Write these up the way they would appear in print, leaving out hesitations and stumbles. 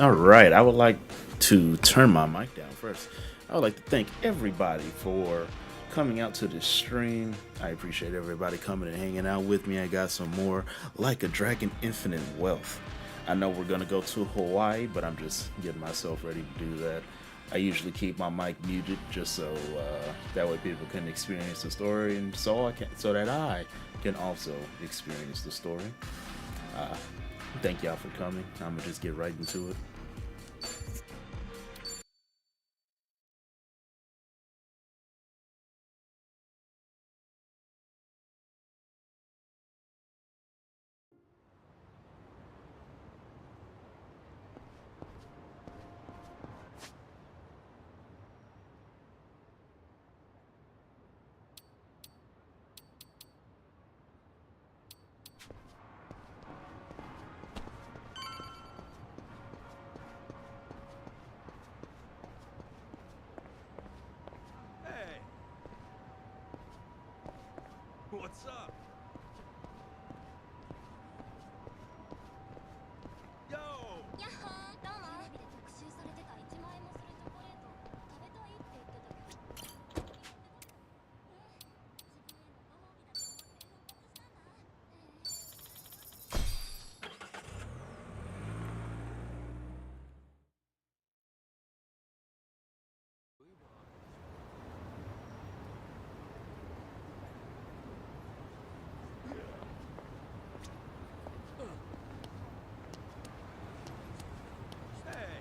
All right, I would like to turn my mic down first. I would like to thank everybody for coming out to this stream. I appreciate everybody coming and hanging out with me. I got some more Like a Dragon Infinite Wealth. I know we're going to go to Hawaii, but I'm just getting myself ready to do that. I usually keep my mic muted just so that way people can experience the story, and so that I can also experience the story. Thank y'all for coming. I'm gonna just get right into it. Hey! What's up? Yo! やっほーどうもテレビで特集されてた1万円もするチョコレート食べたいって言ってたけどHey!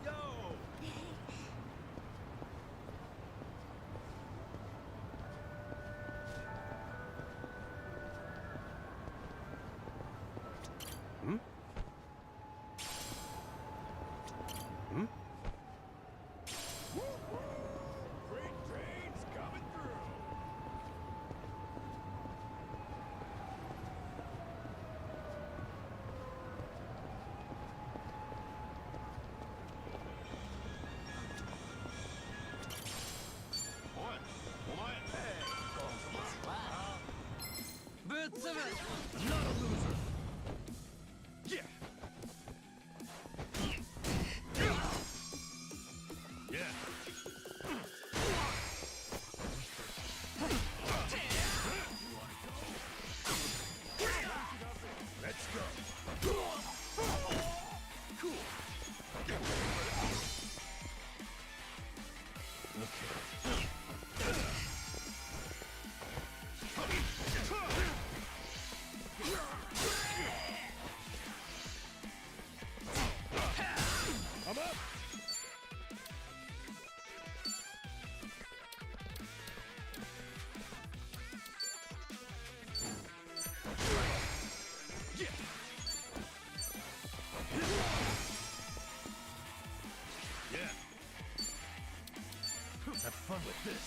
Yo! Hmm? Hmm? Freight train's coming through. Not a loser. Yeah. Yeah. Let's go. Cool. I'm up. Yeah. Yeah. Have fun with this.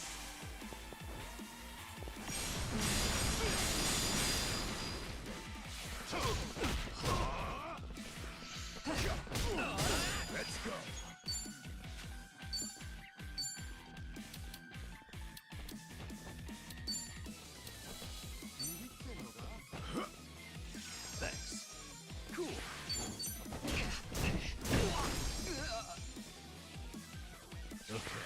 Let's go. Thanks. Cool. Okay.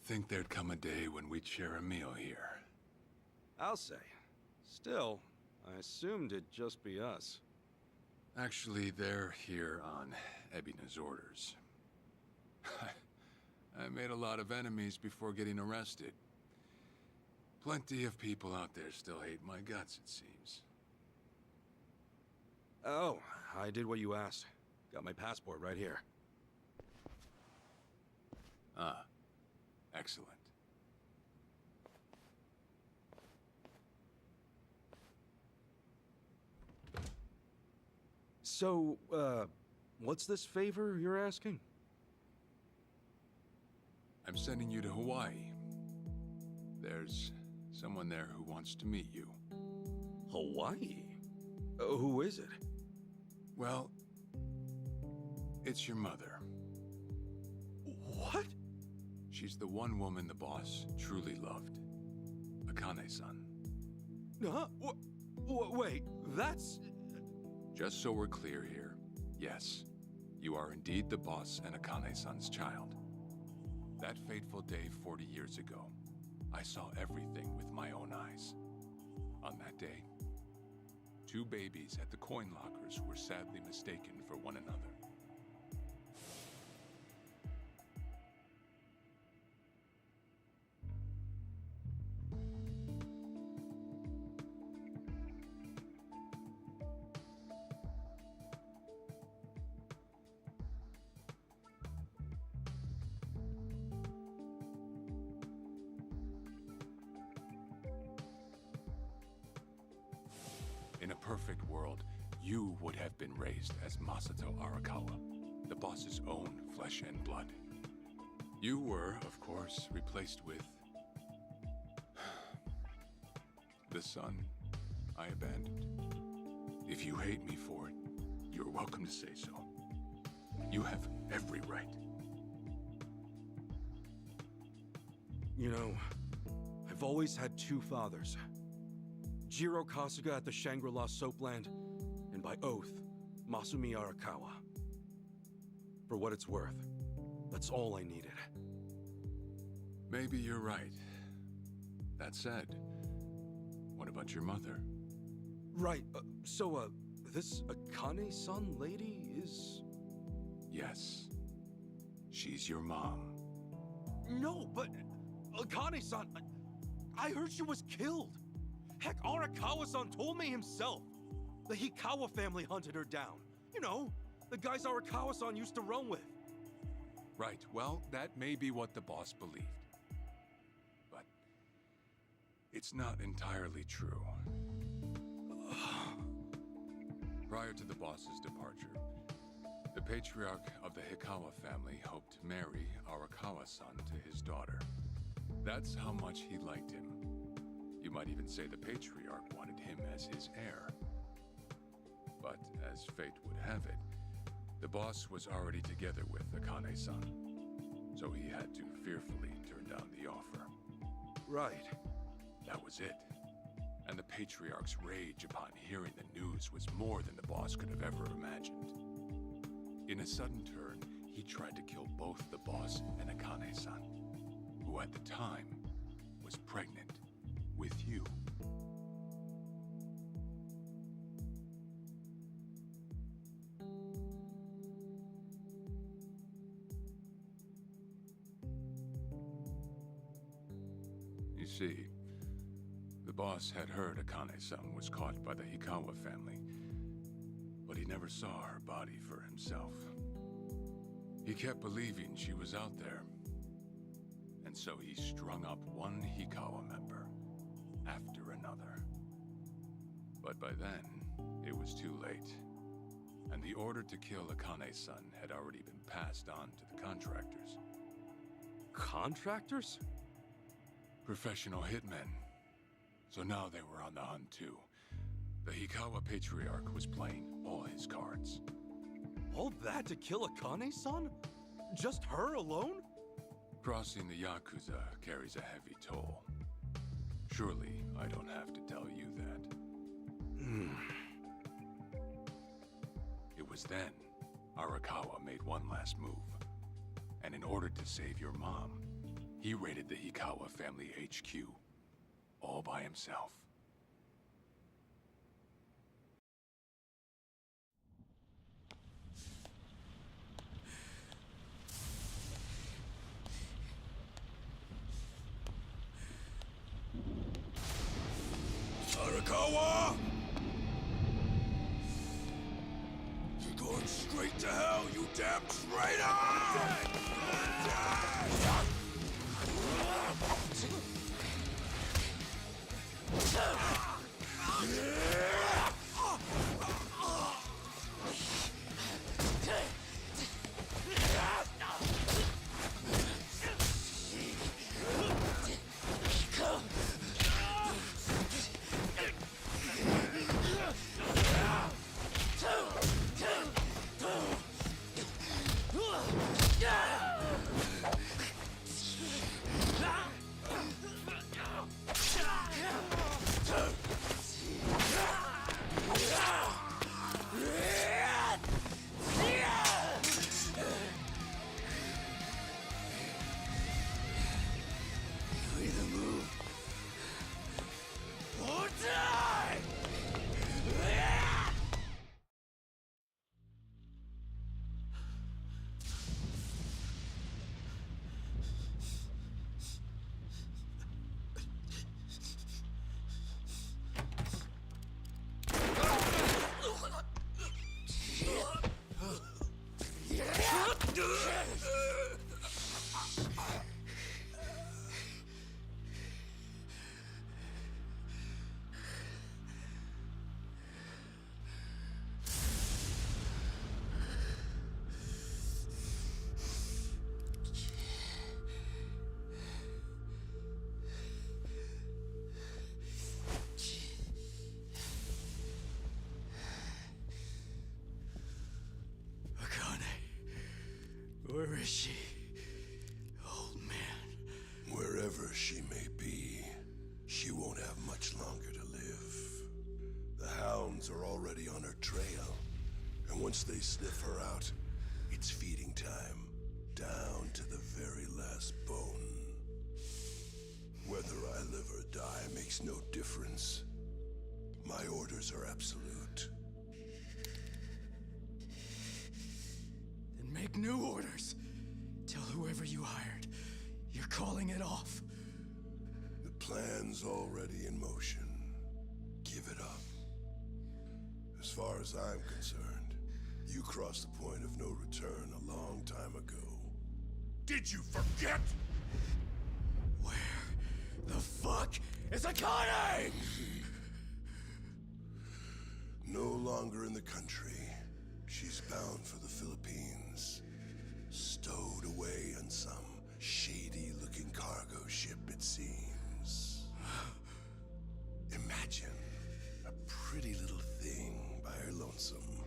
think there'd come a day when we'd share a meal here. I'll say. Still, I assumed it'd just be us. Actually, they're here on Ebina's orders. I made a lot of enemies before getting arrested. Plenty of people out there still hate my guts, it seems. Oh, I did what you asked. Got my passport right here. Ah, excellent. So, what's this favor you're asking? I'm sending you to Hawaii. There's someone there who wants to meet you. Hawaii? Who is it? Well, it's your mother. What? She's the one woman the boss truly loved. Akane-san. Huh? Wait, that's... Just so we're clear here, yes, you are indeed the boss and Akane-san's child. That fateful day 40 years ago, I saw everything with my own eyes. On that day, 2 babies at the coin lockers were sadly mistaken for one another. In a perfect world, you would have been raised as Masato Arakawa, the boss's own flesh and blood. You were, of course, replaced with... the son I abandoned. If you hate me for it, you're welcome to say so. You have every right. You know, I've always had 2 fathers. Jiro Kasuga at the Shangri-La Soapland, and by oath, Masumi Arakawa. For what it's worth, that's all I needed. Maybe you're right. That said, what about your mother? Right, so, this Akane-san lady is... Yes. She's your mom. No, but... Akane-san... I heard she was killed! Heck, Arakawa-san told me himself! The Hikawa family hunted her down. You know, the guys Arakawa-san used to run with. Right, well, that may be what the boss believed. But... it's not entirely true. Prior to the boss's departure, the patriarch of the Hikawa family hoped to marry Arakawa-san to his daughter. That's how much he liked him. You might even say the patriarch wanted him as his heir. But as fate would have it, the boss was already together with Akane-san, so he had to fearfully turn down the offer. Right. That was it. And the patriarch's rage upon hearing the news was more than the boss could have ever imagined. In a sudden turn, he tried to kill both the boss and Akane-san, who at the time was pregnant with you. You see, the boss had heard Akane-san was caught by the Hikawa family, but he never saw her body for himself. He kept believing she was out there, and so he strung up one Hikawa member after another. But by then, it was too late, and the order to kill Akane-san had already been passed on to the contractors. Contractors? Professional hitmen. So now they were on the hunt too. The Hikawa Patriarch was playing all his cards. All that to kill Akane-san? Just her alone? Crossing the Yakuza carries a heavy toll. Surely I don't have to tell you that. It was then Arakawa made one last move. And in order to save your mom, He raided the Hikawa family HQ, all by himself. Arakawa! You're going straight to hell, you damn traitor! Where is she? Old man. Wherever she may be, she won't have much longer to live. The hounds are already on her trail, and once they sniff her out, it's feeding time, down to the very last bone. Whether I live or die makes no difference. My orders are absolute. Then make new orders. Tell whoever you hired, you're calling it off. The plan's already in motion. Give it up. As far as I'm concerned, you crossed the point of no return a long time ago. Did you forget? Where the fuck is Akane? No longer in the country. She's bound for the Philippines. Stowed away on some shady-looking cargo ship, it seems. Imagine a pretty little thing by her lonesome,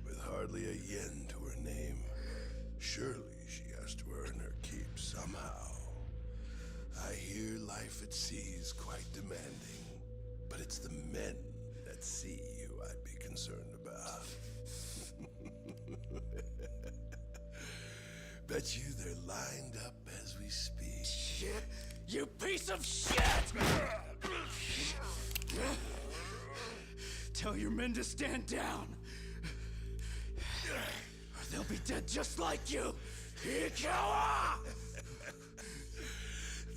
with hardly a yen to her name. Surely she has to earn her keep somehow. I hear life at sea is quite demanding, but it's the men at sea who I'd be concerned about. Bet you they're lined up as we speak. Shit, you piece of shit! Tell your men to stand down, or they'll be dead just like you, Hikawa!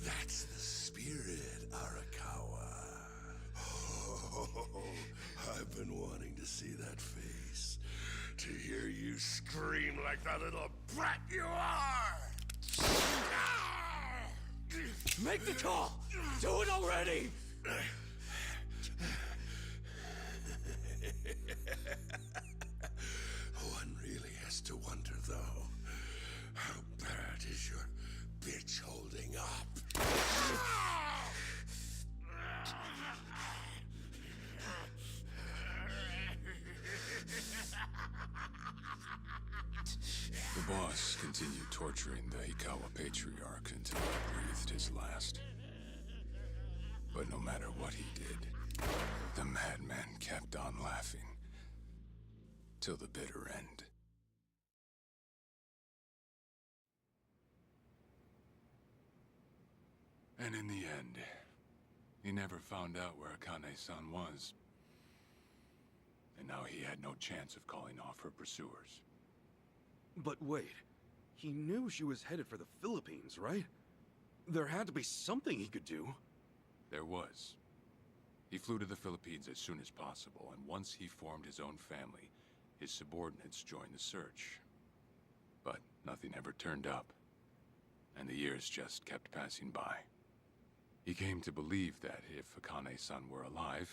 That's the spirit, Arakawa. Oh, I've been wanting to see that face. To hear you scream like the little brat you are! Make the call! Do it already! One really has to wonder, though, how bad is your bitch holding up? The boss continued torturing the Hikawa patriarch until he breathed his last. But no matter what he did, the madman kept on laughing. Till the bitter end. And in the end, he never found out where Akane-san was. And now he had no chance of calling off her pursuers. But wait, he knew she was headed for the Philippines, right? There had to be something he could do. There was. He flew to the Philippines as soon as possible, and once he formed his own family, his subordinates joined the search. But nothing ever turned up, and the years just kept passing by. He came to believe that if Akane-san were alive,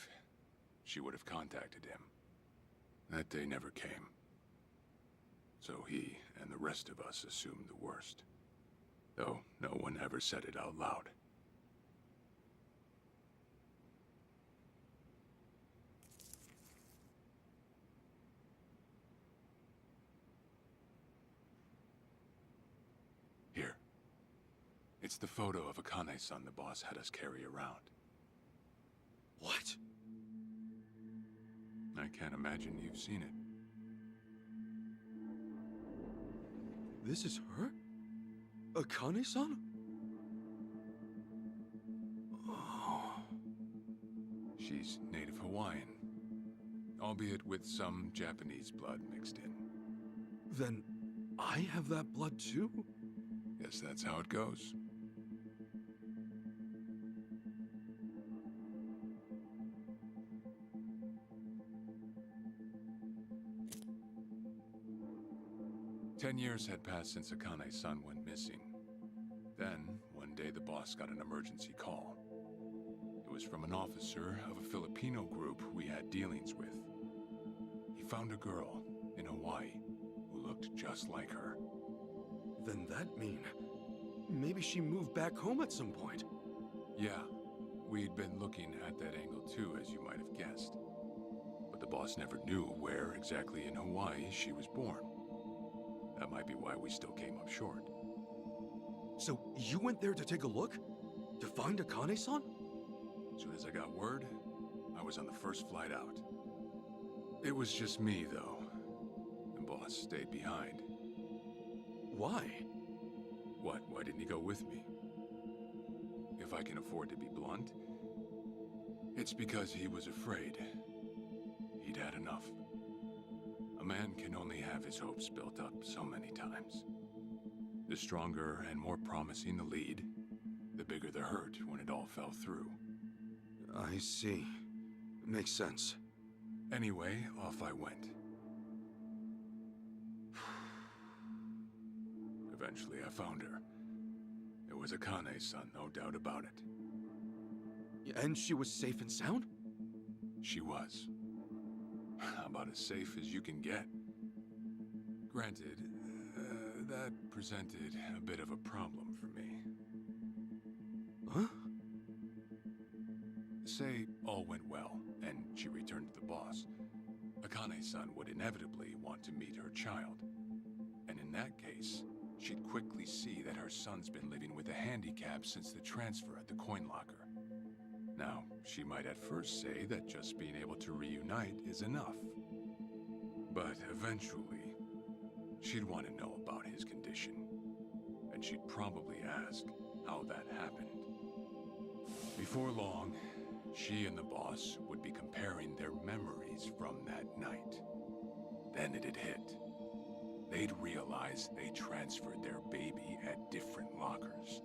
she would have contacted him. That day never came. So he and the rest of us assumed the worst. Though no one ever said it out loud. Here. It's the photo of Akane-san the boss had us carry around. What? I can't imagine you've seen it. This is her? Akane-san? Oh. She's native Hawaiian, albeit with some Japanese blood mixed in. Then I have that blood too? Guess that's how it goes. Ten years had passed since Akane-san went missing. Then, one day the boss got an emergency call. It was from an officer of a Filipino group we had dealings with. He found a girl in Hawaii who looked just like her. Then that mean maybe she moved back home at some point. Yeah, we'd been looking at that angle too, as you might have guessed. But the boss never knew where exactly in Hawaii she was born. That might be why we still came up short. So you went there to take a look? To find Akane-san? As soon as I got word, I was on the first flight out. It was just me, though. The boss stayed behind. Why? What? Why didn't he go with me? If I can afford to be blunt, it's because he was afraid. He'd had enough. A man can only have his hopes built up so many times. The stronger and more promising the lead, the bigger the hurt when it all fell through. I see. Makes sense. Anyway, off I went. Eventually I found her. It was Akane-san, no doubt about it. And she was safe and sound? She was. About as safe as you can get. Granted, that presented a bit of a problem for me. Huh? Say all went well, and she returned to the boss. Akane-san would inevitably want to meet her child. And in that case, she'd quickly see that her son's been living with a handicap since the transfer at the coin locker. Now, she might at first say that just being able to reunite is enough. But eventually, she'd want to know about his condition. And she'd probably ask how that happened. Before long, she and the boss would be comparing their memories from that night. Then it'd hit. They'd realize they transferred their baby at different lockers.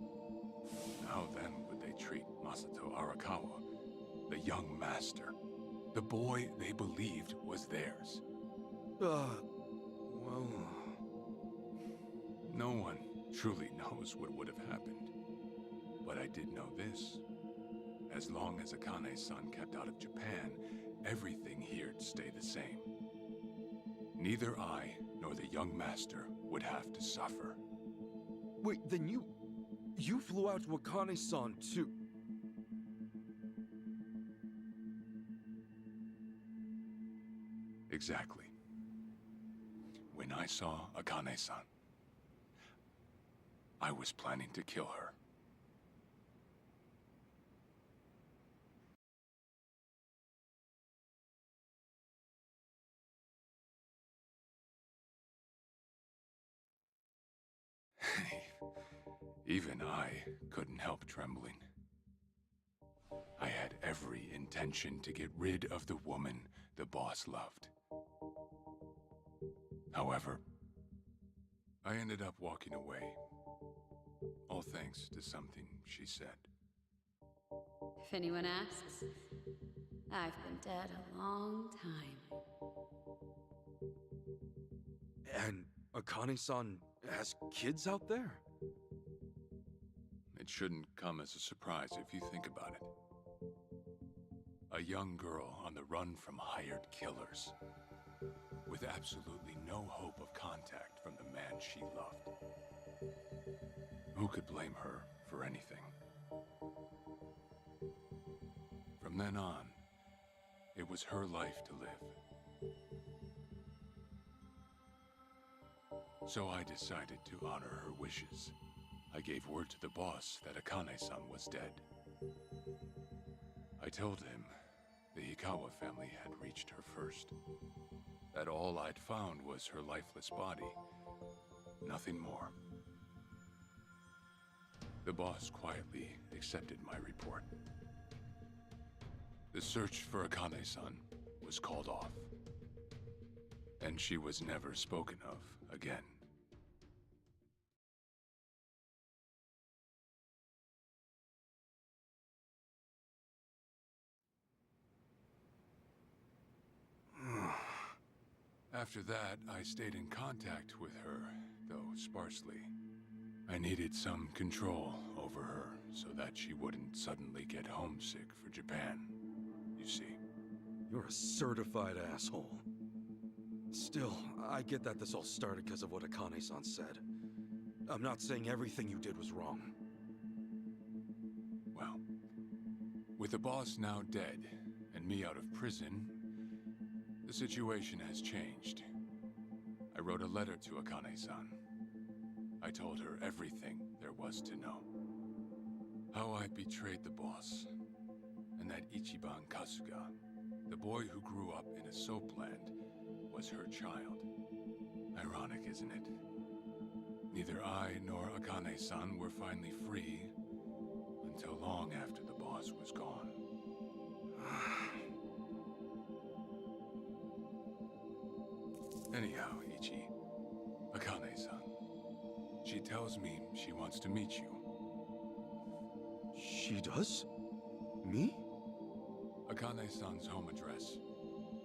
How then would they treat Masato Arakawa, the young master, the boy they believed was theirs? Well... No one truly knows what would have happened. But I did know this. As long as Akane-san kept out of Japan, everything here'd stay the same. Neither I nor the young master would have to suffer. Wait, then you flew out to Akane-san too? Exactly. When I saw Akane-san, I was planning to kill her. Even I couldn't help trembling. I had every intention to get rid of the woman the boss loved. However, I ended up walking away, all thanks to something she said. If anyone asks, I've been dead a long time. And Akane-san has kids out there? It shouldn't come as a surprise if you think about it. A young girl on the run from hired killers, with absolutely no hope of contact from the man she loved. Who could blame her for anything? From then on, it was her life to live. So I decided to honor her wishes. I gave word to the boss that Akane-san was dead. I told him the Hikawa family had reached her first. That all I'd found was her lifeless body. Nothing more. The boss quietly accepted my report. The search for Akane-san was called off. And she was never spoken of again. After that, I stayed in contact with her, though sparsely. I needed some control over her so that she wouldn't suddenly get homesick for Japan, you see. You're a certified asshole. Still, I get that this all started because of what Akane-san said. I'm not saying everything you did was wrong. Well, with the boss now dead and me out of prison, the situation has changed. I wrote a letter to Akane-san. I told her everything there was to know. How I betrayed the boss, and that Ichiban Kasuga, the boy who grew up in a soapland, was her child. Ironic, isn't it? Neither I nor Akane-san were finally free until long after the boss was gone. Anyhow, Ichi, Akane-san, she tells me she wants to meet you. She does? Me? Akane-san's home address.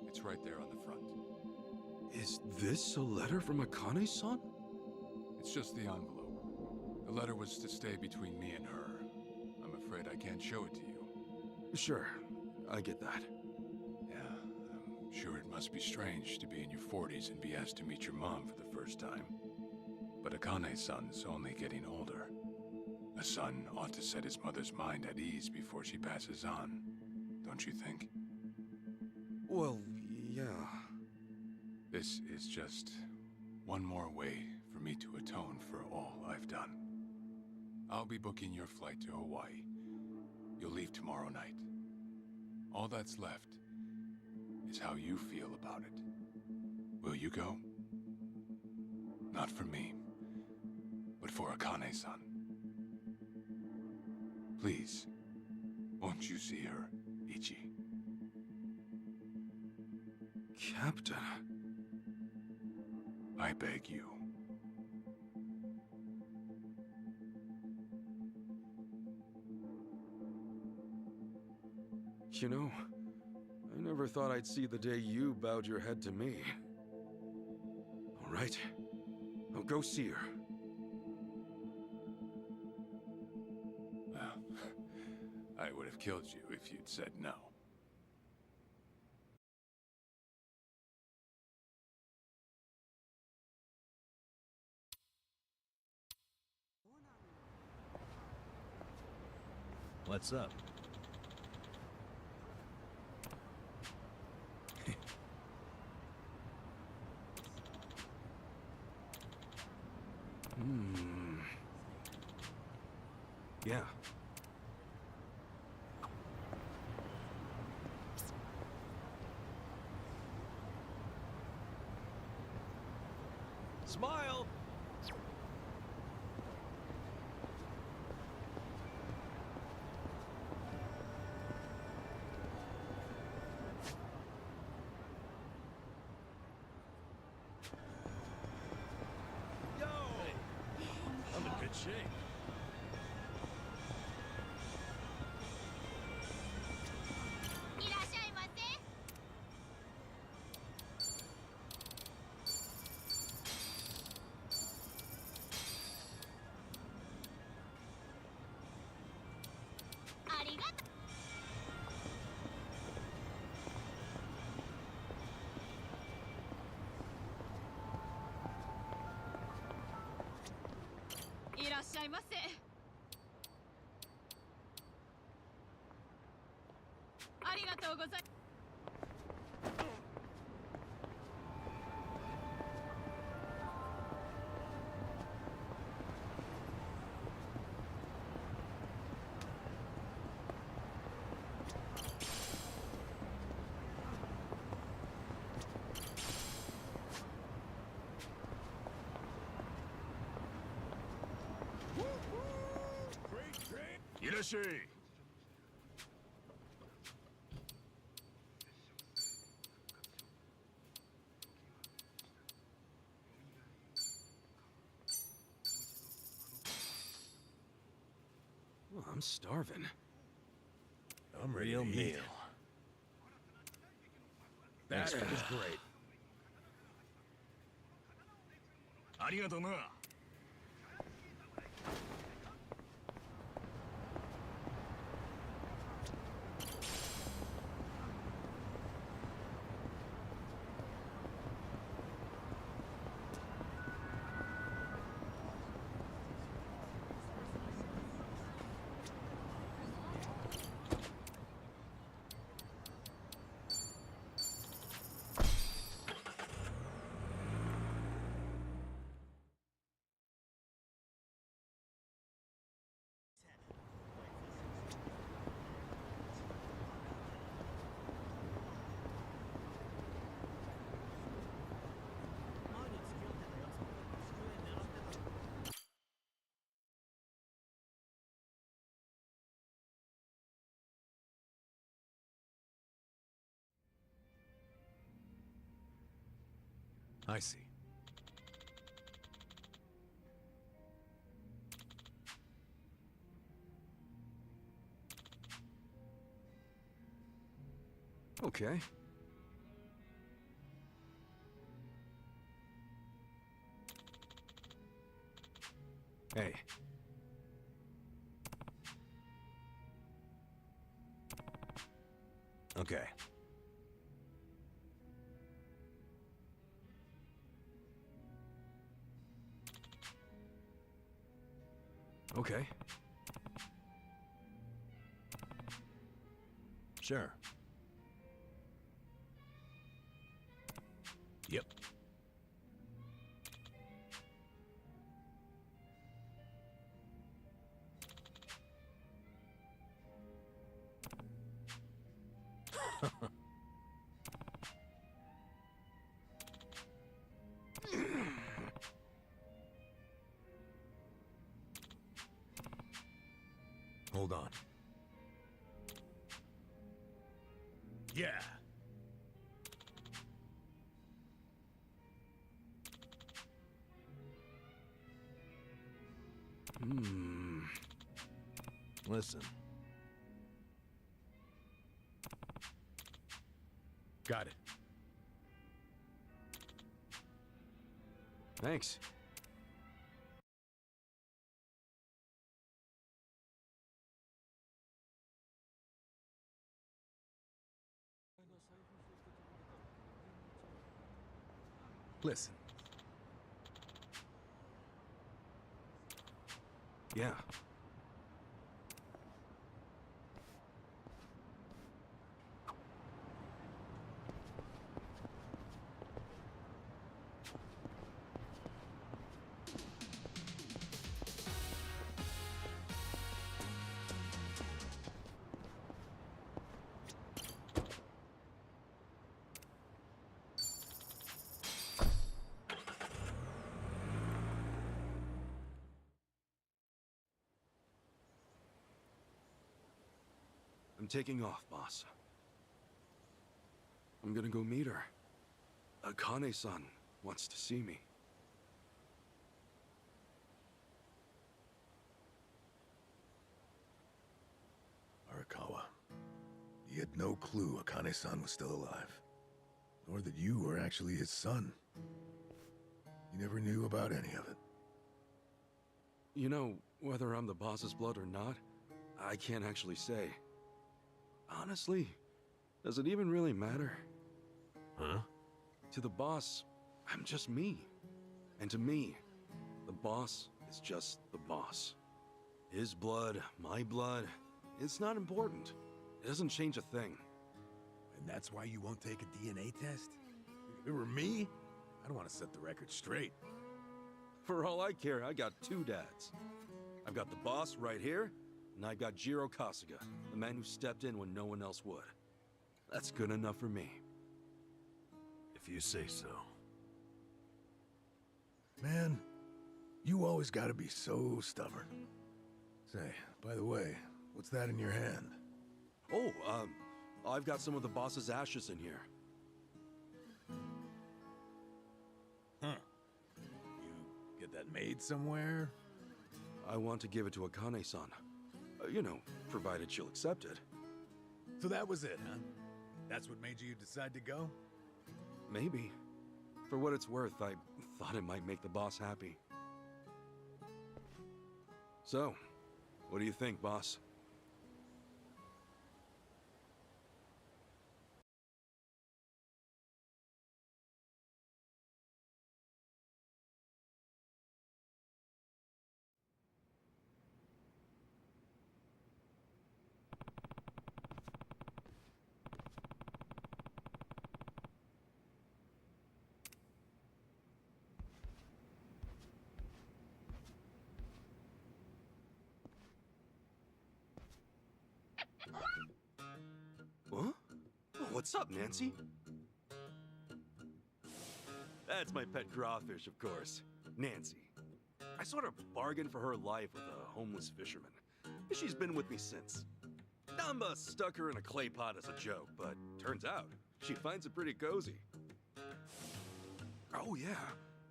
It's right there on the front. Is this a letter from Akane-san? It's just the envelope. The letter was to stay between me and her. I'm afraid I can't show it to you. Sure, I get that. Yeah, I'm sure it must be strange to be in your 40s and be asked to meet your mom for the first time. But Akane-san's only getting older. A son ought to set his mother's mind at ease before she passes on, don't you think? Well, yeah. This is just one more way for me to atone for all I've done. I'll be booking your flight to Hawaii. You'll leave tomorrow night. All that's left is how you feel about it. Will you go? Not for me, but for Akane-san. Please, won't you see her, Ichi? Captain. I beg you. You know, I never thought I'd see the day you bowed your head to me. All right, I'll go see her. Well, I would have killed you if you'd said no. What's up? Yeah. Smile! shape. Well, I'm starving. I'm ready Real to eat. meal. That was great. ありがとな。I see. Okay. Hey. Okay. Okay. Sure. Yep. Hold on. Yeah. Listen. Got it. Thanks. Listen. Yeah. I'm taking off, boss. I'm gonna go meet her. Akane-san wants to see me. He had no clue Akane-san was still alive, nor that you were actually his son. He never knew about any of it. You know, whether I'm the boss's blood or not, I can't actually say. Honestly, does it even really matter? Huh? To the boss, I'm just me. And to me, the boss is just the boss. His blood, my blood, it's not important. It doesn't change a thing. And that's why you won't take a DNA test? If it were me, I'd want to set the record straight. For all I care, I got two dads. I've got the boss right here, and I've got Jiro Kasuga, the man who stepped in when no one else would. That's good enough for me. If you say so. Man, you always gotta be so stubborn. Say, by the way, what's that in your hand? Oh, I've got some of the boss's ashes in here. Huh. You get that made somewhere? I want to give it to Akane-san. You know, provided she'll accept it. So that was it, huh? That's what made you decide to go? Maybe. For what it's worth, I thought it might make the boss happy. So, what do you think, boss? Huh? Oh, what's up, Nancy? That's my pet crawfish, of course. Nancy. I sort of bargained for her life with a homeless fisherman. She's been with me since. Damba stuck her in a clay pot as a joke, but turns out she finds it pretty cozy. Oh yeah,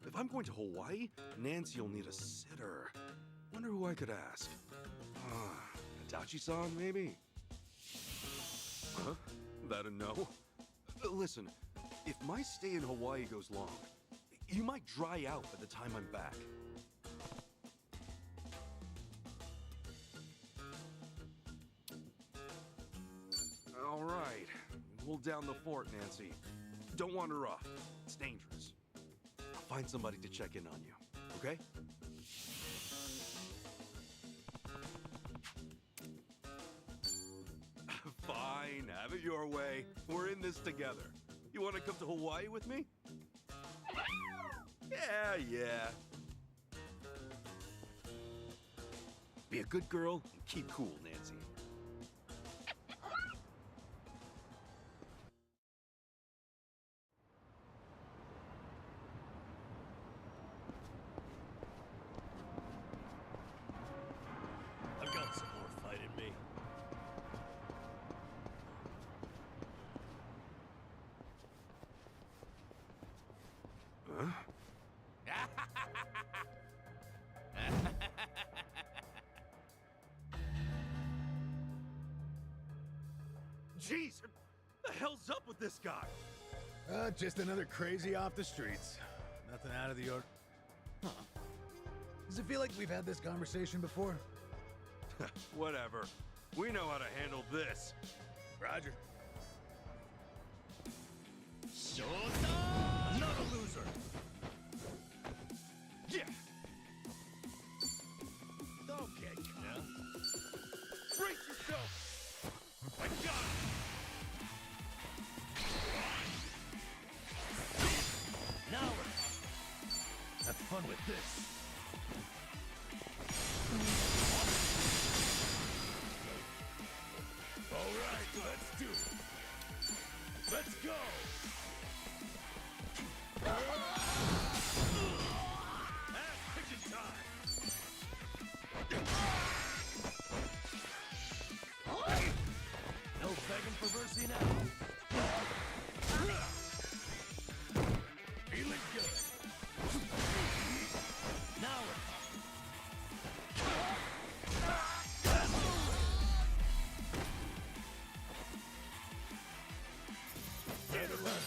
if I'm going to Hawaii, Nancy'll need a sitter. Wonder who I could ask. Adachi-san, maybe? Huh? That a no? Listen, if my stay in Hawaii goes long, you might dry out by the time I'm back. All right. Hold down the fort, Nancy. Don't wander off. It's dangerous. I'll find somebody to check in on you, okay? Fine, have it your way. We're in this together. You want to come to Hawaii with me? Yeah. Be a good girl and keep cool, Nancy. I've got some more fight in me. Huh? Jeez, what the hell's up with this guy? Just another crazy off the streets. Nothing out of the ordinary. Huh. Does it feel like we've had this conversation before? Whatever. We know how to handle this. Roger. Another loser! Yeah! Okay, now. Brace yourself! I got it! Now have fun with this. All right, let's do it. Let's go. Ass-kicking time! No begging for mercy now. Feeling good. Now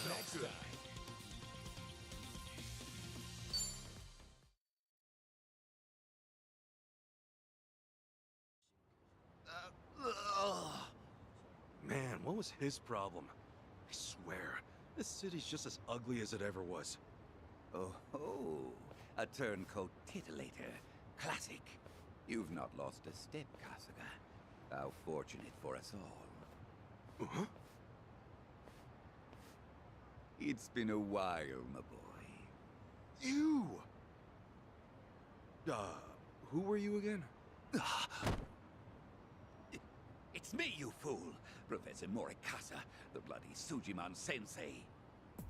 Next time. Man, what was his problem? I swear, this city's just as ugly as it ever was. Oh ho! A turncoat titillator. Classic. You've not lost a step, Kasuga. How fortunate for us all. Huh? It's been a while, my boy. You! Who were you again? It's me, you fool! Professor Morikasa, the bloody Sujimon Sensei.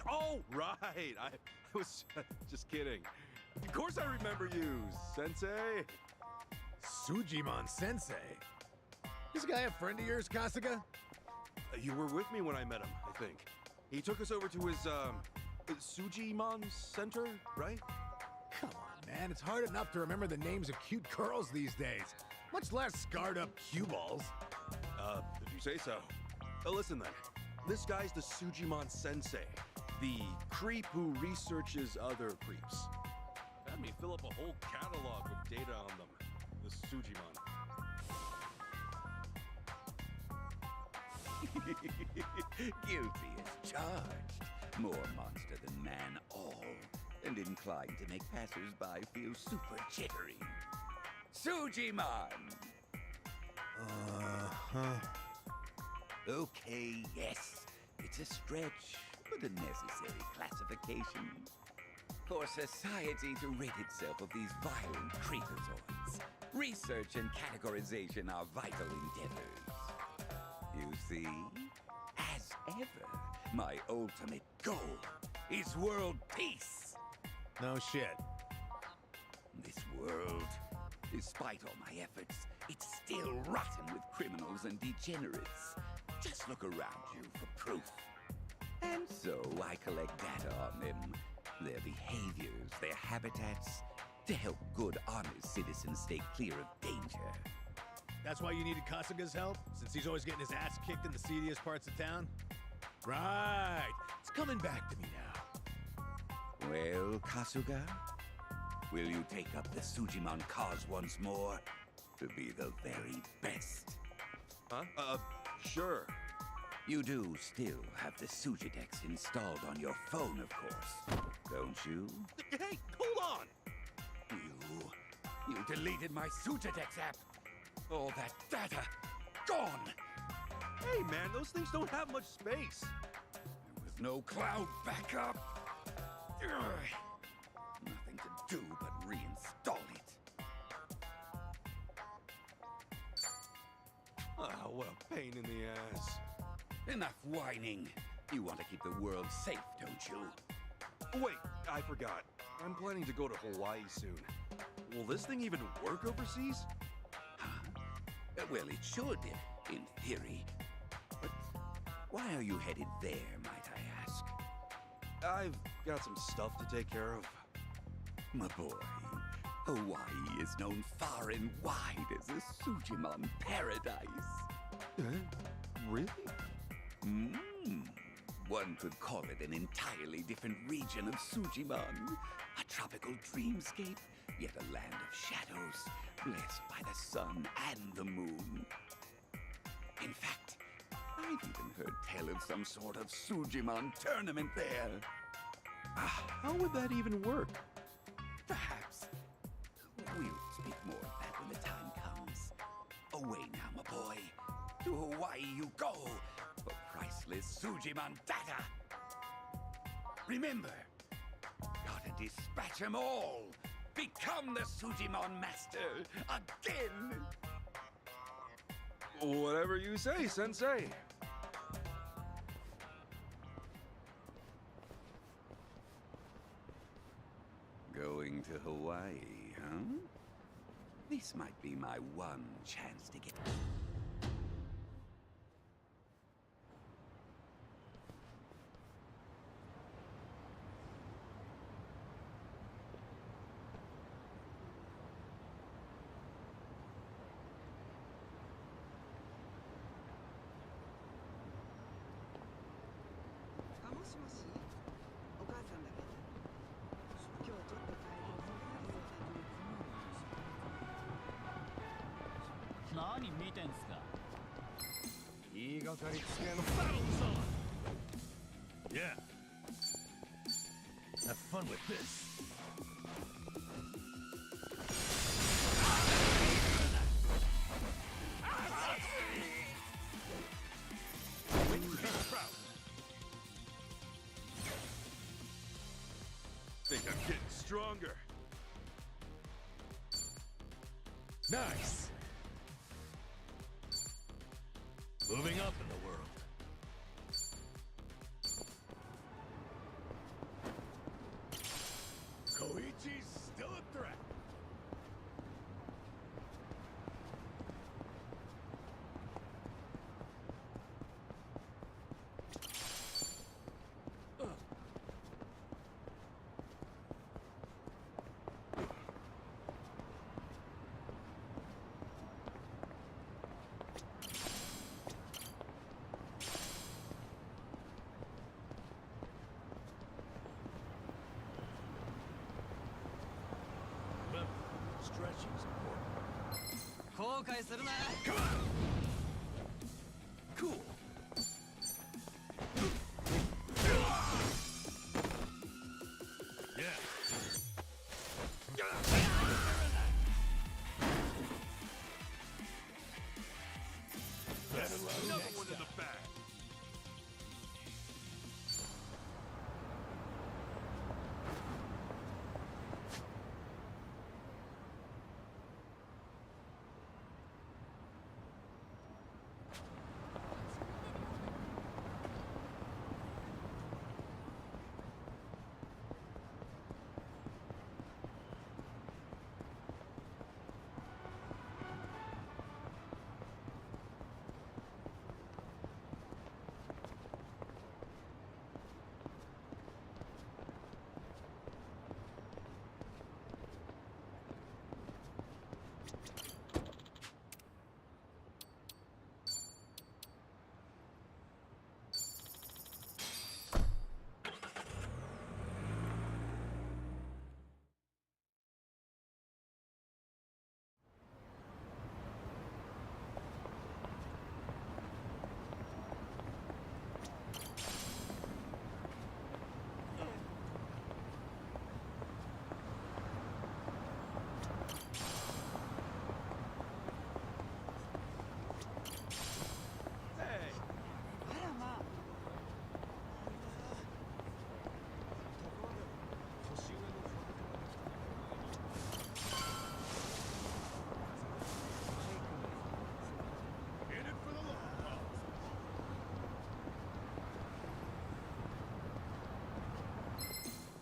Oh, right! I was just kidding. Of course I remember you, Sensei! Sujimon Sensei? This guy a friend of yours, Kasuga? You were with me when I met him, I think. He took us over to his, Sujimon Center, right? Come on, man. It's hard enough to remember the names of cute girls these days. Much less scarred up cue balls. If you say so. Listen then. This guy's the Sujimon Sensei. The creep who researches other creeps. Had me fill up a whole catalog with data on them. The Sujimon. Guilty as charged. More monster than man all. And inclined to make passers-by feel super jittery. Sujimon! Okay, yes. It's a stretch, but a necessary classification. For society to rid itself of these violent creepazoids, research and categorization are vital endeavors. You see, as ever, my ultimate goal is world peace. No shit. This world, despite all my efforts, it's still rotten with criminals and degenerates. Just look around you for proof. And so I collect data on them, their behaviors, their habitats, to help good, honest citizens stay clear of danger. That's why you needed Kasuga's help? Since he's always getting his ass kicked in the seediest parts of town? Right. It's coming back to me now. Well, Kasuga, will you take up the Sujimon cause once more to be the very best? Huh? Sure. You do still have the Sujidex installed on your phone, of course, don't you? Hey, hold on! You deleted my Sujidex app. All that data, gone. Hey, man, those things don't have much space. With no cloud backup. Nothing to do but reinstall it. Oh, what a pain in the ass. Enough whining. You want to keep the world safe, don't you? Wait, I forgot. I'm planning to go to Hawaii soon. Will this thing even work overseas? Well, it should, in theory. But why are you headed there, might I ask? I've got some stuff to take care of. My boy, Hawaii is known far and wide as a Sujimon paradise. Really? One could call it an entirely different region of Sujimon. A tropical dreamscape, yet a land of shadows, blessed by the sun and the moon. In fact, I've even heard tell of some sort of Sujimon tournament there. How would that even work? Perhaps. We'll speak more of that when the time comes. Away now, my boy. To Hawaii you go for priceless Sujimon data. Remember, gotta dispatch them all. Become the Sujimon master again. Whatever you say, Sensei. Going to Hawaii, huh? This might be my one chance to get... しもしお母さんだけど今日ちょっと帰り遅くなりそうだ何見てんすか。言いがかりつけの Battle's on! Yeah. Have fun with this. Think I'm getting stronger. Nice. Moving up in the world. Koichi's still a threat. Remember, stretching's important. 後悔するな Come on! Cool. Yeah. Another one in the bag. In it for the long haul.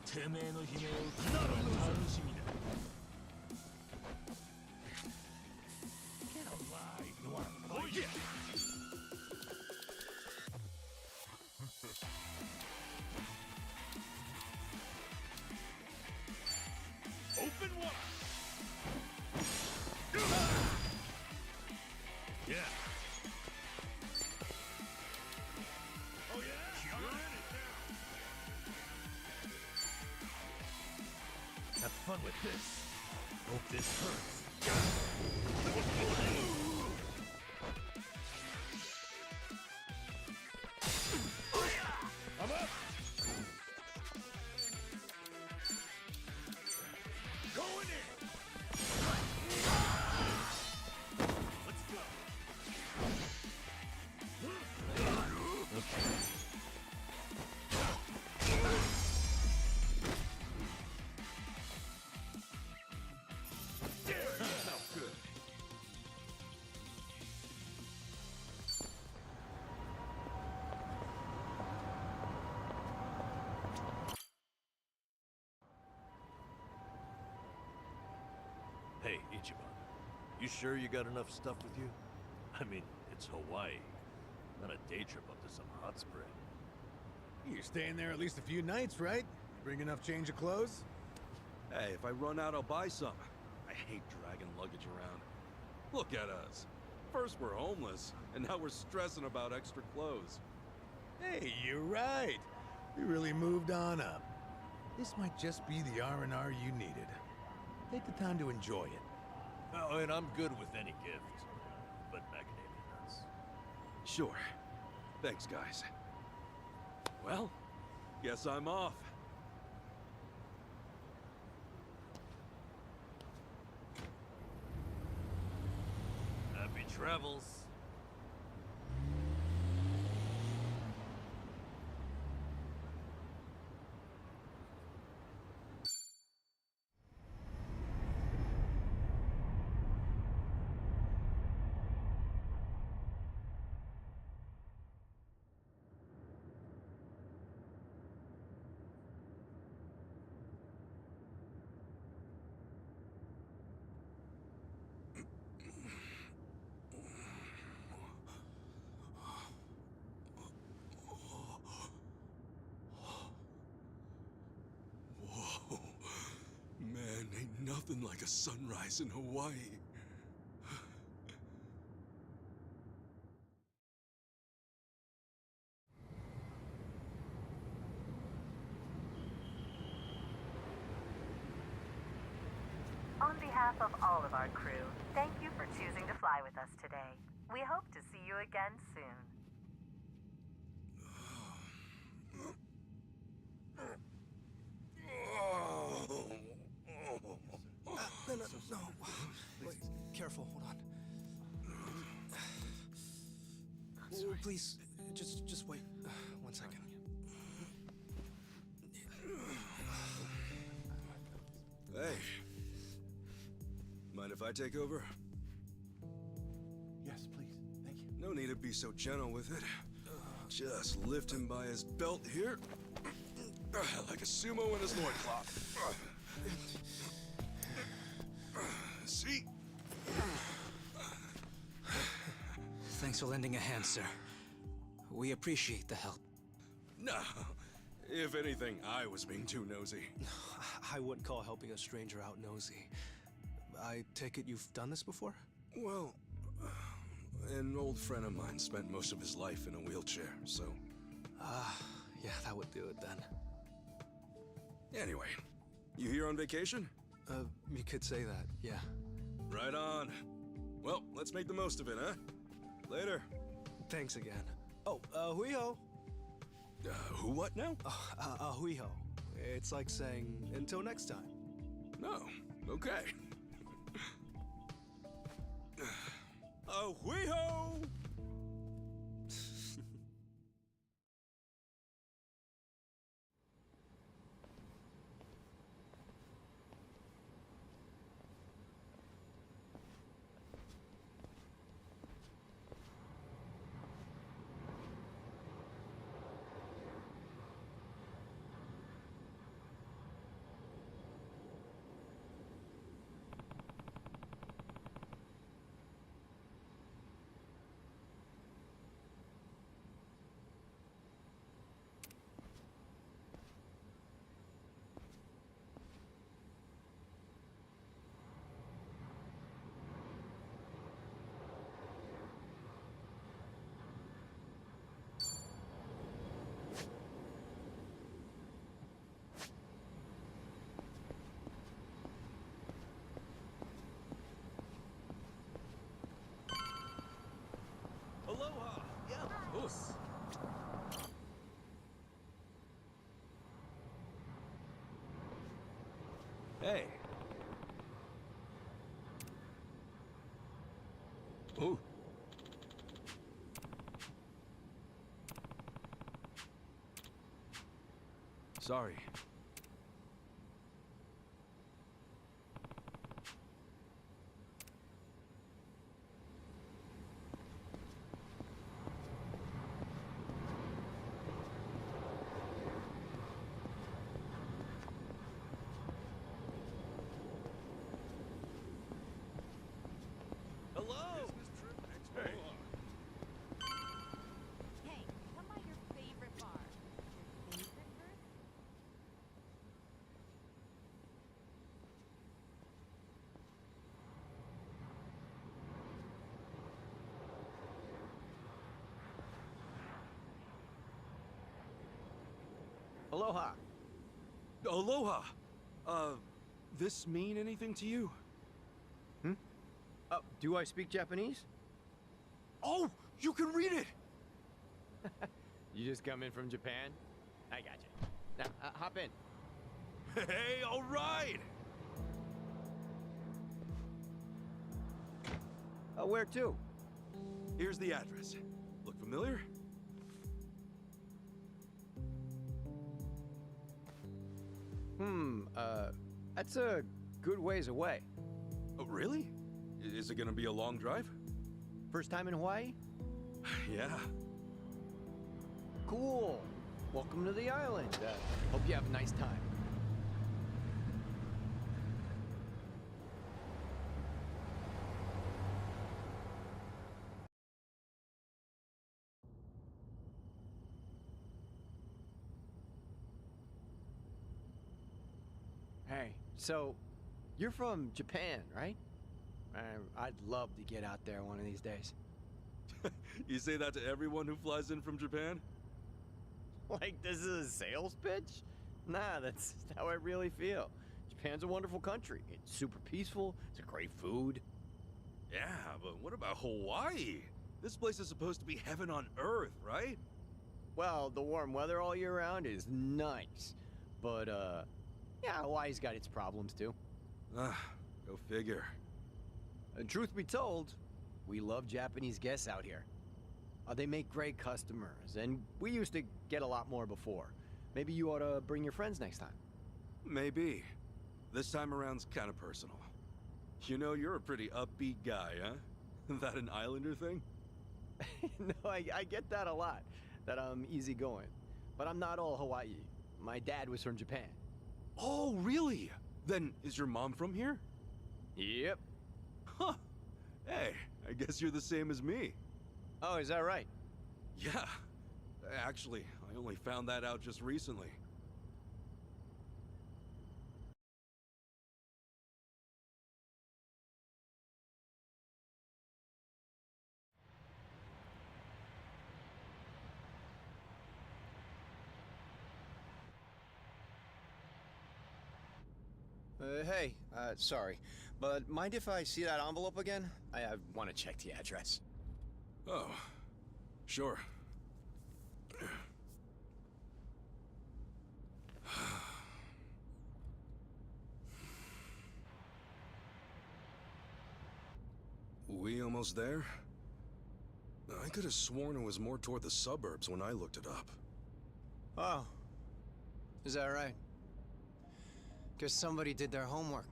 てめえの悲鳴を聞くのが楽しみだ。Get alive, you wanna fight? Oh yeah! Open wide! Yeah! Oh yeah? You're in it now! Have fun with this. Hope this hurts. I'm up. Going in! Let's go! Okay. Felt good. Hey, Ichiban. You sure you got enough stuff with you? I mean, it's Hawaii. Not a day trip up to some hot spring. You're staying there at least a few nights, right? Bring enough change of clothes? Hey, if I run out, I'll buy some. I hate dragging luggage around. Look at us. First we're homeless, and now we're stressing about extra clothes. Hey, you're right. We really moved on up. This might just be the R&R you needed. Take the time to enjoy it. Oh, and I'm good with any gift. But macadamia nuts. Sure. Thanks, guys. Well, guess I'm off. Happy travels. Whoa. Man, ain't nothing like a sunrise in Hawaii. On behalf of all of our crew, thank you for choosing to fly with us today. We hope to see you again soon. No. Wait, careful, hold on. Oh, please, just wait 1 second. Hey. Mind if I take over? Yes, please. Thank you. No need to be so gentle with it. Just lift him by his belt here. Like a sumo in his loincloth. See? Thanks for lending a hand, sir. We appreciate the help. No. If anything, I was being too nosy. I wouldn't call helping a stranger out nosy. I take it you've done this before? Well, an old friend of mine spent most of his life in a wheelchair, so... Yeah, that would do it then. Anyway, you here on vacation? You could say that, yeah. Right on. Well, let's make the most of it, huh? Later. Thanks again. Oh, hui-ho. Who what now? Hui-ho. It's like saying, until next time. No, okay. Hui-ho! Aloha! Yeah, of course. Hey. Ooh. Sorry. Hello! Hey. Hey, come by your favorite bar. Your favorite bird? Aloha. Aloha! This mean anything to you? Do I speak Japanese? Oh, you can read it! You just come in from Japan? I got you. Now, hop in. Hey, all right! Where to? Here's the address. Look familiar? That's a good ways away. Oh, really? Is it gonna be a long drive? First time in Hawaii? Yeah. Cool. Welcome to the island. Hope you have a nice time. Hey, so you're from Japan, right? I'd love to get out there one of these days. You say that to everyone who flies in from Japan? Like this is a sales pitch? Nah, that's how I really feel. Japan's a wonderful country. It's super peaceful. It's a great food. Yeah, but what about Hawaii? This place is supposed to be heaven on earth, right? Well, the warm weather all year round is nice. But, yeah, Hawaii's got its problems too. Go figure. And truth be told, we love Japanese guests out here. They make great customers, and we used to get a lot more before. Maybe you ought to bring your friends next time. Maybe. This time around's kind of personal. You know, you're a pretty upbeat guy, huh? That an Islander thing? No, I get that a lot, that I'm easygoing. But I'm not all Hawaii. My dad was from Japan. Oh, really? Then is your mom from here? Yep. Huh. Hey, I guess you're the same as me. Oh, is that right? Yeah. Actually, I only found that out just recently. Hey, sorry, but mind if I see that envelope again? I want to check the address. Oh, sure. We almost there? I could have sworn it was more toward the suburbs when I looked it up. Oh, is that right? Guess somebody did their homework.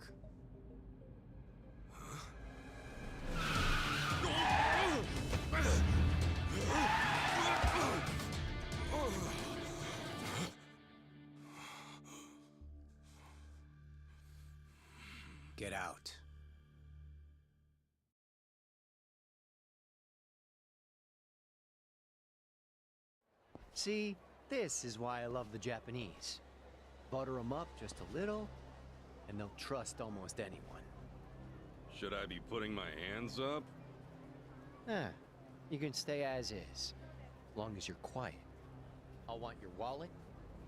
Get out. See, this is why I love the Japanese. Butter them up just a little, and they'll trust almost anyone. Should I be putting my hands up? You can stay as is, long as you're quiet. I'll want your wallet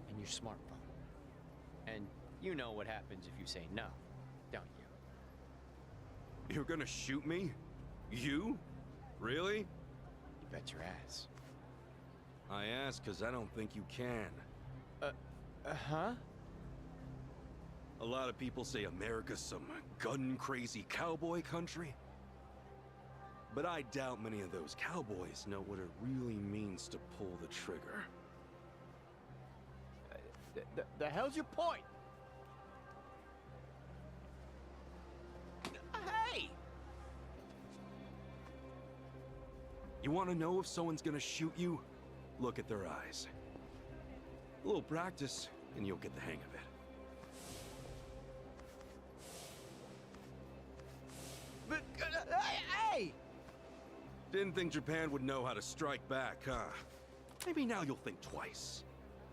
and your smartphone. And you know what happens if you say no, don't you? You're gonna shoot me? You? Really? You bet your ass. I ask because I don't think you can. Huh? A lot of people say America's some gun-crazy cowboy country. But I doubt many of those cowboys know what it really means to pull the trigger. The hell's your point? Hey! You want to know if someone's gonna shoot you? Look at their eyes. A little practice, and you'll get the hang of it. But, hey! Didn't think Japan would know how to strike back, huh? Maybe now you'll think twice.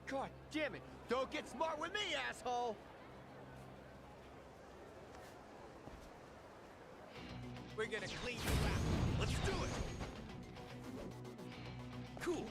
God damn it! Don't get smart with me, asshole! We're gonna clean you out. Let's do it! Cool.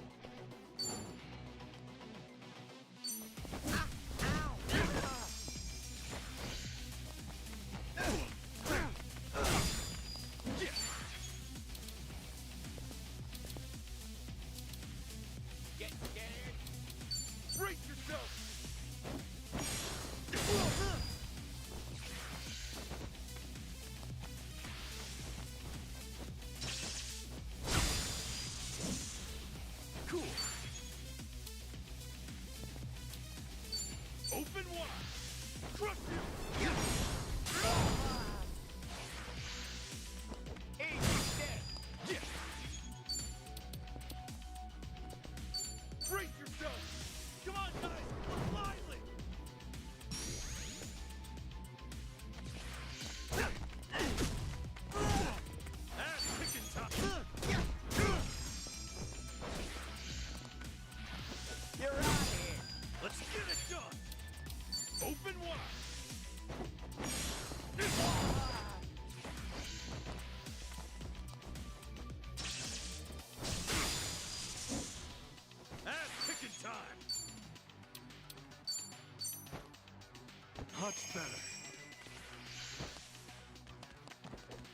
much better.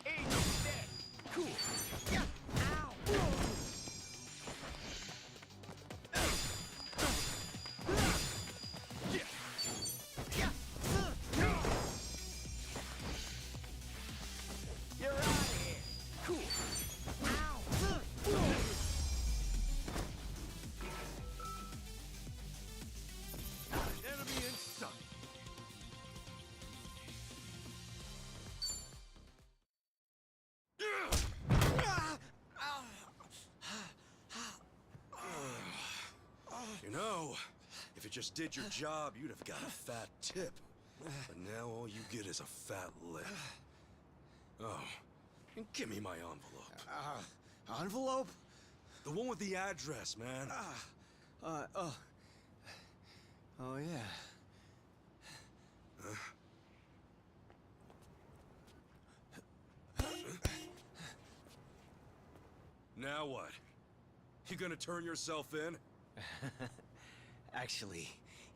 Angel's dead. Cool. Yeah. Ow. You're out of here. Cool. Ow. Enemy in sight. You know, if you just did your job, you'd have got a fat tip. But now all you get is a fat lip. Oh, and give me my envelope. Envelope? The one with the address, man. Oh, yeah. Now what? You gonna turn yourself in? Actually,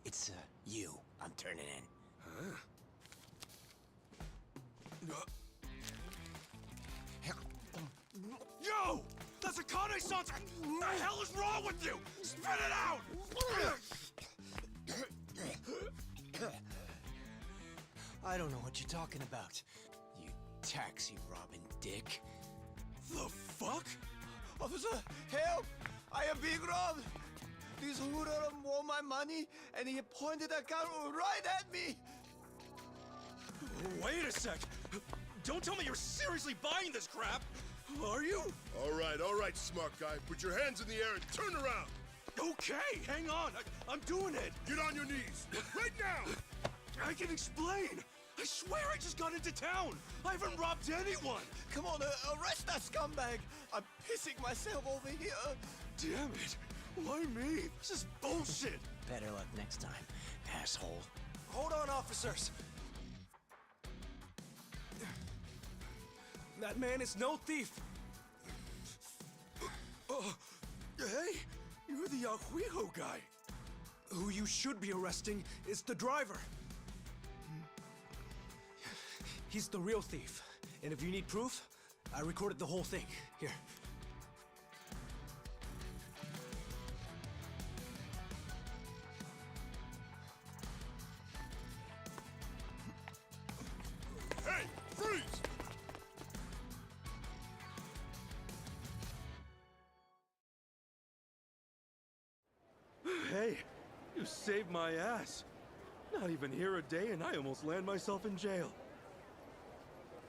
it's you I'm turning in. Huh? Yo! That's a Kane-san! What the hell is wrong with you? Spit it out! I don't know what you're talking about, you taxi robbing dick. The fuck? Officer, help! I am being robbed! This hoodlum want my money, and he pointed a gun right at me! Wait a sec! Don't tell me you're seriously buying this crap! Are you? All right, smart guy. Put your hands in the air and turn around. Okay, hang on. I'm doing it. Get on your knees. Right now. I can explain. I swear I just got into town. I haven't robbed anyone. Come on, arrest that scumbag! I'm pissing myself over here! Damn it. Why me? This is bullshit. Better luck next time, asshole. Hold on, officers! That man is no thief! Hey, you're the Yahuiho guy. Who you should be arresting is the driver. He's the real thief. And if you need proof, I recorded the whole thing. Here. Hey, freeze! Hey, you saved my ass. Not even here a day and I almost land myself in jail.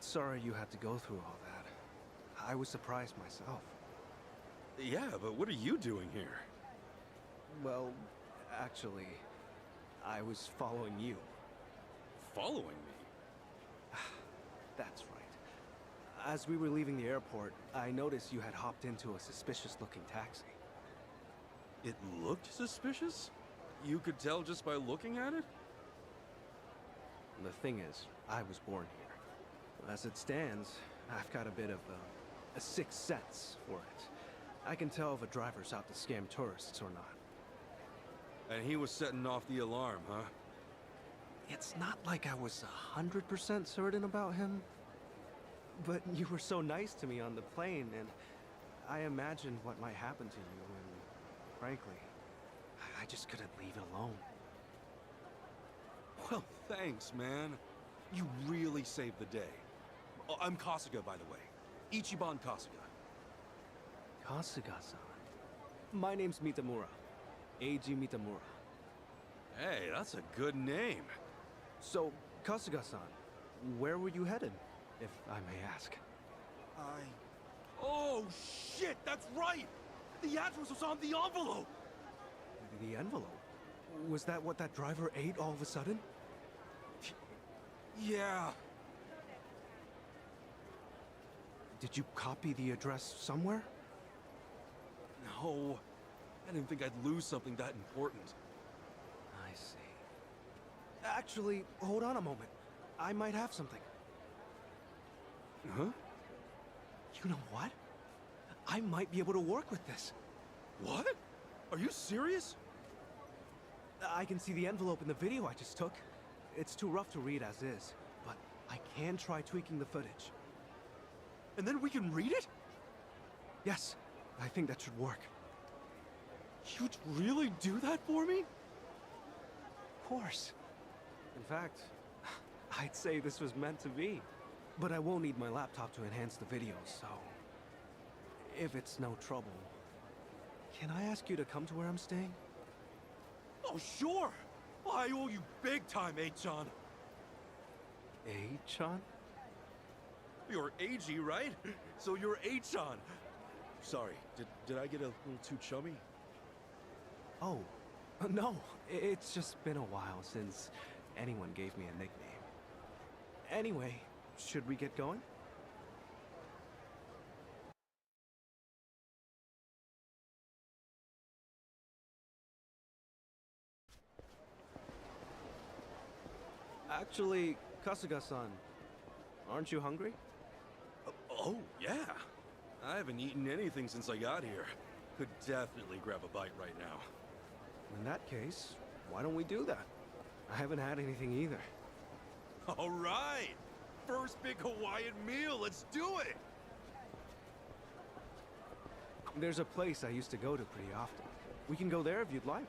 Sorry you had to go through all that. I was surprised myself. Yeah, but what are you doing here? Well, actually, I was following you. Following me? That's right. As we were leaving the airport, I noticed you had hopped into a suspicious-looking taxi. It looked suspicious? You could tell just by looking at it? The thing is, I was born here. As it stands, I've got a bit of a sixth sense for it. I can tell if a driver's out to scam tourists or not. And he was setting off the alarm, huh? It's not like I was 100% certain about him. But you were so nice to me on the plane, and I imagined what might happen to you, and frankly, I just couldn't leave it alone. Well, thanks, man. You really saved the day. Oh, I'm Kasuga, by the way. Ichiban Kasuga. Kasuga-san. My name's Mitamura. Eiji Mitamura. Hey, that's a good name. So, Kasuga-san, where were you headed, if I may ask? Oh, shit, that's right! The address was on the envelope! The envelope? Was that what that driver ate all of a sudden? Yeah. Did you copy the address somewhere? No. I didn't think I'd lose something that important. I see. Actually, hold on a moment. I might have something. Huh? You know what? I might be able to work with this. What? Are you serious? I can see the envelope in the video I just took. It's too rough to read as is, but I can try tweaking the footage. And then we can read it? Yes, I think that should work. You'd really do that for me? Of course. In fact, I'd say this was meant to be. But I will need my laptop to enhance the videos, so... if it's no trouble, can I ask you to come to where I'm staying? Oh, sure! I owe you big time, A-chan. A-chan? You're AG, right? So you're A-chan. Sorry, did I get a little too chummy? Oh, no. It's just been a while since anyone gave me a nickname. Anyway, should we get going? Actually, Kasuga-san, aren't you hungry? Oh, yeah. I haven't eaten anything since I got here. Could definitely grab a bite right now. In that case, why don't we do that? I haven't had anything either. All right! First big Hawaiian meal, let's do it! There's a place I used to go to pretty often. We can go there if you'd like.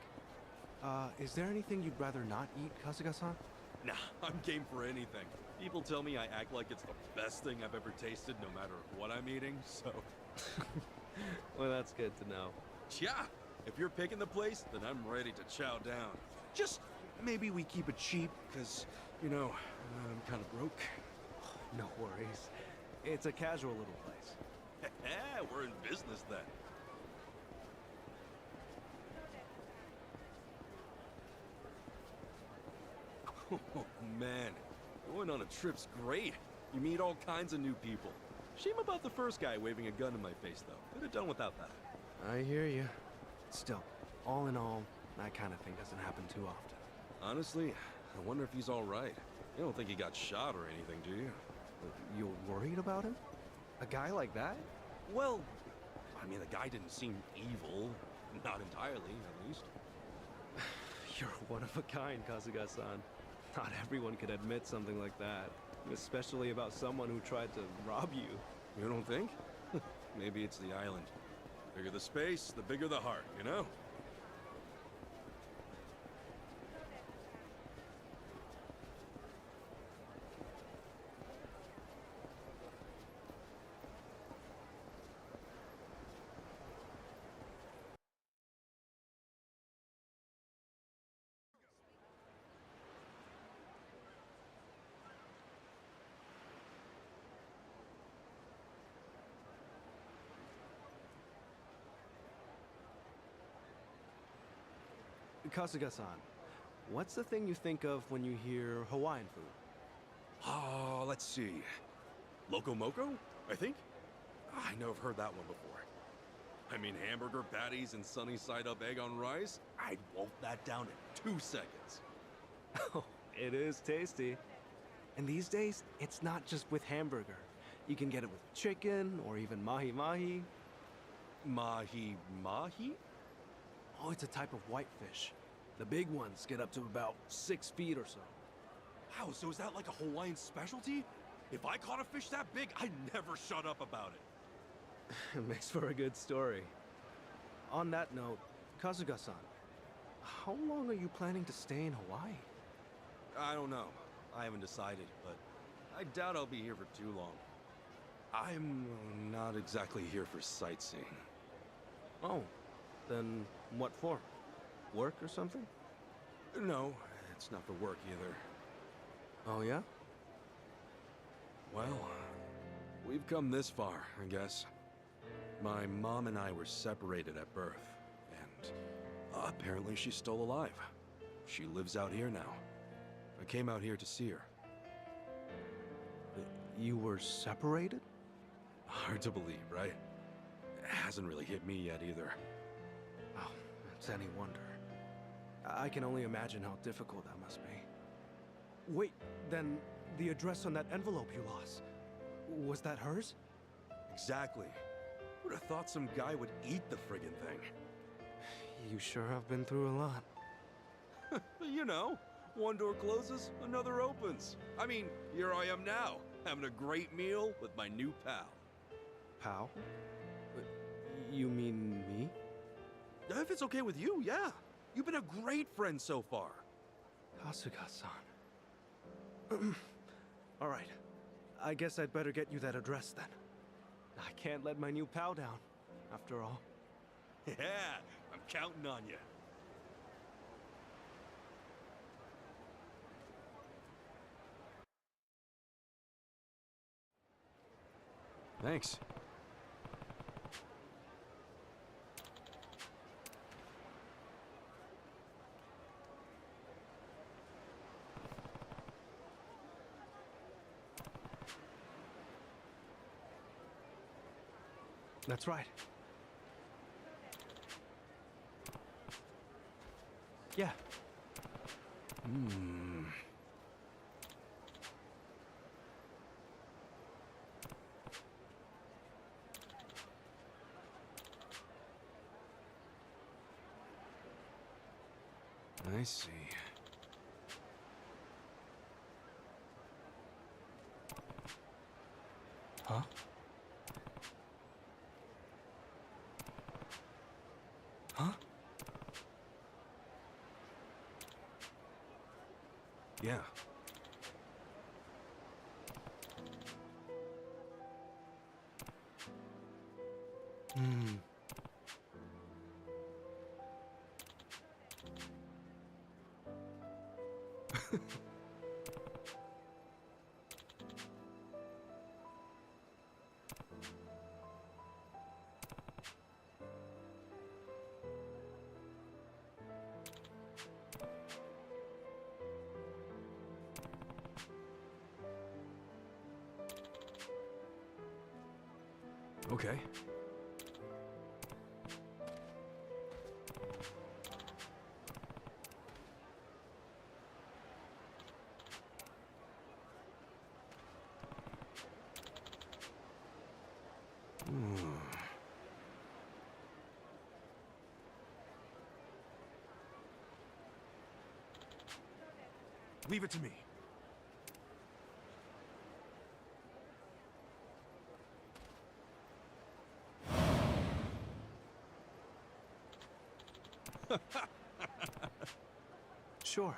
Is there anything you'd rather not eat, Kasuga-san? Nah, I'm game for anything. People tell me I act like it's the best thing I've ever tasted no matter what I'm eating, so... Well, that's good to know. Yeah, if you're picking the place, then I'm ready to chow down. Just maybe we keep it cheap, because, you know, I'm kind of broke. No worries. It's a casual little place. We're in business then. Oh, man. Going on a trip's great. You meet all kinds of new people. Shame about the first guy waving a gun in my face, though. Could have done without that. I hear you. Still, all in all, that kind of thing doesn't happen too often. Honestly, I wonder if he's all right. You don't think he got shot or anything, do you? You're worried about him? A guy like that? Well, I mean, the guy didn't seem evil. Not entirely, at least. You're one of a kind, Kasuga-san. Not everyone could admit something like that. Especially about someone who tried to rob you. You don't think? Maybe it's the island. Bigger the space, the bigger the heart, you know? Kasuga-san, what's the thing you think of when you hear Hawaiian food? Oh, let's see. Loco Moco, I think? I know I've heard that one before. I mean, hamburger patties and sunny side-up egg on rice? I'd wolf that down in 2 seconds. Oh, it is tasty. And these days, it's not just with hamburger. You can get it with chicken or even mahi-mahi. Mahi-mahi? Oh, it's a type of whitefish. The big ones get up to about 6 feet or so. Wow, so is that like a Hawaiian specialty? If I caught a fish that big, I'd never shut up about it. It makes for a good story. On that note, Kasuga-san, how long are you planning to stay in Hawaii? I don't know. I haven't decided, but I doubt I'll be here for too long. I'm not exactly here for sightseeing. Oh, then what for? Work or something? No, it's not for work either. Oh, yeah? Well, we've come this far, I guess. My mom and I were separated at birth, and apparently she's still alive. She lives out here now. I came out here to see her. You were separated? Hard to believe, right? It hasn't really hit me yet either. Oh, it's any wonder. I can only imagine how difficult that must be. Wait, then the address on that envelope you lost, was that hers? Exactly. Would have thought some guy would eat the friggin' thing. You sure have been through a lot. You know, One door closes, another opens. I mean, here I am now, having a great meal with my new pal. Pal? You mean me? If it's okay with you, yeah. You've been a great friend so far. Kasuga-san. All right. I guess I'd better get you that address then. I can't let my new pal down, after all. Yeah, I'm counting on you. Thanks. That's right. Yeah. I see. Huh? Huh? Yeah. Okay. Leave it to me. Sure.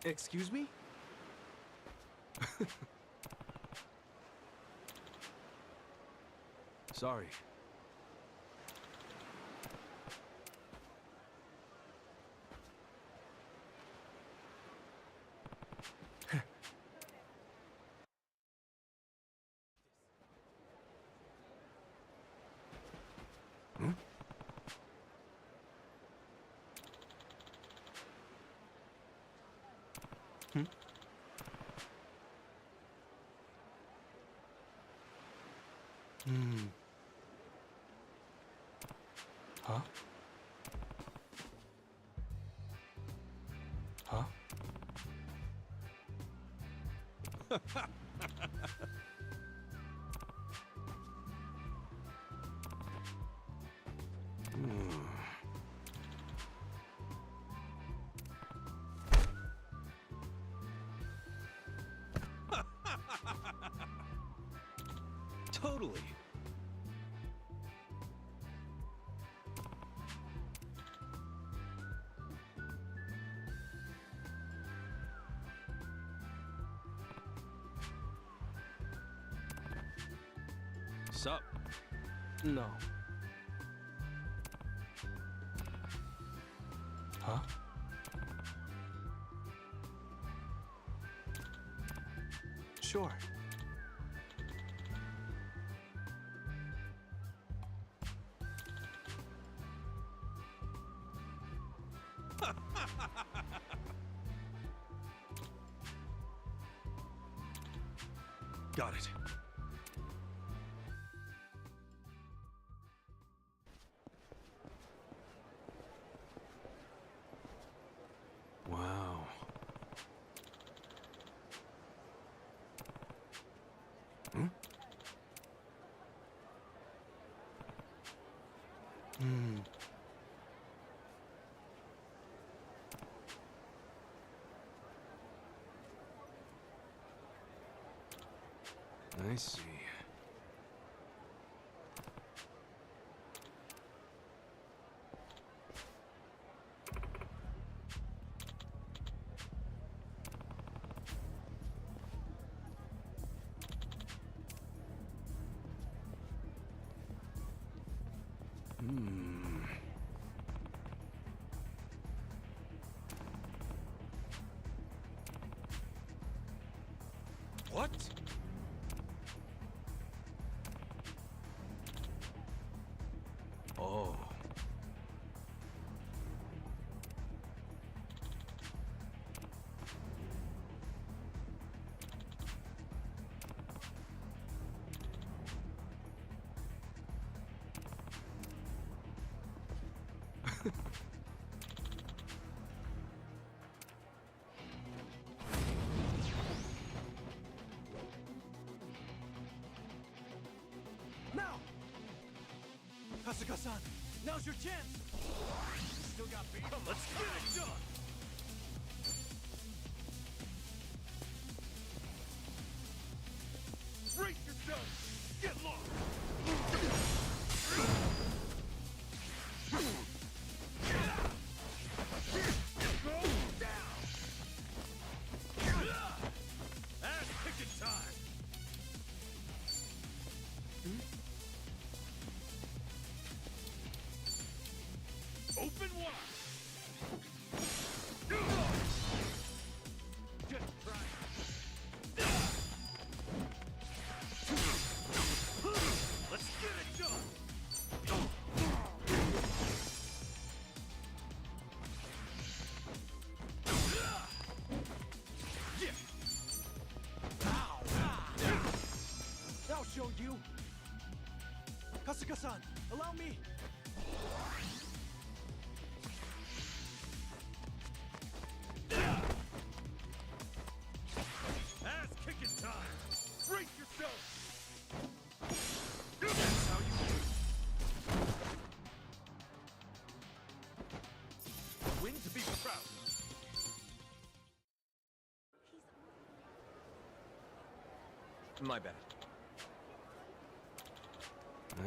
Excuse me? Sorry. Huh? Huh? Totally. No. Huh? Sure. Got it. Wow. Hmm? Hmm. I see. Hmm. What? Oh. Now! Kasuga-san, now's your chance! Still got beat? Come on, let's get it done! Brace yourself! Get lost! Go down! Ass-kicking time! Open wide! Just try it. Let's get it done! Yeah. Ow. I'll show you! Kasuga-san, allow me! Ass-kicking time! Brace yourself! That's how you do. Win to be proud. My bad.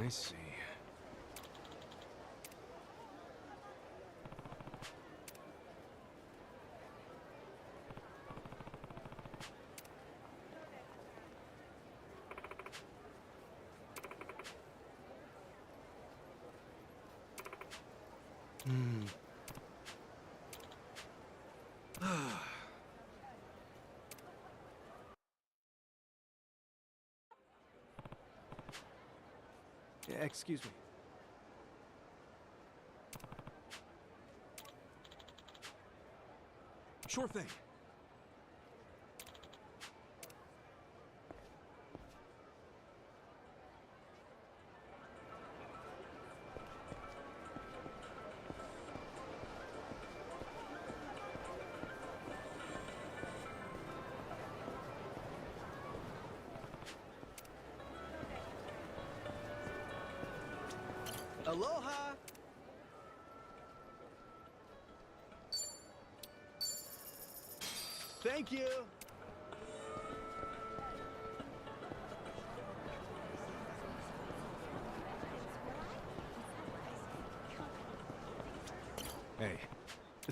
I see. Hmm. Excuse me. Sure thing. Aloha! Thank you! Hey,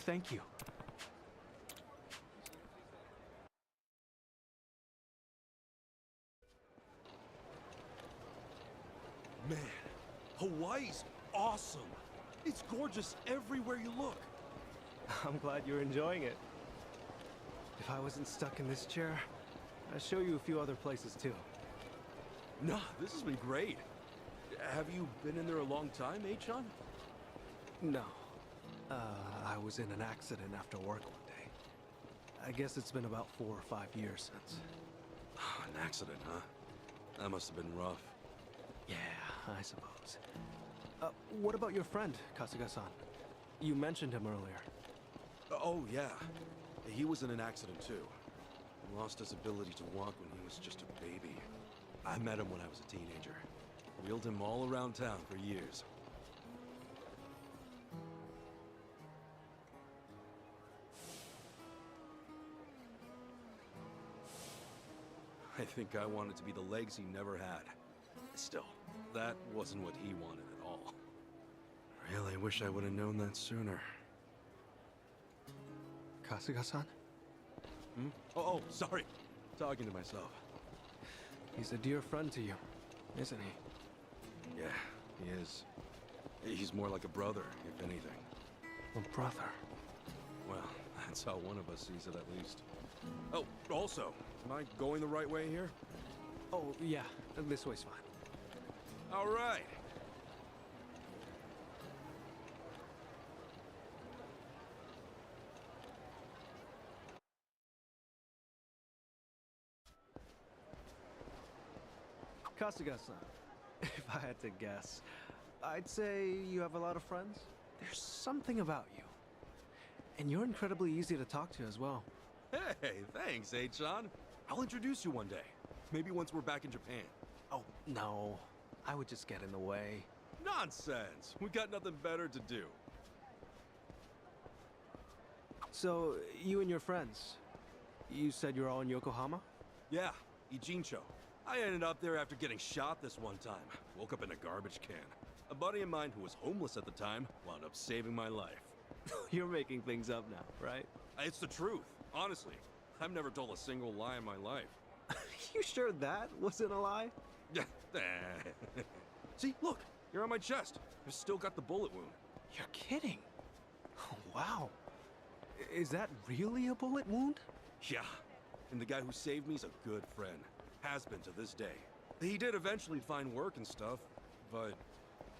thank you. Man, awesome! It's gorgeous everywhere you look. I'm glad you're enjoying it. If I wasn't stuck in this chair, I'd show you a few other places too. Nah, this has been great. Have you been in there a long time, Achan? No. I was in an accident after work one day. I guess it's been about 4 or 5 years since. An accident, huh? That must have been rough. Yeah, I suppose. What about your friend, Kasuga-san? You mentioned him earlier. Oh, yeah. He was in an accident, too. He lost his ability to walk when he was just a baby. I met him when I was a teenager. Wheeled him all around town for years. I think I wanted to be the legs he never had. Still, that wasn't what he wanted at all. Really wish I would have known that sooner. Kasuga-san? Hmm? Oh, sorry. Talking to myself. He's a dear friend to you, isn't he? Yeah, he is. He's more like a brother, if anything. A brother? Well, that's how one of us sees it, at least. Oh, also, am I going the right way here? Oh, yeah. This way's fine. All right. Kasuga-san, if I had to guess, I'd say you have a lot of friends. There's something about you. And you're incredibly easy to talk to as well. Hey, thanks, Achan. I'll introduce you one day. Maybe once we're back in Japan. Oh, no. I would just get in the way. Nonsense! We got nothing better to do. So, you and your friends, you said you're all in Yokohama? Yeah, Ijincho. I ended up there after getting shot this one time. Woke up in a garbage can. A buddy of mine who was homeless at the time wound up saving my life. You're making things up now, right? It's the truth, honestly. I've never told a single lie in my life. You sure that wasn't a lie? See, look, you're on my chest. I've still got the bullet wound. You're kidding. Oh, wow. Is that really a bullet wound? Yeah, and the guy who saved me's a good friend. Has been to this day. He did eventually find work and stuff, but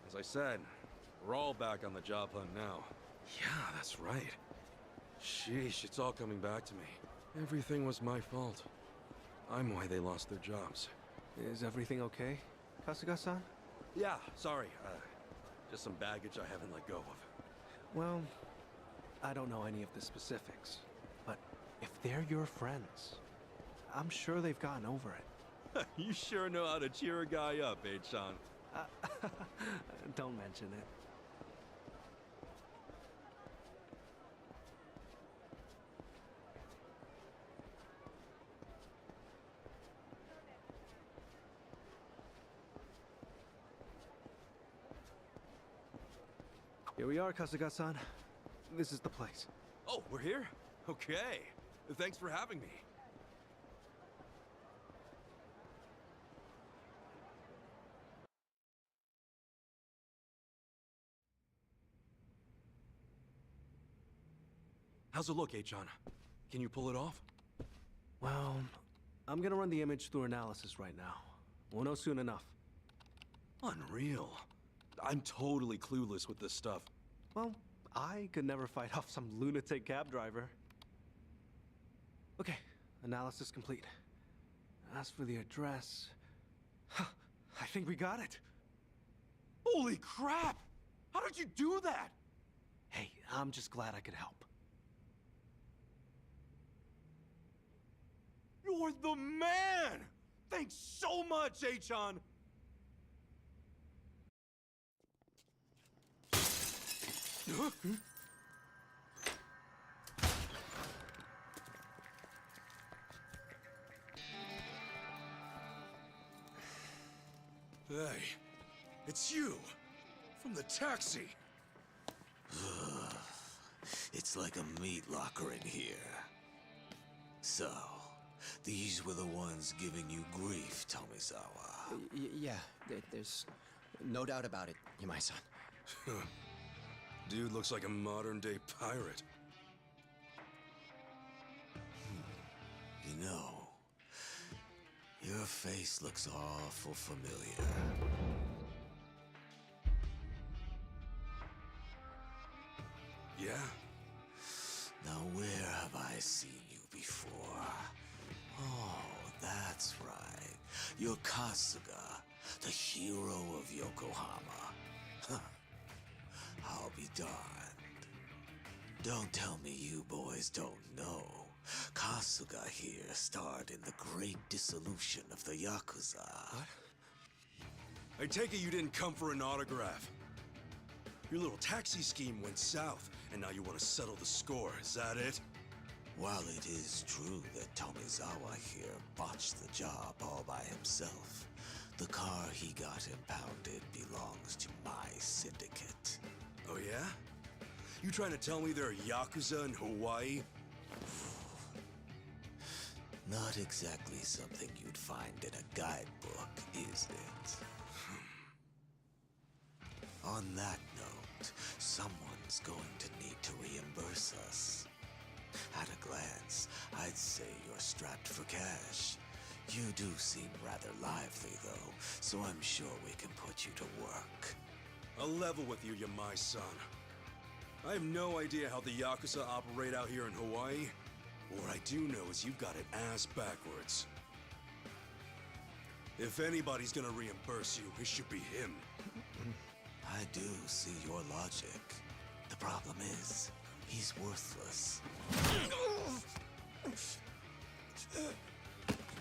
as I said, we're all back on the job hunt now. Yeah, that's right. Sheesh, it's all coming back to me. Everything was my fault. I'm why they lost their jobs. Is everything okay, Kasuga-san? Yeah, sorry. Just some baggage I haven't let go of. Well, I don't know any of the specifics, but if they're your friends, I'm sure they've gotten over it. You sure know how to cheer a guy up, Achan. Don't mention it. Here we are, Kasuga-san. This is the place. Oh, we're here? Okay. Thanks for having me. How's it look, Achan? Can you pull it off? Well, I'm gonna run the image through analysis right now. We'll know soon enough. Unreal. I'm totally clueless with this stuff. Well, I could never fight off some lunatic cab driver. Okay, analysis complete. As for the address... I think we got it. Holy crap! How did you do that? Hey, I'm just glad I could help. You're the man! Thanks so much, Achan! Hey, it's you! From the taxi! It's like a meat locker in here. So, these were the ones giving you grief, Tomizawa. Yeah, there's no doubt about it, Yamai-san. Dude looks like a modern-day pirate. You know, your face looks awful familiar. Yeah? Now where have I seen you before? Oh, that's right. You're Kasuga, the hero of Yokohama. Huh. I'll be darned. Don't tell me you boys don't know. Kasuga here starred in the great dissolution of the Yakuza. What? I take it you didn't come for an autograph. Your little taxi scheme went south, and now you want to settle the score, is that it? While it is true that Tomizawa here botched the job all by himself, the car he got impounded belongs to my syndicate. Oh yeah? You trying to tell me there are Yakuza in Hawaii? Not exactly something you'd find in a guidebook, is it? On that note, someone's going to need to reimburse us. At a glance, I'd say you're strapped for cash. You do seem rather lively, though, so I'm sure we can put you to work. I'll level with you, Yamai-san. I have no idea how the Yakuza operate out here in Hawaii. What I do know is you've got it ass backwards. If anybody's gonna reimburse you, it should be him. I do see your logic. The problem is, he's worthless.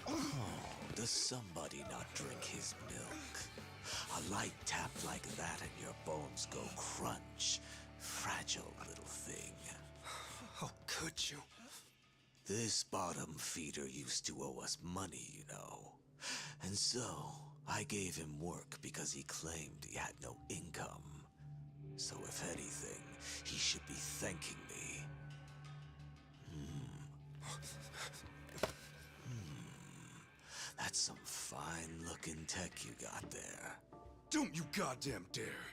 Oh, does somebody not drink his milk? A light tap like that and your bones go crunch. Fragile little thing. How could you? This bottom feeder used to owe us money, you know. And so, I gave him work because he claimed he had no income. So if anything, he should be thanking me. That's some fine-looking tech you got there. Don't you goddamn dare!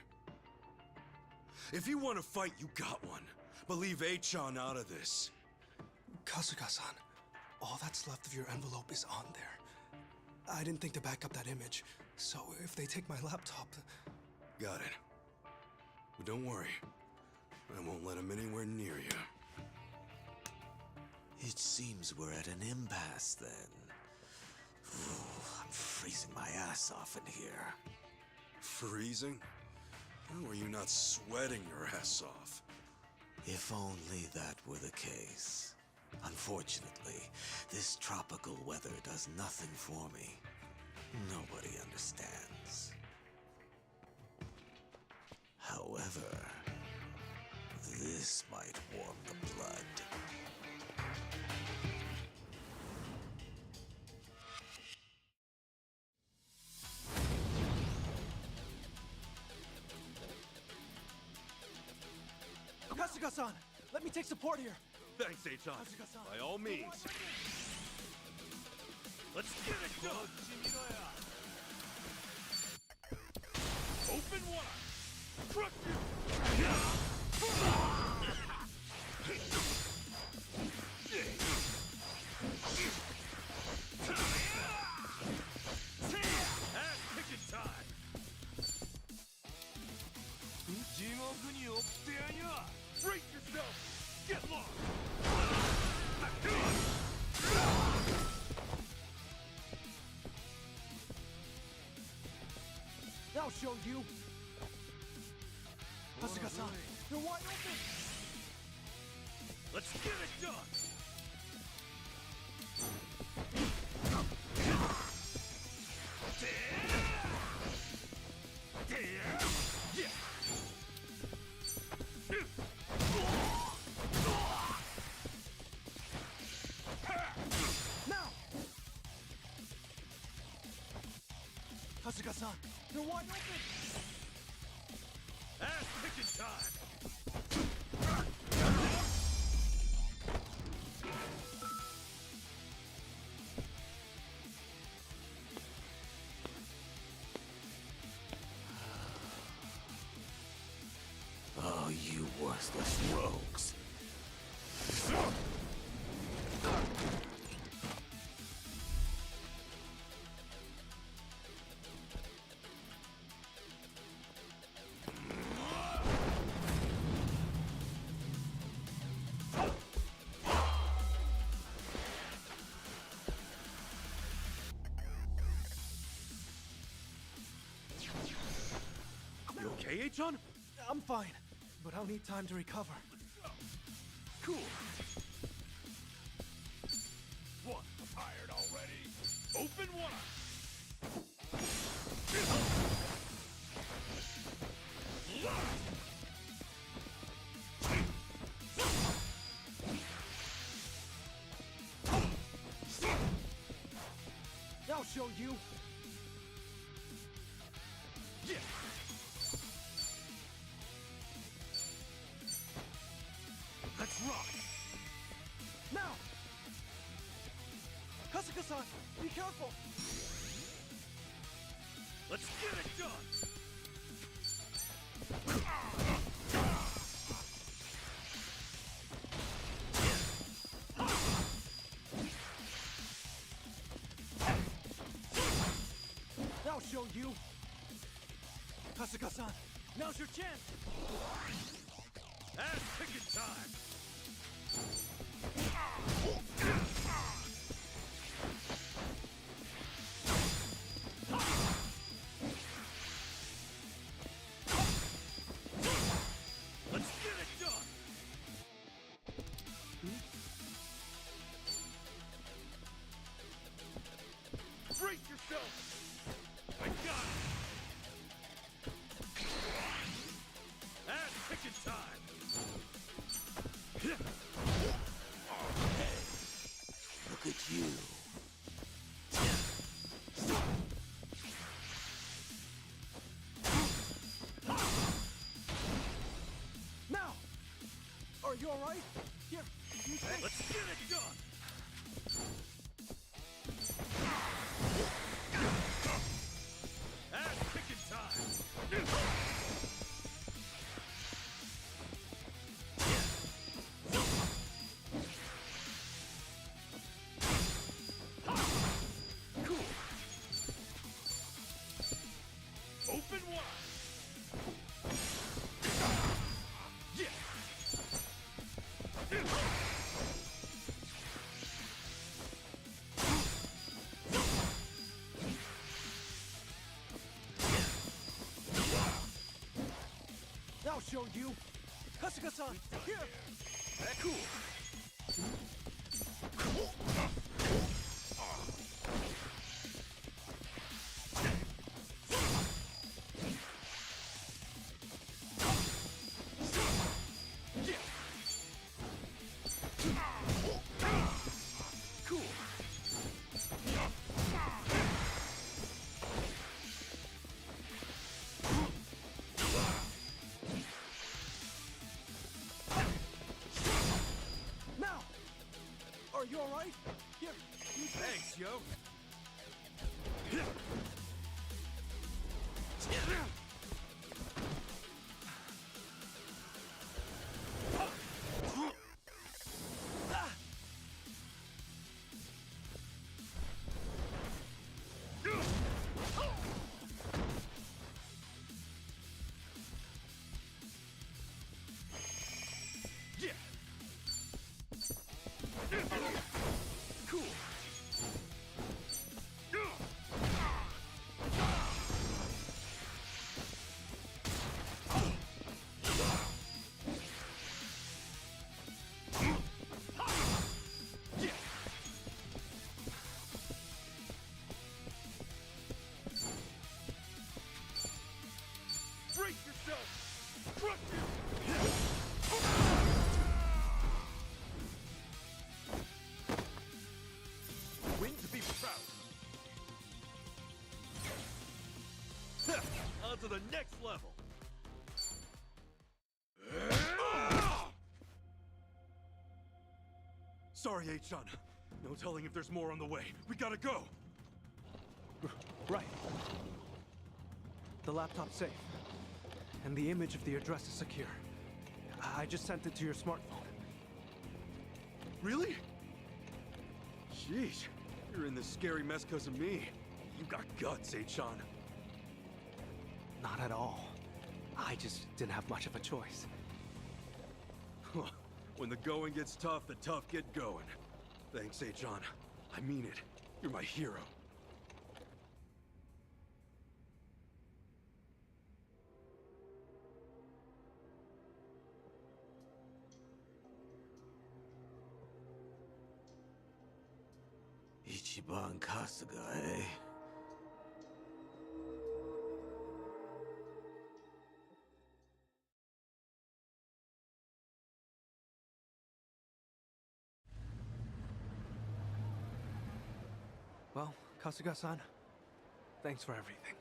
If you want to fight, you got one. But leave A-chan out of this. Kasuga-san, all that's left of your envelope is on there. I didn't think to back up that image, so if they take my laptop... Got it. But don't worry. I won't let him anywhere near you. It seems we're at an impasse, then. I'm freezing my ass off in here. Freezing? How are you not sweating your ass off? If only that were the case. Unfortunately, this tropical weather does nothing for me. Nobody understands. However, this might warm the blood. Kasuga-san, let me take support here. Thanks, A-chan. By all means. Let's get it done! Open wide! Crush Ass-kicking time! Brace yourself! Get lost! I'll show you. Kasuga-san, you're wide open. Let's get it done! Now! Kasuga-san, you're wide open! Ass-kicking time! worthless rogues. You okay, H-John? I'm fine, but I'll need time to recover. Cool. What? Tired already? Open one! I'll show you. Yeah. Let's rock. Now! Kasuga-san, be careful! Let's get it done. I'll show you. Kasuga-san, now's your chance. Ass kicking time. Let's get it done. Brace yourself. I got it. Ass kicking time. Look at you. Now! Are you alright? Here, you take. Let's get it done. Ass kicking time. Cool. Open wide. Yeah. I'll show you. Kasuga-san, here! Cool. Yeah. Cool. Now! Are you alright? Here, you take. Thanks, yo. Yeah. Cool. Yeah. Brace yourself. Crush it. Win to be proud. On to the next level. Sorry, H-John. No telling if there's more on the way. We gotta go. Right. The laptop's safe. And the image of the address is secure. I just sent it to your smartphone. Really? Jeez, you're in this scary mess because of me. You got guts, Achan. Not at all. I just didn't have much of a choice. When the going gets tough, the tough get going. Thanks, Achan. I mean it. You're my hero. Ichiban Kasuga, eh? Well, Kasuga-san, thanks for everything.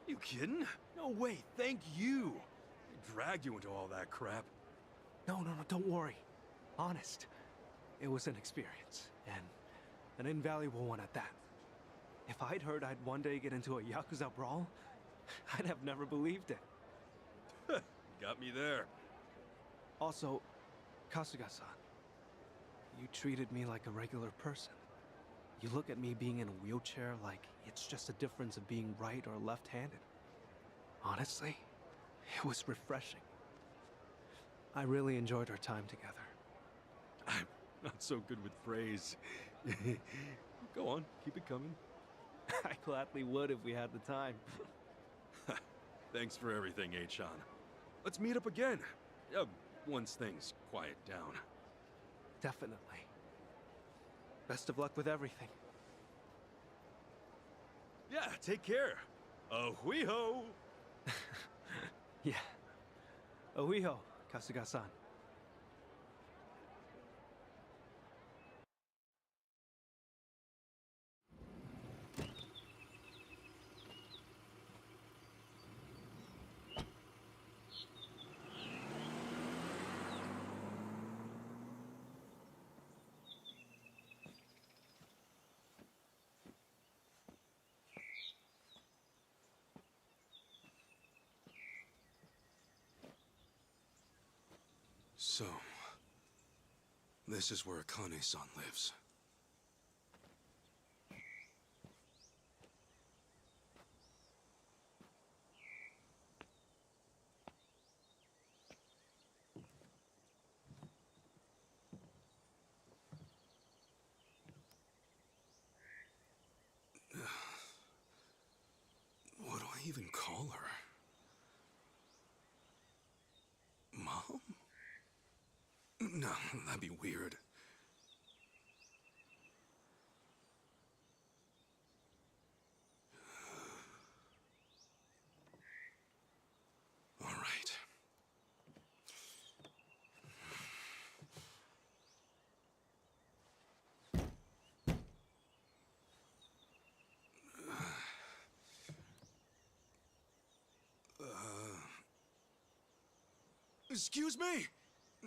You kidding? No way, thank you. I dragged you into all that crap. No, don't worry. Honest. It was an experience, and an invaluable one at that. If I'd heard I'd one day get into a Yakuza brawl, I'd have never believed it. Got me there. Also, Kasuga-san, you treated me like a regular person. You look at me being in a wheelchair like it's just a difference of being right or left-handed. Honestly, it was refreshing. I really enjoyed our time together. I'm not so good with praise. Go on, keep it coming. I gladly would if we had the time. Thanks for everything, Achan. Let's meet up again. Once things quiet down. Definitely. Best of luck with everything. Yeah, take care. Ahuiho! Yeah. Ohiho, Kasuga-san. So, this is where Akane-san lives. What do I even call her? Mom? No, that'd be weird. All right. Excuse me?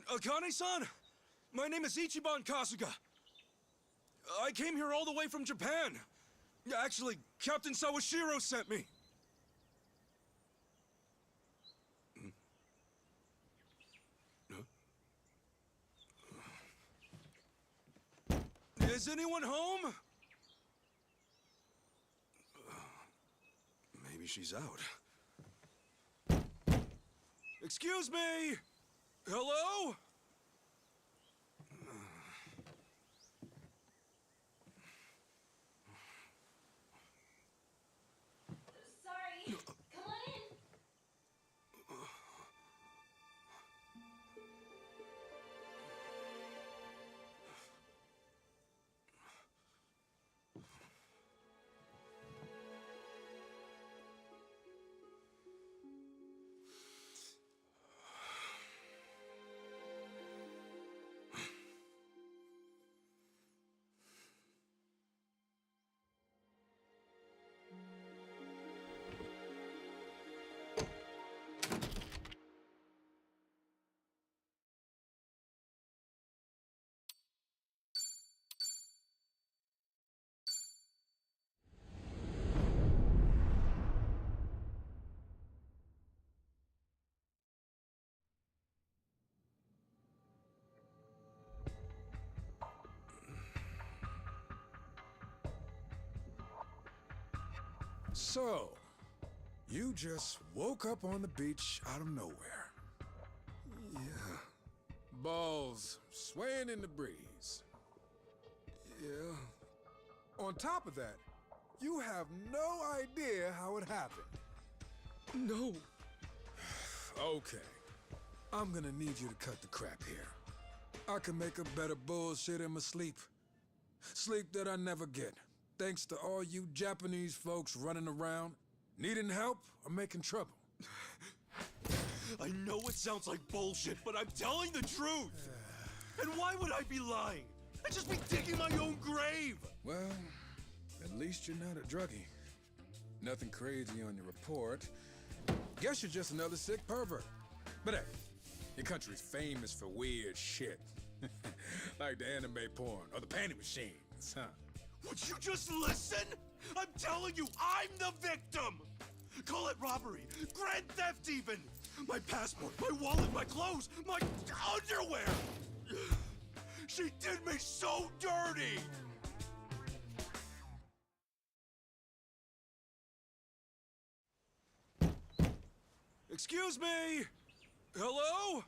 Akane-san? My name is Ichiban Kasuga. I came here all the way from Japan. Actually, Captain Sawashiro sent me. Is anyone home? Maybe she's out. Excuse me! Hello? Sorry. Come on in. So, you just woke up on the beach out of nowhere. Yeah. Balls swaying in the breeze. Yeah. On top of that, you have no idea how it happened. No. Okay. I'm gonna need you to cut the crap here. I can make a better bullshit in my sleep. Sleep that I never get. Thanks to all you Japanese folks running around, needing help or making trouble. I know it sounds like bullshit, but I'm telling the truth. And why would I be lying? I'd just be digging my own grave. Well, at least you're not a druggie. Nothing crazy on your report. Guess you're just another sick pervert. But hey, your country's famous for weird shit. Like the anime porn or the panty machines, huh? Would you just listen? I'm telling you, I'm the victim! Call it robbery, grand theft even! My passport, my wallet, my clothes, my underwear! She did me so dirty! Excuse me! Hello?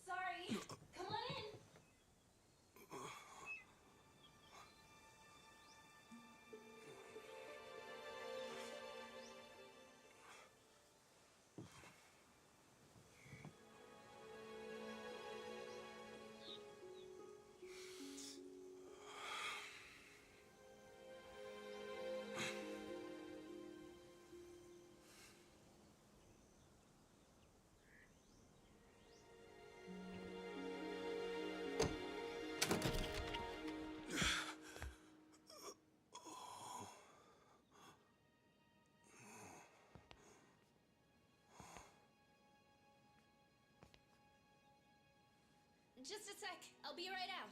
Sorry. Come on in. Just a sec. I'll be right out.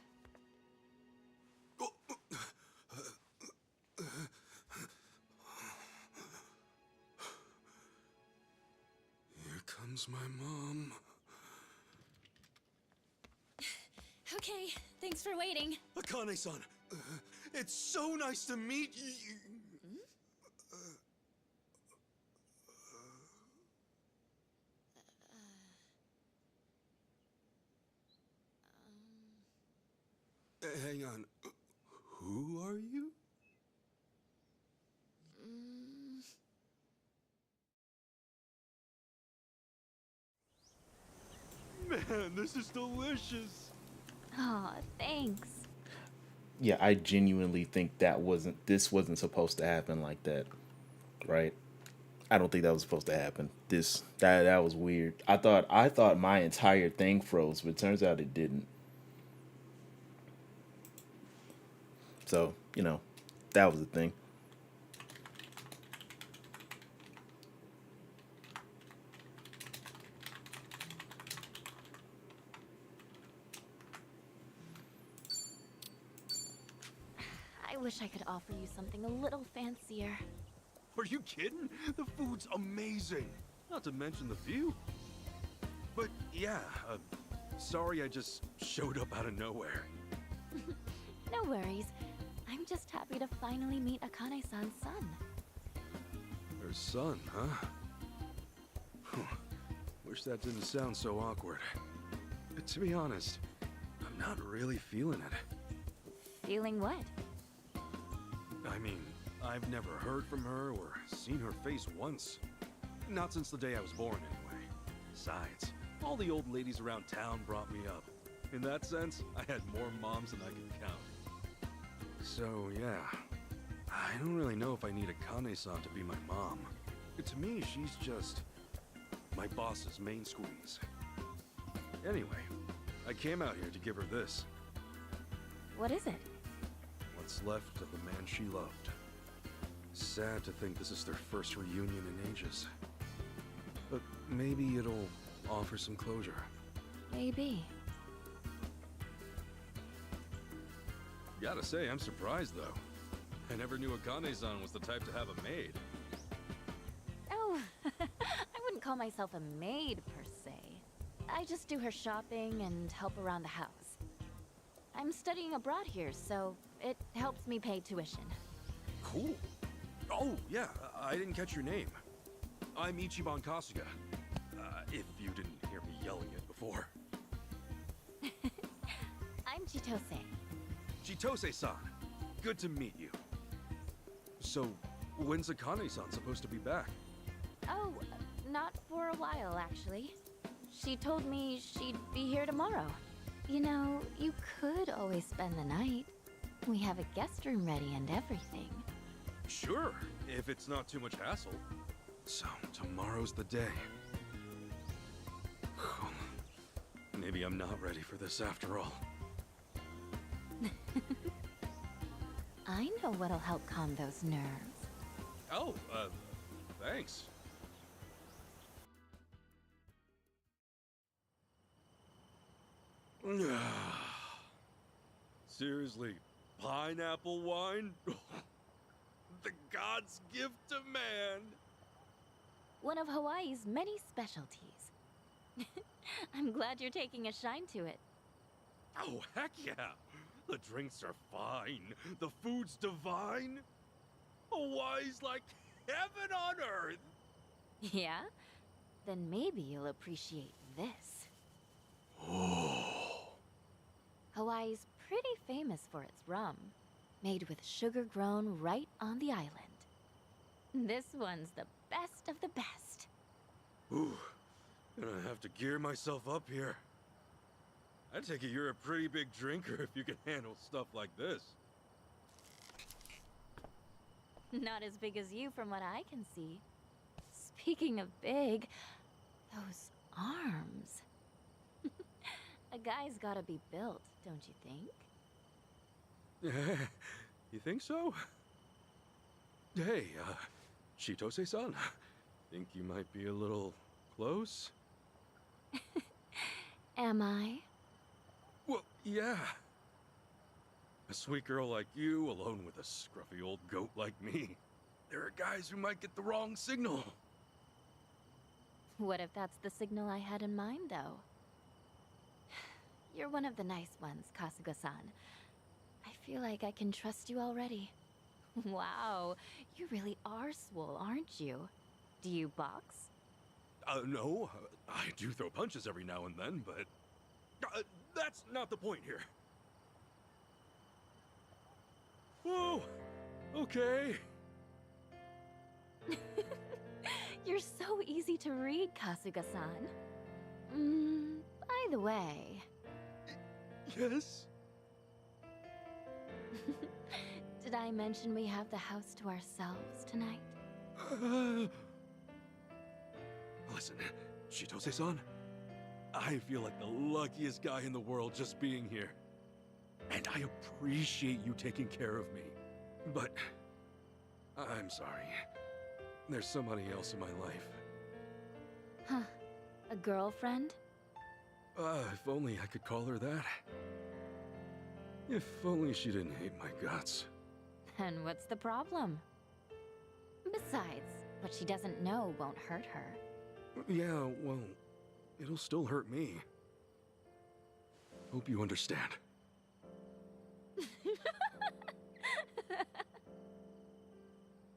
Here comes my mom. Okay, thanks for waiting. Akane-san, it's so nice to meet you. Hang on. Who are you? Man, this is delicious. Aw, thanks. Yeah, I genuinely think this wasn't supposed to happen like that, right? I don't think that was supposed to happen. That was weird. I thought my entire thing froze, but it turns out it didn't. So, that was the thing. I wish I could offer you something a little fancier. Are you kidding? The food's amazing. Not to mention the view. But yeah, sorry I just showed up out of nowhere. No worries. I'm just happy to finally meet Akane-san's son. Her son, huh? Wish that didn't sound so awkward. But to be honest, I'm not really feeling it. Feeling what? I mean, I've never heard from her or seen her face once. Not since the day I was born, anyway. Besides, all the old ladies around town brought me up. In that sense, I had more moms than I can count. So, yeah. I don't really know if I need Akane-san to be my mom. To me, she's just my boss's main squeeze. Anyway, I came out here to give her this. What is it? What's left of the man she loved. Sad to think this is their first reunion in ages. But maybe it'll offer some closure. Maybe. Gotta say, I'm surprised though. I never knew Akane-san was the type to have a maid. Oh, I wouldn't call myself a maid per se. I just do her shopping and help around the house. I'm studying abroad here, so it helps me pay tuition. Cool. Oh, yeah, I didn't catch your name. I'm Ichiban Kasuga. If you didn't hear me yelling it before. I'm Chitose. Chitose-san, good to meet you. So, when's Akane-san supposed to be back? Oh, not for a while, actually. She told me she'd be here tomorrow. You know, you could always spend the night. We have a guest room ready and everything. Sure, if it's not too much hassle. So, tomorrow's the day. Maybe I'm not ready for this after all. I know what'll help calm those nerves. Oh, thanks. Seriously, pineapple wine? The god's gift to man! One of Hawaii's many specialties. I'm glad you're taking a shine to it. Oh, heck yeah! The drinks are fine, the food's divine. Hawaii's like heaven on earth! Yeah? Then maybe you'll appreciate this. Hawaii's pretty famous for its rum, made with sugar grown right on the island. This one's the best of the best. Ooh, gonna have to gear myself up here. I take it you're a pretty big drinker if you can handle stuff like this. Not as big as you from what I can see. Speaking of big, those arms. A guy's gotta be built, don't you think? You think so? Hey, Chitose-san, think you might be a little close? Am I? Well, yeah. A sweet girl like you, alone with a scruffy old goat like me. There are guys who might get the wrong signal. What if that's the signal I had in mind, though? You're one of the nice ones, Kasuga-san. I feel like I can trust you already. Wow, you really are swole, aren't you? Do you box? No, I do throw punches every now and then, but... that's not the point here. Whoa, okay. You're so easy to read, Kasuga-san. By the way... Yes? Did I mention we have the house to ourselves tonight? Listen, Chitose-san, I feel like the luckiest guy in the world just being here. And I appreciate you taking care of me. But I'm sorry. There's somebody else in my life. Huh. A girlfriend? If only I could call her that. If only she didn't hate my guts. And what's the problem? Besides, what she doesn't know won't hurt her. Yeah, well, it'll still hurt me. Hope you understand.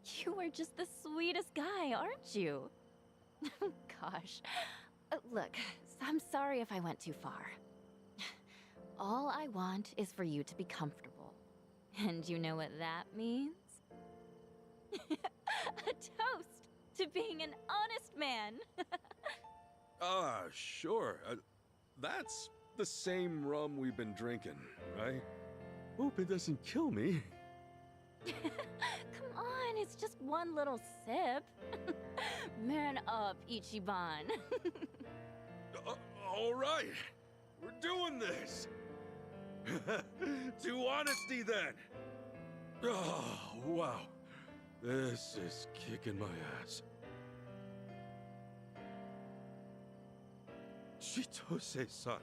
You are just the sweetest guy, aren't you? Gosh. Look, I'm sorry if I went too far. All I want is for you to be comfortable. And you know what that means? A toast to being an honest man. Sure. That's the same rum we've been drinking, right? Hope it doesn't kill me. Come on, it's just one little sip. Man up, Ichiban. All right, we're doing this. To honesty, then. Oh, wow. This is kicking my ass. Chitose-san,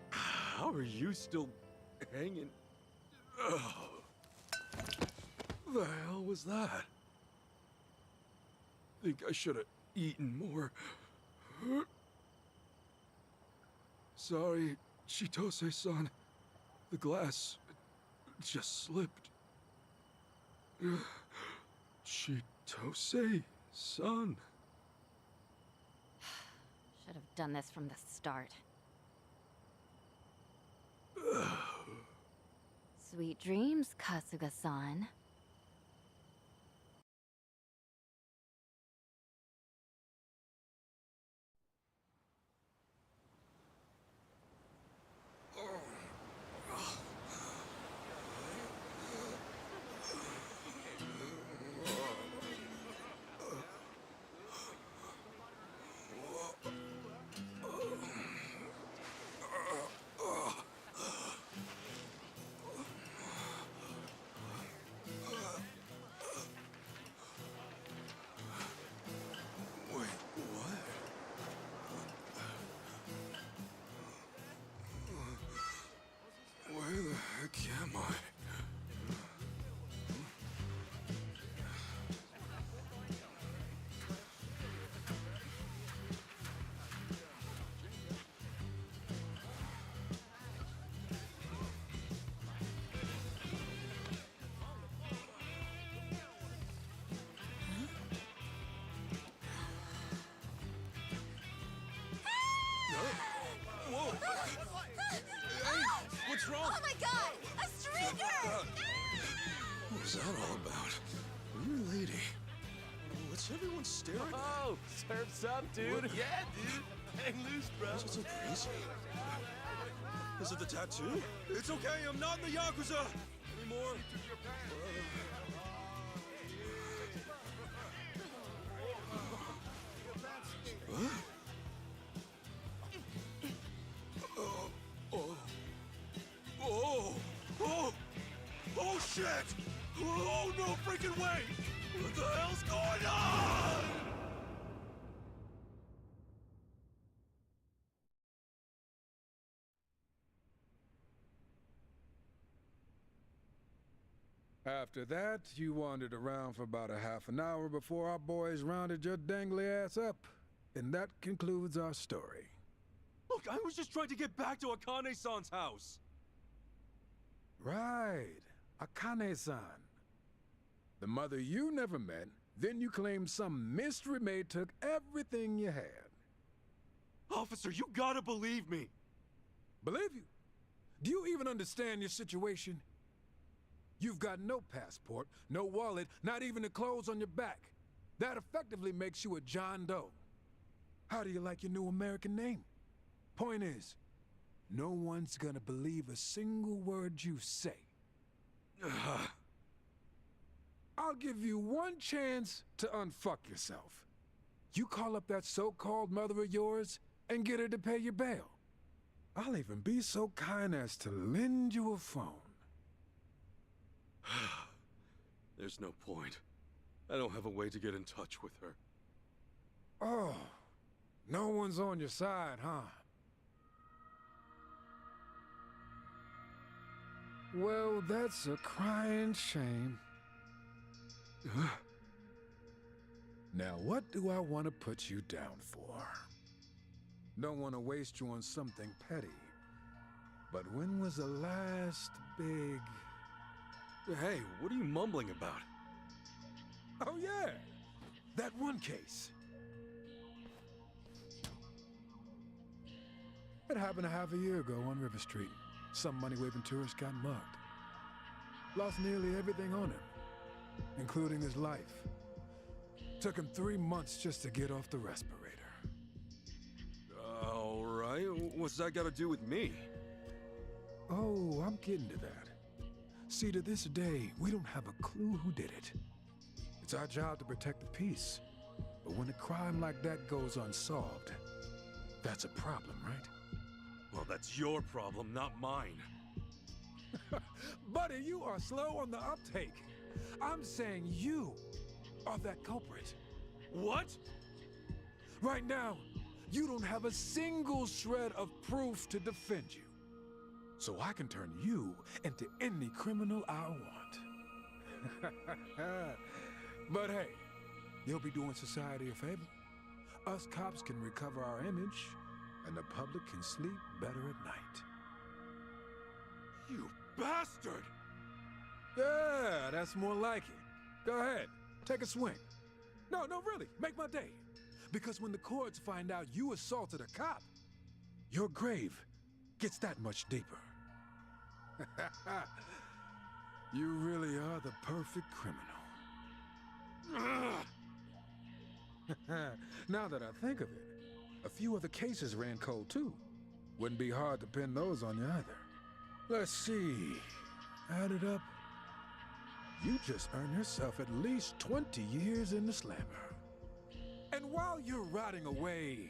how are you still hanging? Oh. The hell was that? Think I should have eaten more. Sorry, Chitose-san. The glass just slipped. Chitose-san. Should have done this from the start. Sweet dreams, Kasuga-san. Where the heck am I? Whoa! Hey, what's wrong? Oh my god! A streaker! What was that all about? Weird lady. What's everyone staring at? Oh, surf's up, dude. What? Yeah, dude. Hang loose, bro. What's so crazy? Is it the tattoo? It's okay, I'm not in the Yakuza anymore. Huh? Oh shit! Oh no freaking way! What the hell's going on? After that, you wandered around for about a half an hour before our boys rounded your dangly ass up. And that concludes our story. Look, I was just trying to get back to Akane-san's house. Right. Akane-san. The mother you never met, then you claimed some mystery maid took everything you had. Officer, you gotta believe me. Believe you? Do you even understand your situation? You've got no passport, no wallet, not even the clothes on your back. That effectively makes you a John Doe. How do you like your new American name? Point is, no one's gonna believe a single word you say. I'll give you one chance to unfuck yourself. You call up that so-called mother of yours and get her to pay your bail. I'll even be so kind as to lend you a phone. There's no point. I don't have a way to get in touch with her. Oh, no one's on your side, huh? Well, that's a crying shame. Now, what do I want to put you down for? Don't want to waste you on something petty. But when was the last big... Hey, what are you mumbling about? Oh yeah, that one case. It happened a half a year ago on River Street. Some money-waving tourist got mugged. Lost nearly everything on him, including his life. Took him 3 months just to get off the respirator. All right, what's that got to do with me? Oh, I'm getting to that. See, to this day, we don't have a clue who did it. It's our job to protect the peace. But when a crime like that goes unsolved, that's a problem, right? Well, that's your problem, not mine. Buddy, you are slow on the uptake. I'm saying you are that culprit. What? Right now, you don't have a single shred of proof to defend you. So I can turn you into any criminal I want. But hey, you'll be doing society a favor. Us cops can recover our image, and the public can sleep better at night. You bastard! Yeah, that's more like it. Go ahead, take a swing. No, really, make my day. Because when the courts find out you assaulted a cop, your grave gets that much deeper. You really are the perfect criminal. Now that I think of it, a few other cases ran cold too. Wouldn't be hard to pin those on you either. Let's see. Add it up. You just earned yourself at least 20 years in the slammer. And while you're rotting away,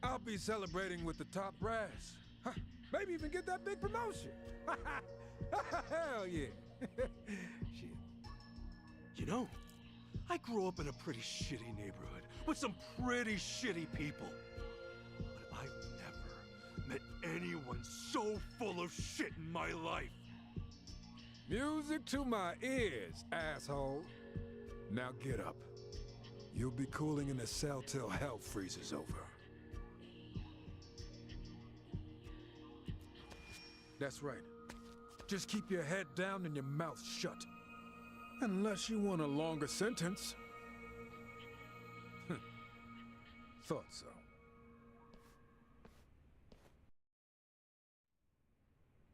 I'll be celebrating with the top brass. Huh, maybe even get that big promotion. Hell yeah. Shit. You know, I grew up in a pretty shitty neighborhood with some pretty shitty people. But I've never met anyone so full of shit in my life. Music to my ears, asshole. Now get up. You'll be cooling in the cell till hell freezes over. That's right. Just keep your head down and your mouth shut. Unless you want a longer sentence. Thought so.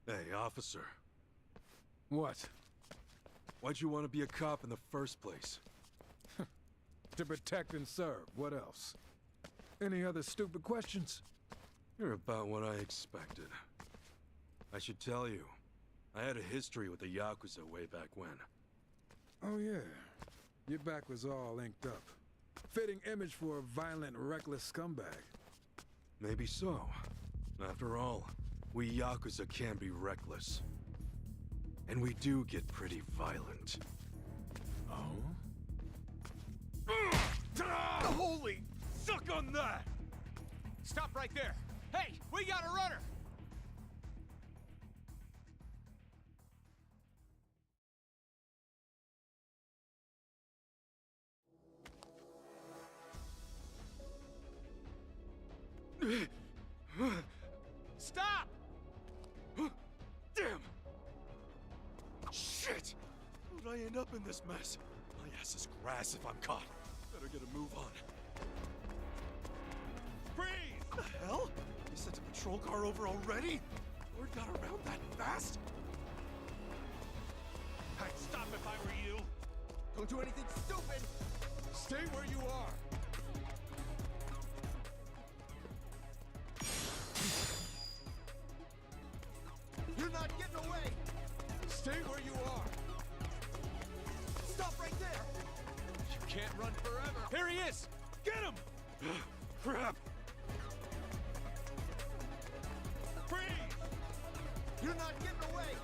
Hey, officer. What? Why'd you want to be a cop in the first place? To protect and serve. What else? Any other stupid questions? You're about what I expected. I should tell you, I had a history with the Yakuza way back when. Oh yeah. Your back was all inked up. Fitting image for a violent, reckless scumbag. Maybe so. After all, we Yakuza can be reckless. And we do get pretty violent. Oh? Holy! Suck on that! Stop right there! Hey, we got a runner! Stop! Damn! Shit! How'd I end up in this mess? My ass is grass if I'm caught. Better get a move on. Freeze! What the hell? You sent a patrol car over already? Word got around that fast? I'd stop if I were you. Don't do anything stupid! Stay where you are. You're not getting away! Stay where you are. Stop right there! You can't run forever. Here he is! Get him! Crap! Freeze! You're not getting away!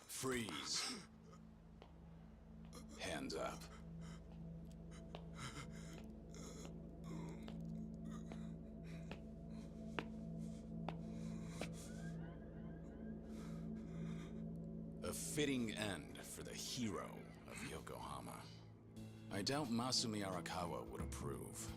Freeze. Hands up. A fitting end for the hero of Yokohama. I doubt Masumi Arakawa would approve.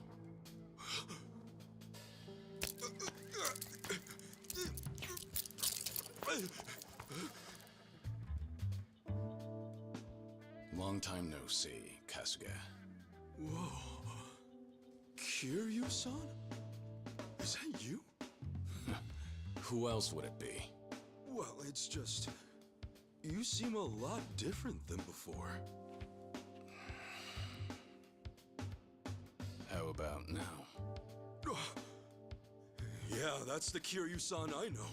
Long time no see, Kasuga. Whoa. Kiryu-san? Is that you? Who else would it be? Well, it's just... You seem a lot different than before. How about now? Yeah, that's the Kiryu-san I know.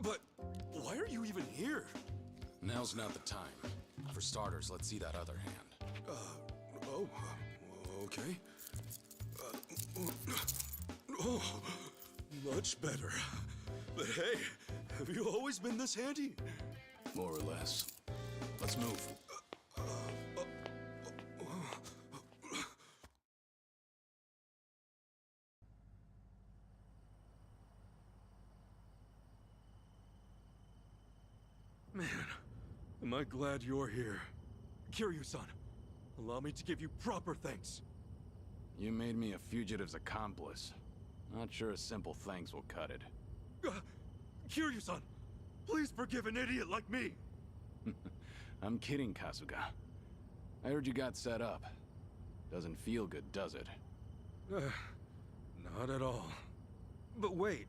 But why are you even here? Now's not the time. For starters, let's see that other hand. Okay. Oh, much better. But hey, have you always been this handy? More or less. Let's move. Man, am I glad you're here. Kiryu-san, allow me to give you proper thanks. You made me a fugitive's accomplice. Not sure a simple thanks will cut it. Kiryu-san, please forgive an idiot like me! I'm kidding, Kasuga. I heard you got set up. Doesn't feel good, does it? Not at all. But wait,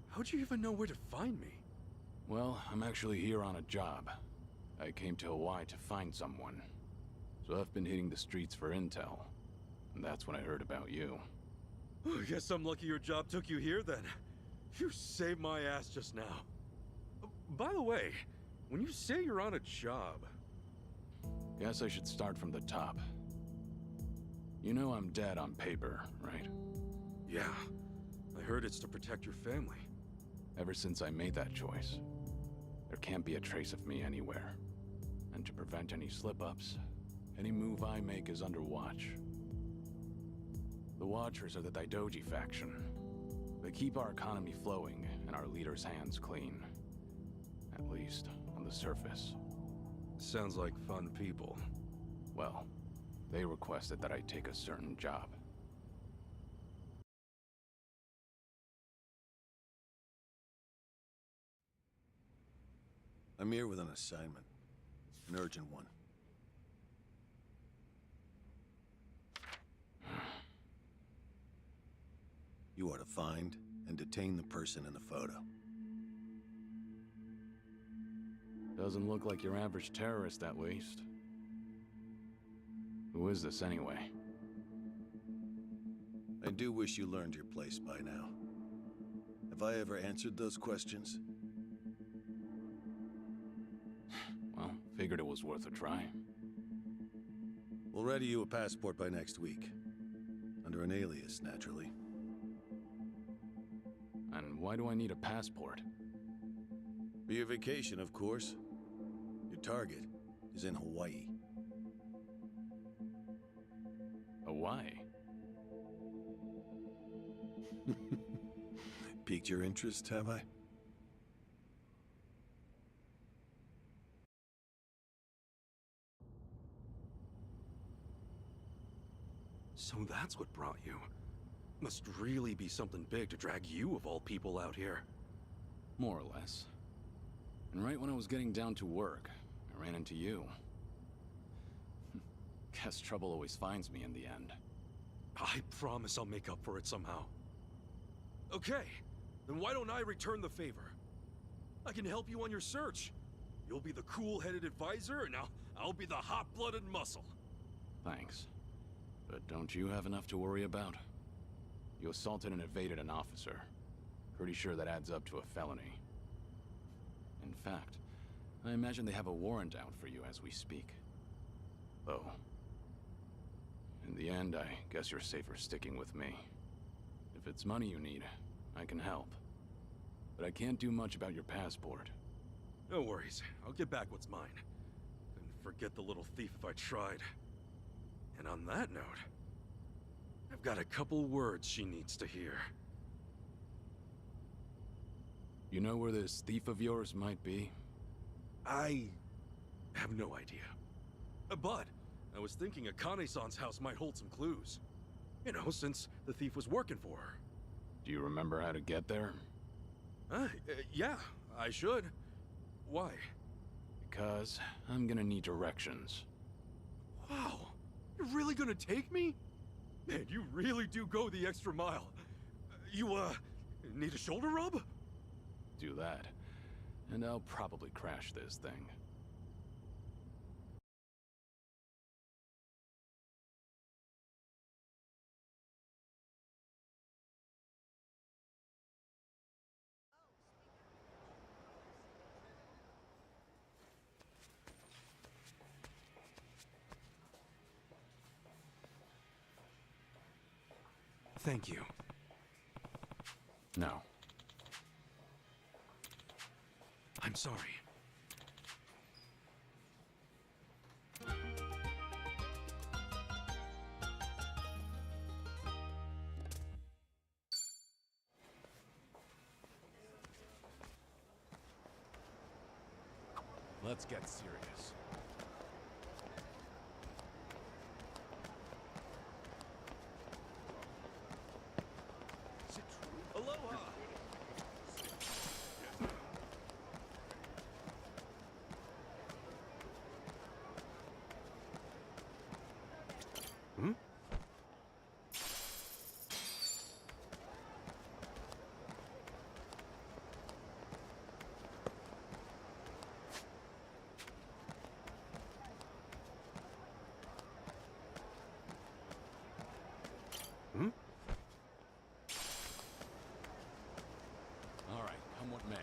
how'd you even know where to find me? Well, I'm actually here on a job. I came to Hawaii to find someone. So I've been hitting the streets for intel. And that's when I heard about you. I guess I'm lucky your job took you here then. You saved my ass just now. By the way, when you say you're on a job... Guess I should start from the top. You know I'm dead on paper, right? Yeah. I heard it's to protect your family. Ever since I made that choice, there can't be a trace of me anywhere. And to prevent any slip-ups, any move I make is under watch. The Watchers are the Daidoji faction. They keep our economy flowing and our leaders' hands clean. At least, on the surface. Sounds like fun people. Well, they requested that I take a certain job. I'm here with an assignment. An urgent one. You are to find and detain the person in the photo. Doesn't look like your average terrorist, at least. Who is this, anyway? I do wish you learned your place by now. Have I ever answered those questions? Well, figured it was worth a try. We'll ready you a passport by next week. Under an alias, naturally. And why do I need a passport? For your vacation, of course. Your target is in Hawaii. Hawaii? Piqued your interest, have I? So that's what brought you. Must really be something big to drag you, of all people, out here. More or less. And right when I was getting down to work, I ran into you. Guess trouble always finds me in the end. I promise I'll make up for it somehow. Okay, then why don't I return the favor? I can help you on your search. You'll be the cool-headed advisor, and I'll be the hot-blooded muscle. Thanks. But don't you have enough to worry about? You assaulted and evaded an officer. Pretty sure that adds up to a felony. In fact, I imagine they have a warrant out for you as we speak. Though, in the end, I guess you're safer sticking with me. If it's money you need, I can help. But I can't do much about your passport. No worries. I'll get back what's mine. Couldn't forget the little thief if I tried. And on that note, I've got a couple words she needs to hear. You know where this thief of yours might be? I have no idea. But I was thinking Akane-san's house might hold some clues. You know, since the thief was working for her. Do you remember how to get there? Yeah, I should. Why? Because I'm gonna need directions. Wow, you're really gonna take me? Man, you really do go the extra mile. You, need a shoulder rub? Do that, and I'll probably crash this thing. Thank you. No. I'm sorry. Let's get serious. Is it true? Aloha! Hmm? Hmm? All right, come what may.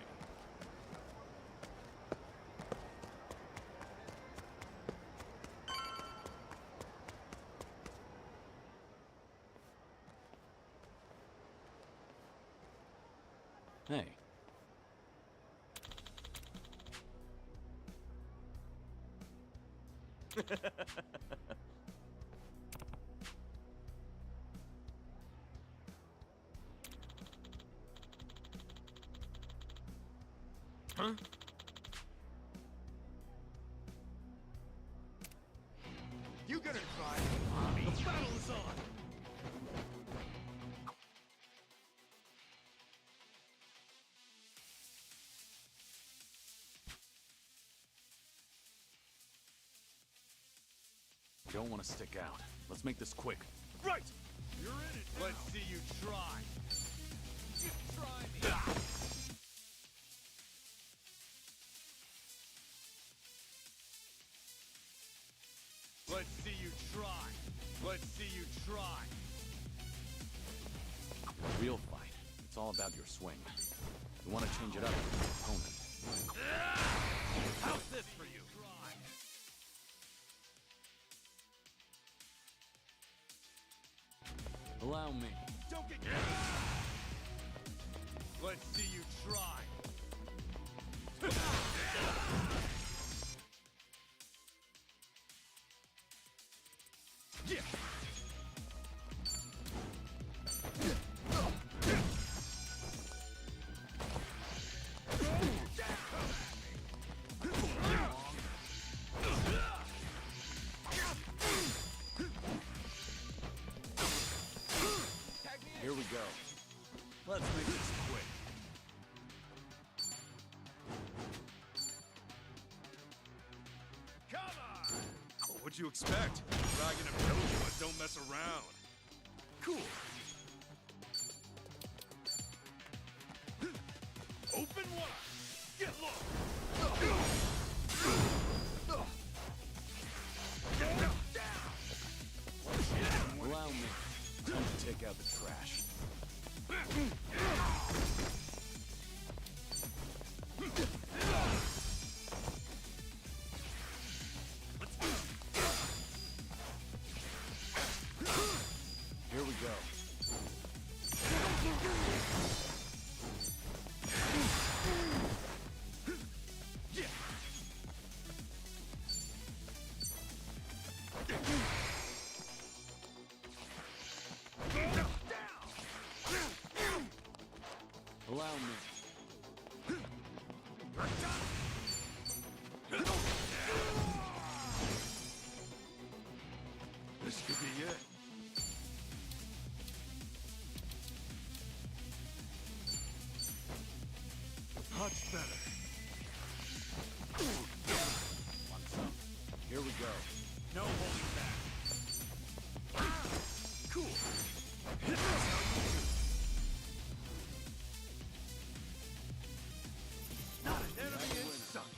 Hey. Huh? You gonna try? The battle's on! You don't want to stick out. Let's make this quick. Right! You're in it now. Let's see you try. You try me. Let's see you try. Let's see you try. A real fight. It's all about your swing. You want to change it up with your opponent. How's this for you? Allow me. Don't get. Let's see you try. Yeah. Here we go. Let's make this quick. Come on! Oh, what'd you expect? Dragon and Bellwood don't mess around. Cool. Open wide. Get low. Allow me. Time to take out the trash. Here we go. Allow me. This could be it. Much better. Want some? Here we go. No holding back. Cool. Not an enemy in sight.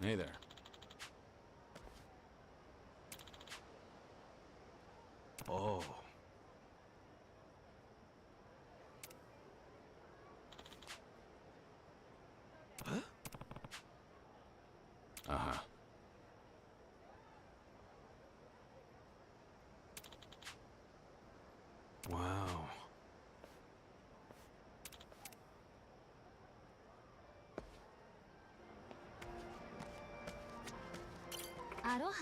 Hey there. Oh. Huh? Uh-huh. Wow. アロハ。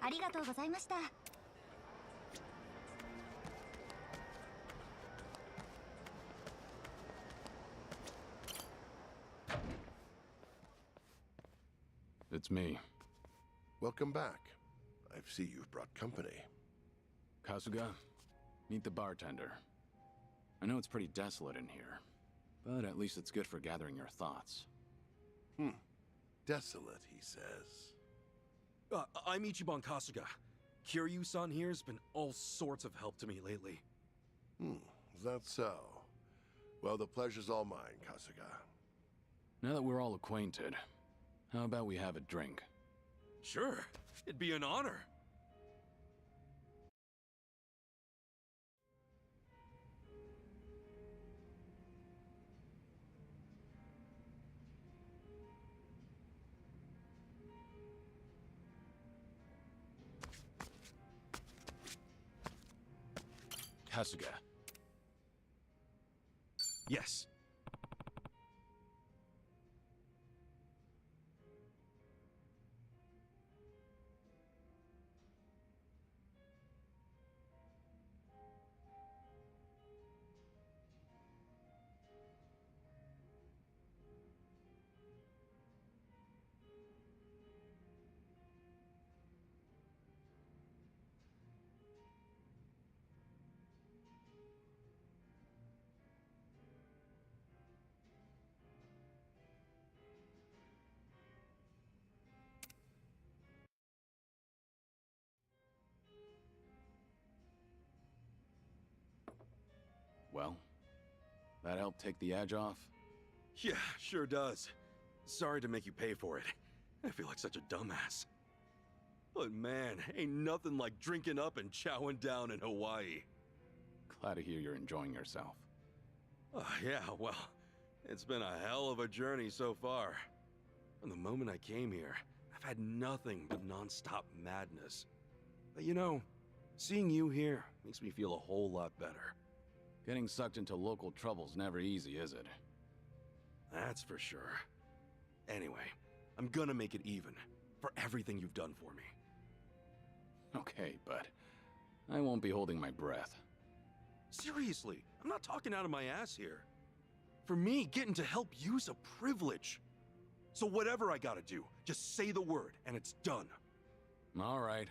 ありがとうございました。It's me. Welcome back. I see you've brought company. Kasuga, meet the bartender. I know it's pretty desolate in here, but at least it's good for gathering your thoughts. Desolate, he says. I'm Ichiban Kasuga. Kiryu-san here's been all sorts of help to me lately. Is that so? Well, the pleasure's all mine, Kasuga. Now that we're all acquainted, how about we have a drink? Sure, it'd be an honor. Kasuga. Yes. Well, that helped take the edge off? Yeah, sure does. Sorry to make you pay for it. I feel like such a dumbass. But man, ain't nothing like drinking up and chowing down in Hawaii. Glad to hear you're enjoying yourself. Yeah, well, it's been a hell of a journey so far. From the moment I came here, I've had nothing but non-stop madness. But you know, seeing you here makes me feel a whole lot better. Getting sucked into local trouble's never easy, is it? That's for sure. Anyway, I'm gonna make it even, for everything you've done for me. Okay, but I won't be holding my breath. Seriously, I'm not talking out of my ass here. For me, getting to help you's a privilege. So whatever I gotta do, just say the word, and it's done. All right.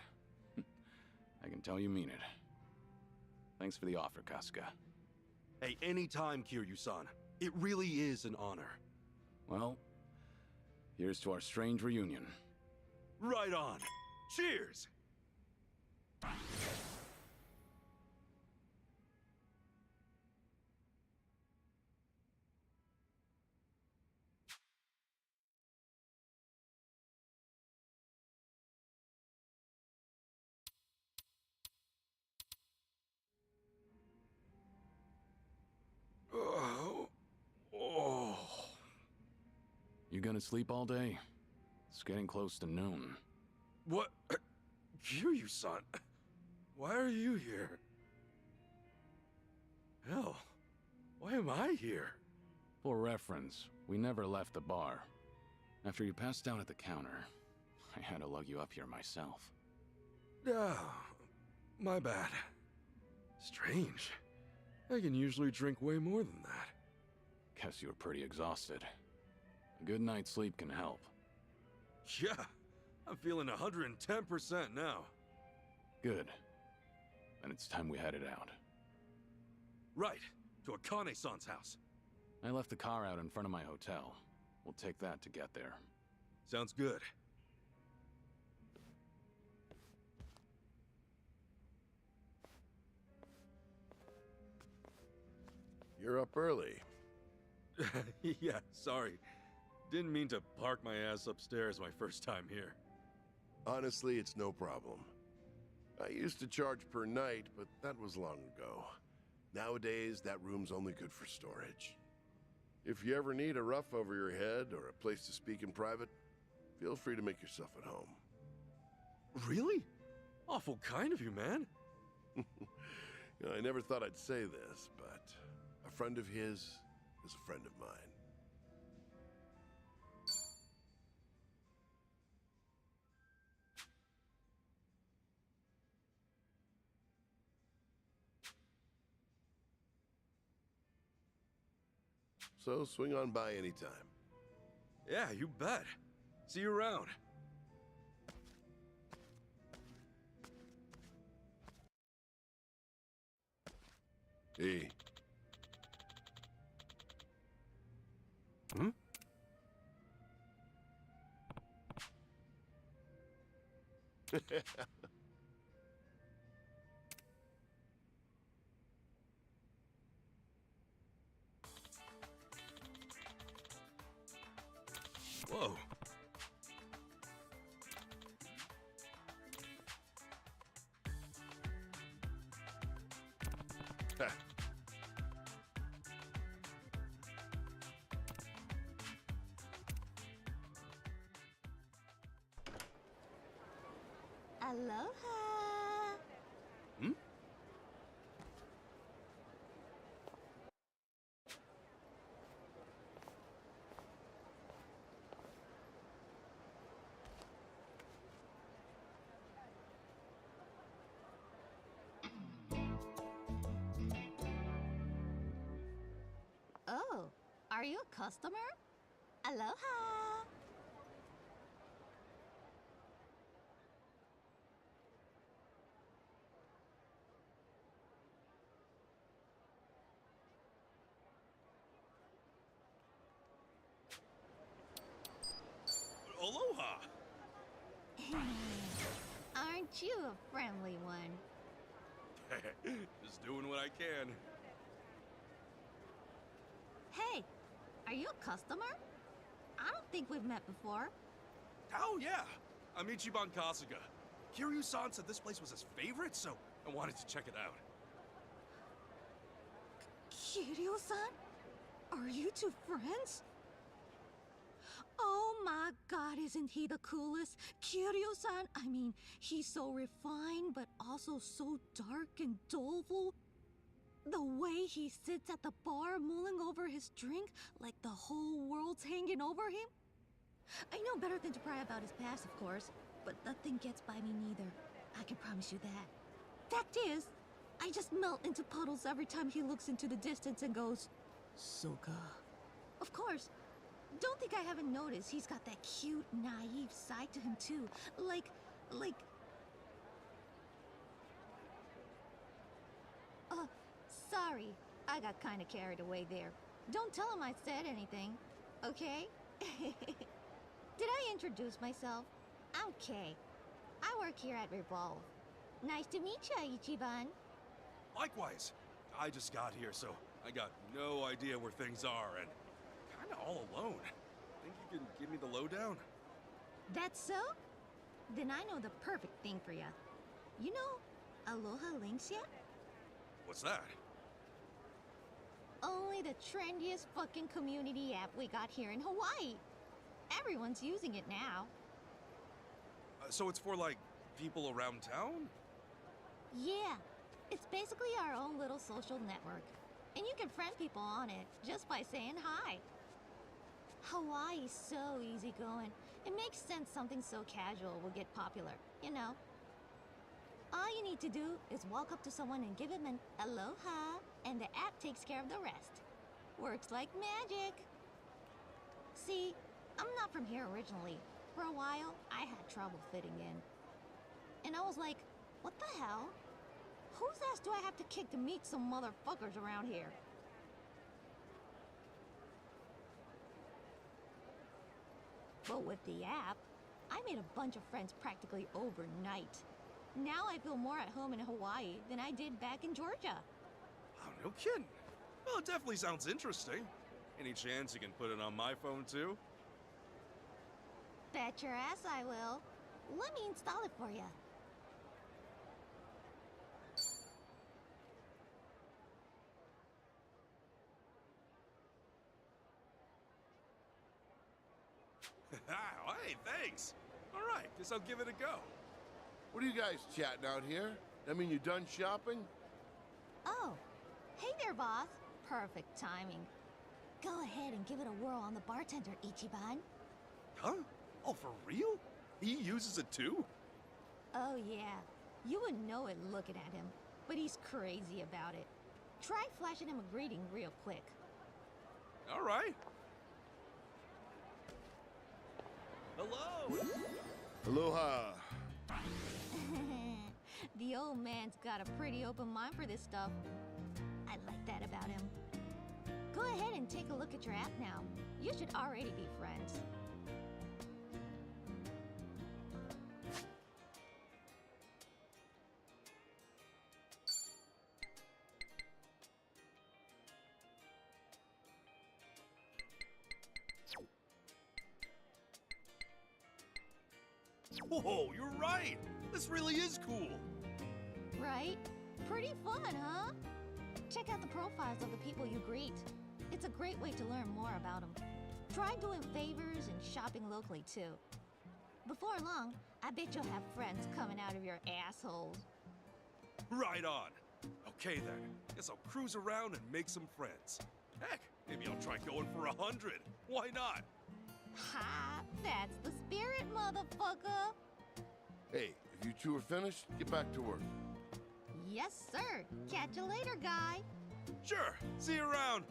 I can tell you mean it. Thanks for the offer, Kasuga. Hey, anytime, Kiryu-san. It really is an honor. Well, here's to our strange reunion. Right on. Cheers! You gonna sleep all day? It's getting close to noon. What? Kiryu-san, why are you here? Hell, why am I here? For reference, we never left the bar. After you passed out at the counter, I had to lug you up here myself. My bad. Strange. I can usually drink way more than that. Guess you were pretty exhausted. A good night's sleep can help. Yeah, I'm feeling 110% now. Good. Then it's time we headed out. Right, to Akane-san's house. I left the car out in front of my hotel. We'll take that to get there. Sounds good. You're up early. Yeah, sorry. Didn't mean to park my ass upstairs my first time here. Honestly, it's no problem. I used to charge per night, but that was long ago. Nowadays, that room's only good for storage. If you ever need a roof over your head or a place to speak in private, feel free to make yourself at home. Really? Awful kind of you, man. You know, I never thought I'd say this, but a friend of his is a friend of mine. So swing on by anytime. Yeah, you bet. See you around. Hey. Hmm? Whoa. Aloha! Hmm? Oh, are you a customer? Aloha! Aloha! Aren't you a friendly one? Just doing what I can. Hey, are you a customer? I don't think we've met before. Oh, yeah. I'm Ichiban Kasuga. Kiryu-san said this place was his favorite, so I wanted to check it out. Kiryu-san? Are you two friends? Oh my god, isn't he the coolest? Kiryu-san, I mean, he's so refined, but also so dark and doleful. The way he sits at the bar mulling over his drink like the whole world's hanging over him. I know better than to pry about his past, of course, but nothing gets by me neither. I can promise you that. Fact is, I just melt into puddles every time he looks into the distance and goes, Soka. Of course. Don't think I haven't noticed he's got that cute, naive side to him too. Like... Sorry. I got kinda carried away there. Don't tell him I said anything, okay? Did I introduce myself? I'm Kay. I work here at Revolve. Nice to meet ya, Ichiban. Likewise. I just got here, so I got no idea where things are and kinda all alone. Think you can give me the lowdown? That's so? Then I know the perfect thing for ya. You know Aloha Links yet? What's that? Only the trendiest fucking community app we got here in Hawaii. Everyone's using it now. So it's for, like, people around town? Yeah, it's basically our own little social network. And you can friend people on it just by saying hi. Hawaii's so easygoing. It makes sense something so casual will get popular, you know? All you need to do is walk up to someone and give him an aloha, and the app takes care of the rest. Works like magic. See, I'm not from here originally. For a while, I had trouble fitting in. And I was like, what the hell? Whose ass do I have to kick to meet some motherfuckers around here? But with the app, I made a bunch of friends practically overnight. Now I feel more at home in Hawaii than I did back in Georgia. Oh, no kidding. Well, it definitely sounds interesting. Any chance you can put it on my phone too? Bet your ass I will. Let me install it for you. Oh, hey, thanks. All right, guess I'll give it a go. What are you guys chatting out here? I mean, you done shopping? Oh, hey there, boss. Perfect timing. Go ahead and give it a whirl on the bartender, Ichiban. Huh? Oh, for real? He uses it too? Oh, yeah. You wouldn't know it looking at him, but he's crazy about it. Try flashing him a greeting real quick. All right. Hello! Aloha! The old man's got a pretty open mind for this stuff. I like that about him. Go ahead and take a look at your app now. You should already be friends. Whoa, you're right! This really is cool! Right? Pretty fun, huh? Check out the profiles of the people you greet. It's a great way to learn more about them. Try doing favors and shopping locally, too. Before long, I bet you'll have friends coming out of your assholes. Right on! Okay then, guess I'll cruise around and make some friends. Heck, maybe I'll try going for 100. Why not? Ha! That's the spirit, motherfucker! Hey, if you two are finished, get back to work. Yes, sir. Catch you later, guy. Sure, see you around.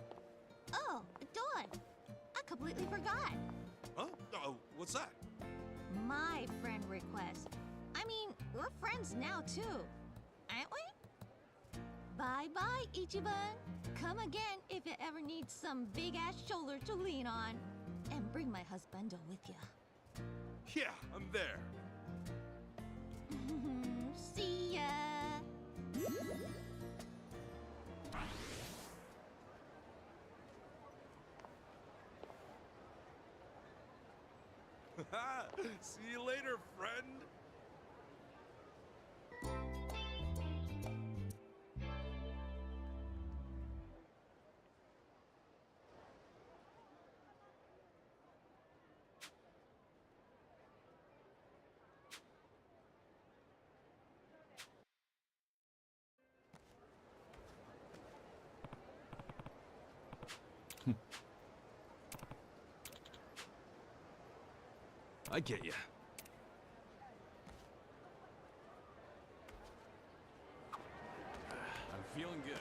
Oh, Dawn. I completely forgot. Huh? Oh, what's that? My friend request. I mean, we're friends now, too. Aren't we? Bye-bye, Ichiban. Come again if you ever need some big-ass shoulder to lean on. And bring my husbando with you. Yeah, I'm there. See ya. See you later, friend. I get you. I'm feeling good.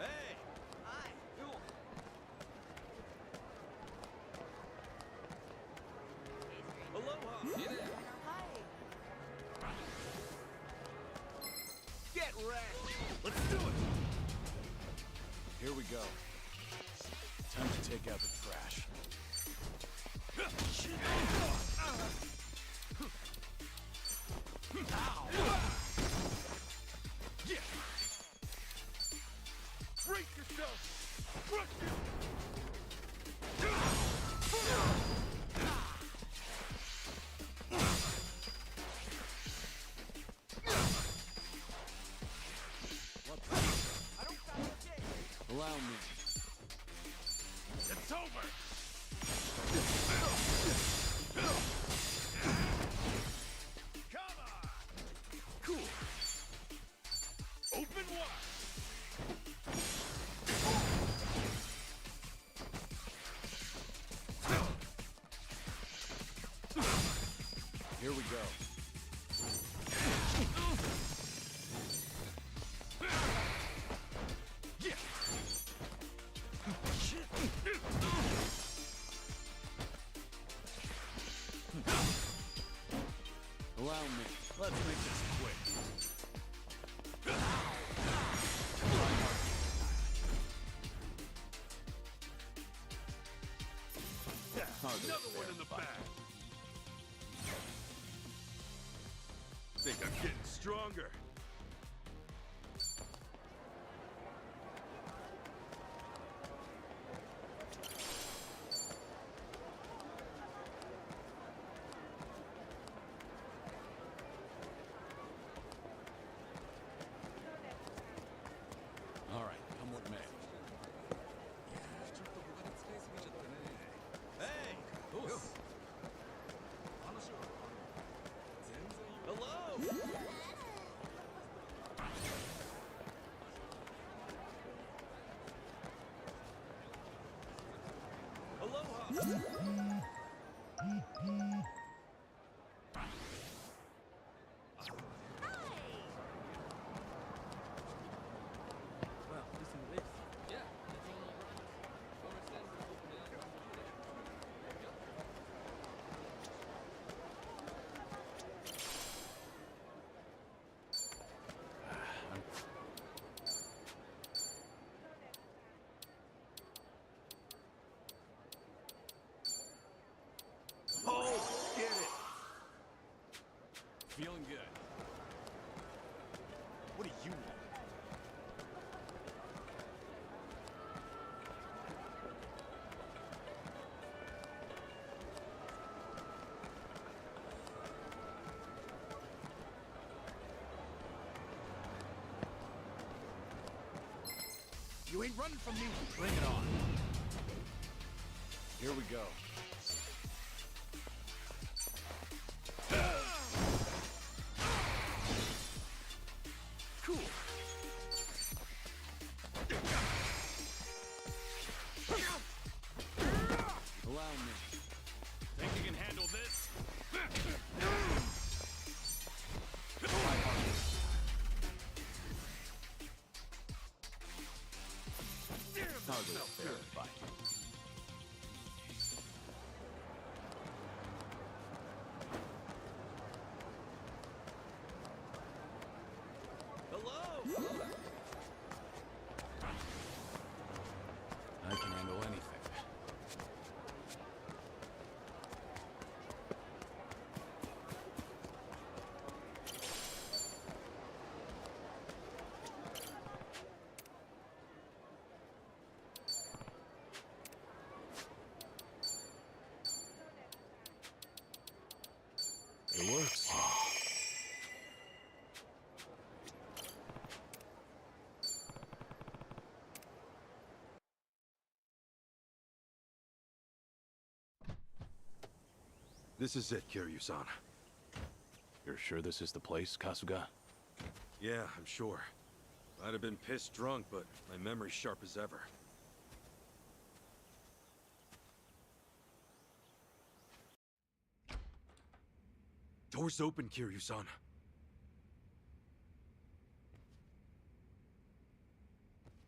Hey! Hi! Aloha! Hi! Get wrecked! Let's do it! Here we go. Time to take out the trash. Yeah! Brace yourself! Crush it! Allow me. It's over! Come on! Cool! Open wide! Here we go. Yeah! Allow me. Let's make this quick. Another one in the back. Think I'm getting stronger. Oh, get it! Feeling good. What do you want? You ain't running from me. Bring it on. Here we go. Cool. Allow me. Think you can handle this? Hardly a fair fight. Hello? I can handle anything. It works. This is it, Kiryu-san. You're sure this is the place, Kasuga? Yeah, I'm sure. I'd have been pissed drunk, but my memory's sharp as ever. Door's open, Kiryu-san.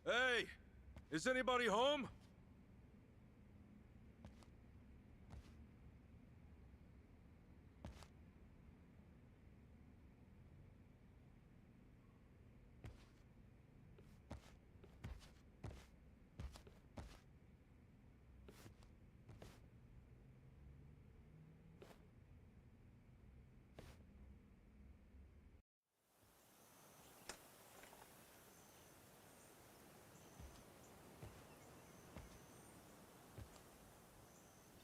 Hey! Is anybody home?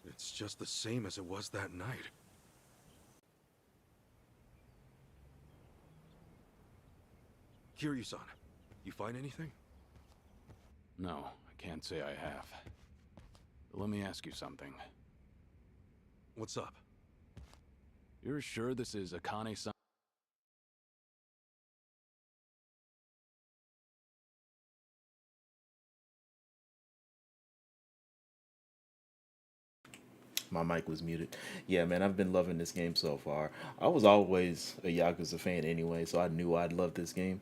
It's just the same as it was that night. Kiryu-san, you find anything? No, I can't say I have. But let me ask you something. What's up? You're sure this is Akane-san? My mic was muted. Yeah, man, I've been loving this game so far. I was always a Yakuza fan anyway, so I knew I'd love this game.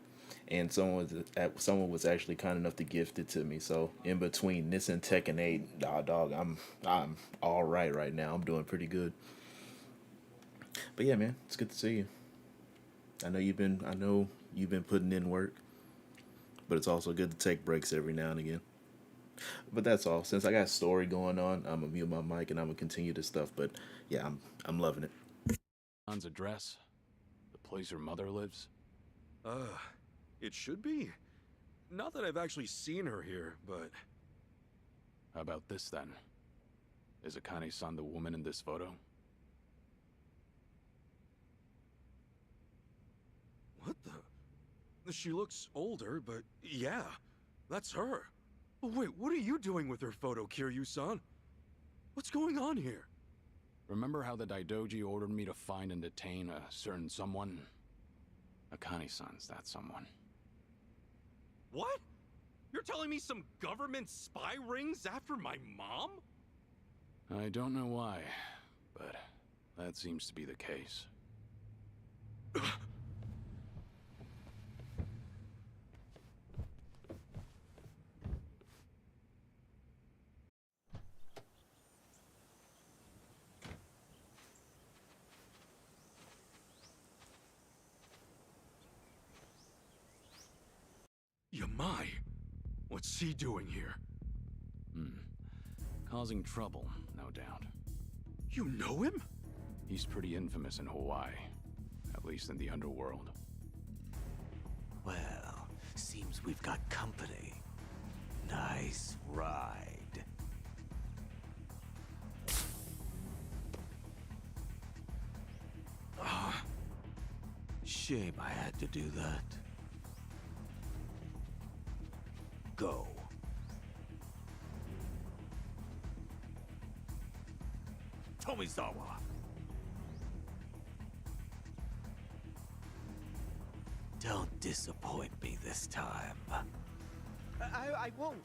And someone was actually kind enough to gift it to me. So in between this and Tekken 8, dog, I'm all right now. I'm doing pretty good. But yeah, man, it's good to see you. I know you've been putting in work, but it's also good to take breaks every now and again. But that's all. Since I got a story going on, I'm gonna mute my mic and I'm gonna continue this stuff. But yeah, I'm loving it. John's address? The place her mother lives? It should be. Not that I've actually seen her here, but... How about this then? Is Akane-san the woman in this photo? What the? She looks older, but yeah, that's her. Wait, what are you doing with her photo, Kiryu-san? What's going on here? Remember how the Daidoji ordered me to find and detain a certain someone? Akane-san's that someone. What? You're telling me some government spy rings after my mom? I don't know why, but that seems to be the case. Yamai? What's he doing here? Causing trouble, no doubt. You know him? He's pretty infamous in Hawaii, at least in the underworld. Well, seems we've got company. Nice ride. Shame I had to do that. Go. Tomizawa. Don't disappoint me this time. I won't.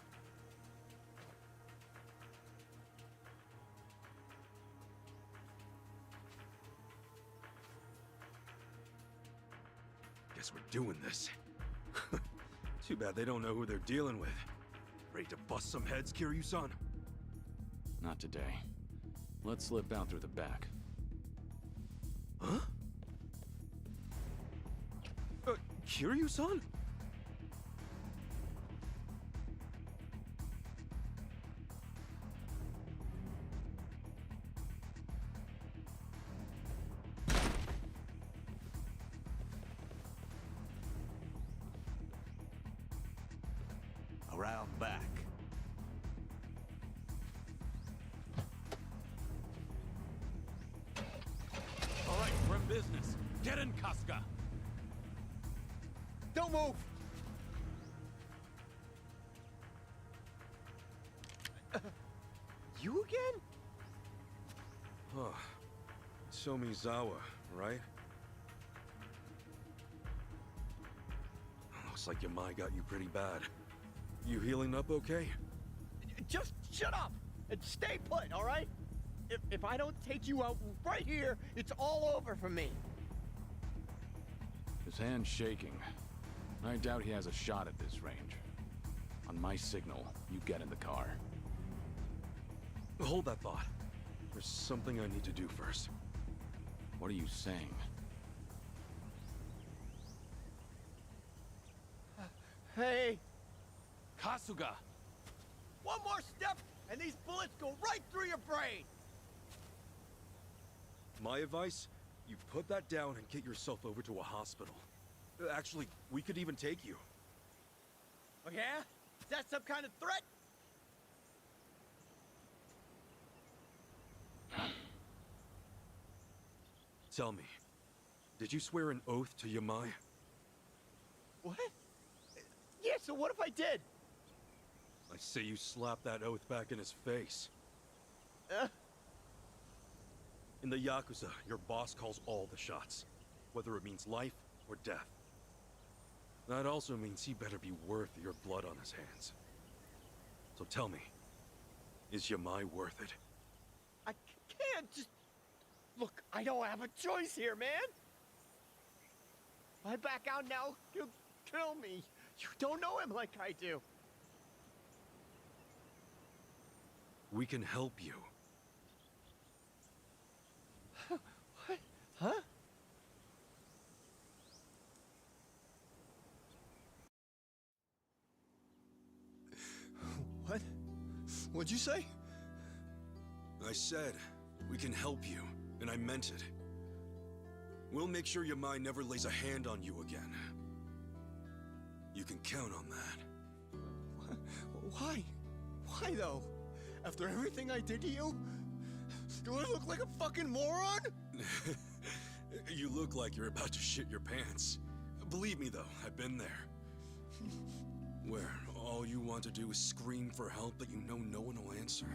Guess we're doing this. Too bad they don't know who they're dealing with. Ready to bust some heads, Kiryu-san? Not today. Let's slip out through the back. Huh? Kiryu-san? Around back. All right, we're in business. Get in, Kasuga. Don't move! You again? Huh. Tomizawa, right? Looks like Yamai got you pretty bad. You healing up okay? Just shut up and stay put, all right? If I don't take you out right here, it's all over for me. His hand's shaking. I doubt he has a shot at this range. On my signal, you get in the car. Hold that thought. There's something I need to do first. What are you saying? Hey! Kasuga! One more step, and these bullets go right through your brain! My advice? You put that down and get yourself over to a hospital. Actually, we could even take you. Oh yeah? Is that some kind of threat? Tell me, did you swear an oath to Yamai? What? Yeah, so what if I did? I say you slap that oath back in his face. In the Yakuza, your boss calls all the shots, whether it means life or death. That also means he better be worth your blood on his hands. So tell me, is Yamai worth it? I can't just... Look, I don't have a choice here, man! If I back out now, he'll kill me. You don't know him like I do. We can help you. What? Huh? What? What'd you say? I said, we can help you, and I meant it. We'll make sure Yamai never lays a hand on you again. You can count on that. Why? Why though? After everything I did to you? Do I look like a fucking moron? You look like you're about to shit your pants. Believe me though, I've been there. Where all you want to do is scream for help, but you know no one will answer.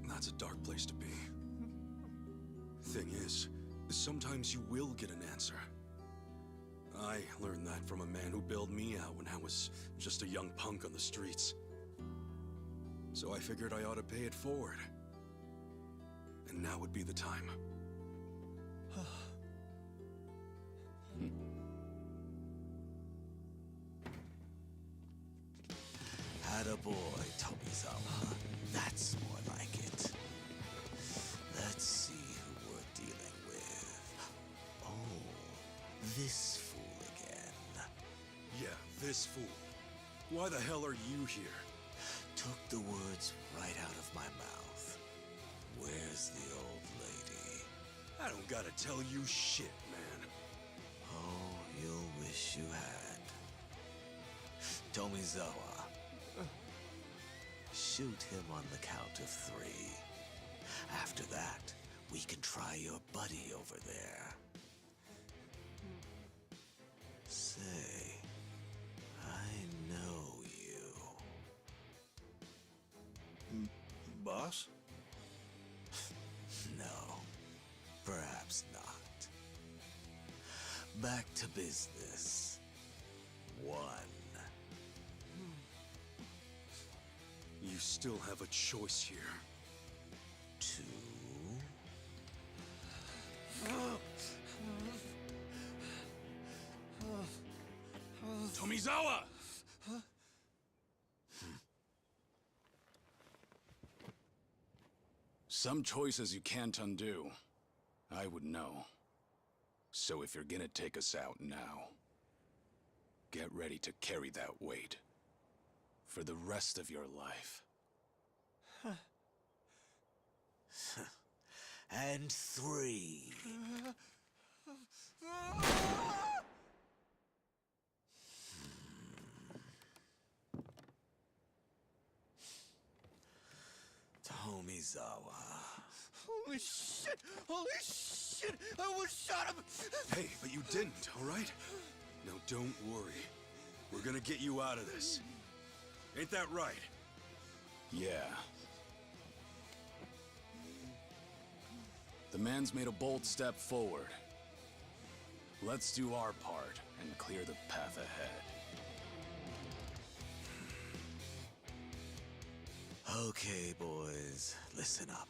That's a dark place to be. Thing is, sometimes you will get an answer. I learned that from a man who bailed me out when I was just a young punk on the streets. So I figured I ought to pay it forward. And now would be the time. Attaboy, Tomizawa. That's more like it. Let's see who we're dealing with. Oh, this fool again. Yeah, this fool. Why the hell are you here? Took the words right out of my mouth. Where's the old lady? I don't gotta tell you shit, man. Oh, you'll wish you had. Tomizawa. Shoot him on the count of 3. After that, we can try your buddy over there. Say, I know you. Boss? No, perhaps not. Back to business. 1. You still have a choice here. 2. Tomizawa! Some choices you can't undo. I would know. So if you're gonna take us out now, get ready to carry that weight. For the rest of your life. And 3. Tomizawa. Holy shit! Holy shit! I almost shot him! Hey, but you didn't, all right? Now don't worry. We're gonna get you out of this. Ain't that right? Yeah. The man's made a bold step forward. Let's do our part and clear the path ahead. Okay, boys, listen up.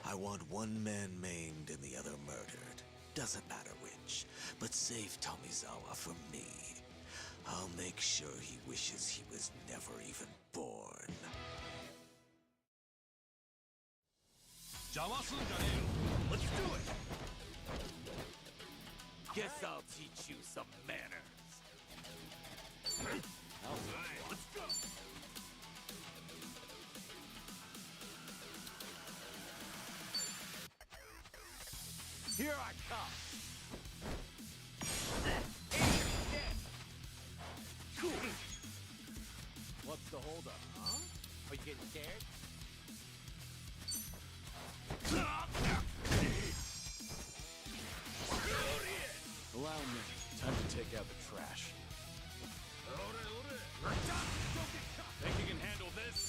I want one man maimed and the other murdered. Doesn't matter which, but save Tomizawa from me. I'll make sure he wishes he was never even born. Let's do it! Guess I'll teach you some manners. Alright, let's go! Here I come! Cool! What's the holdup, huh? Are you getting scared? Allow me. Time to take out the trash. Think you can handle this?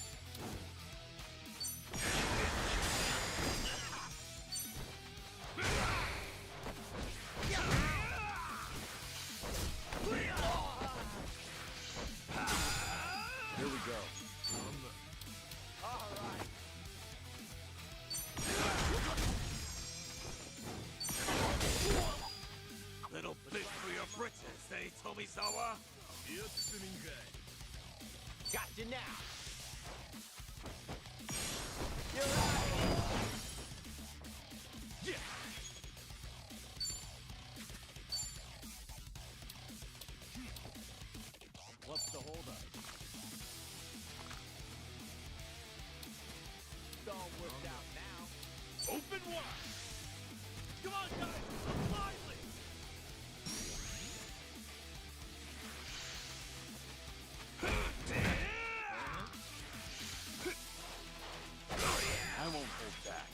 Here we go. Alright. Little bit for your britches, eh, Tomizawa? Got you now. You're right. Yeah. What's the holdup? It's all worked out now. Open wide. Come on, guys. I'm lively. I won't hold back.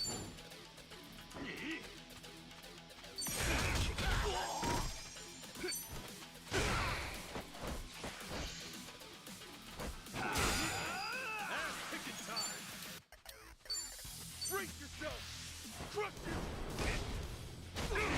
Ass-kicking time. Brace yourself. Crush you.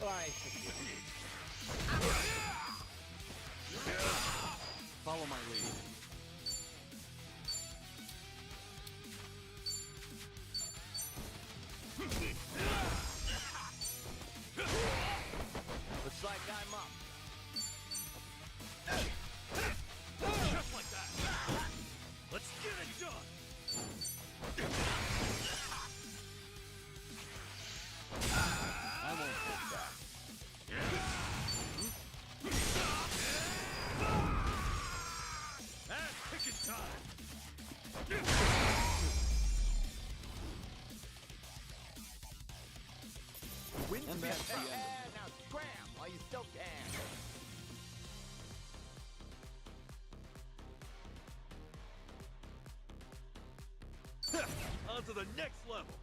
I forgive you. Follow my lead. Looks like I'm up. Just like that. Let's get it done. I won't hold back. Ass kicking time. And that's the end. Now scram while you still can. On to the next level.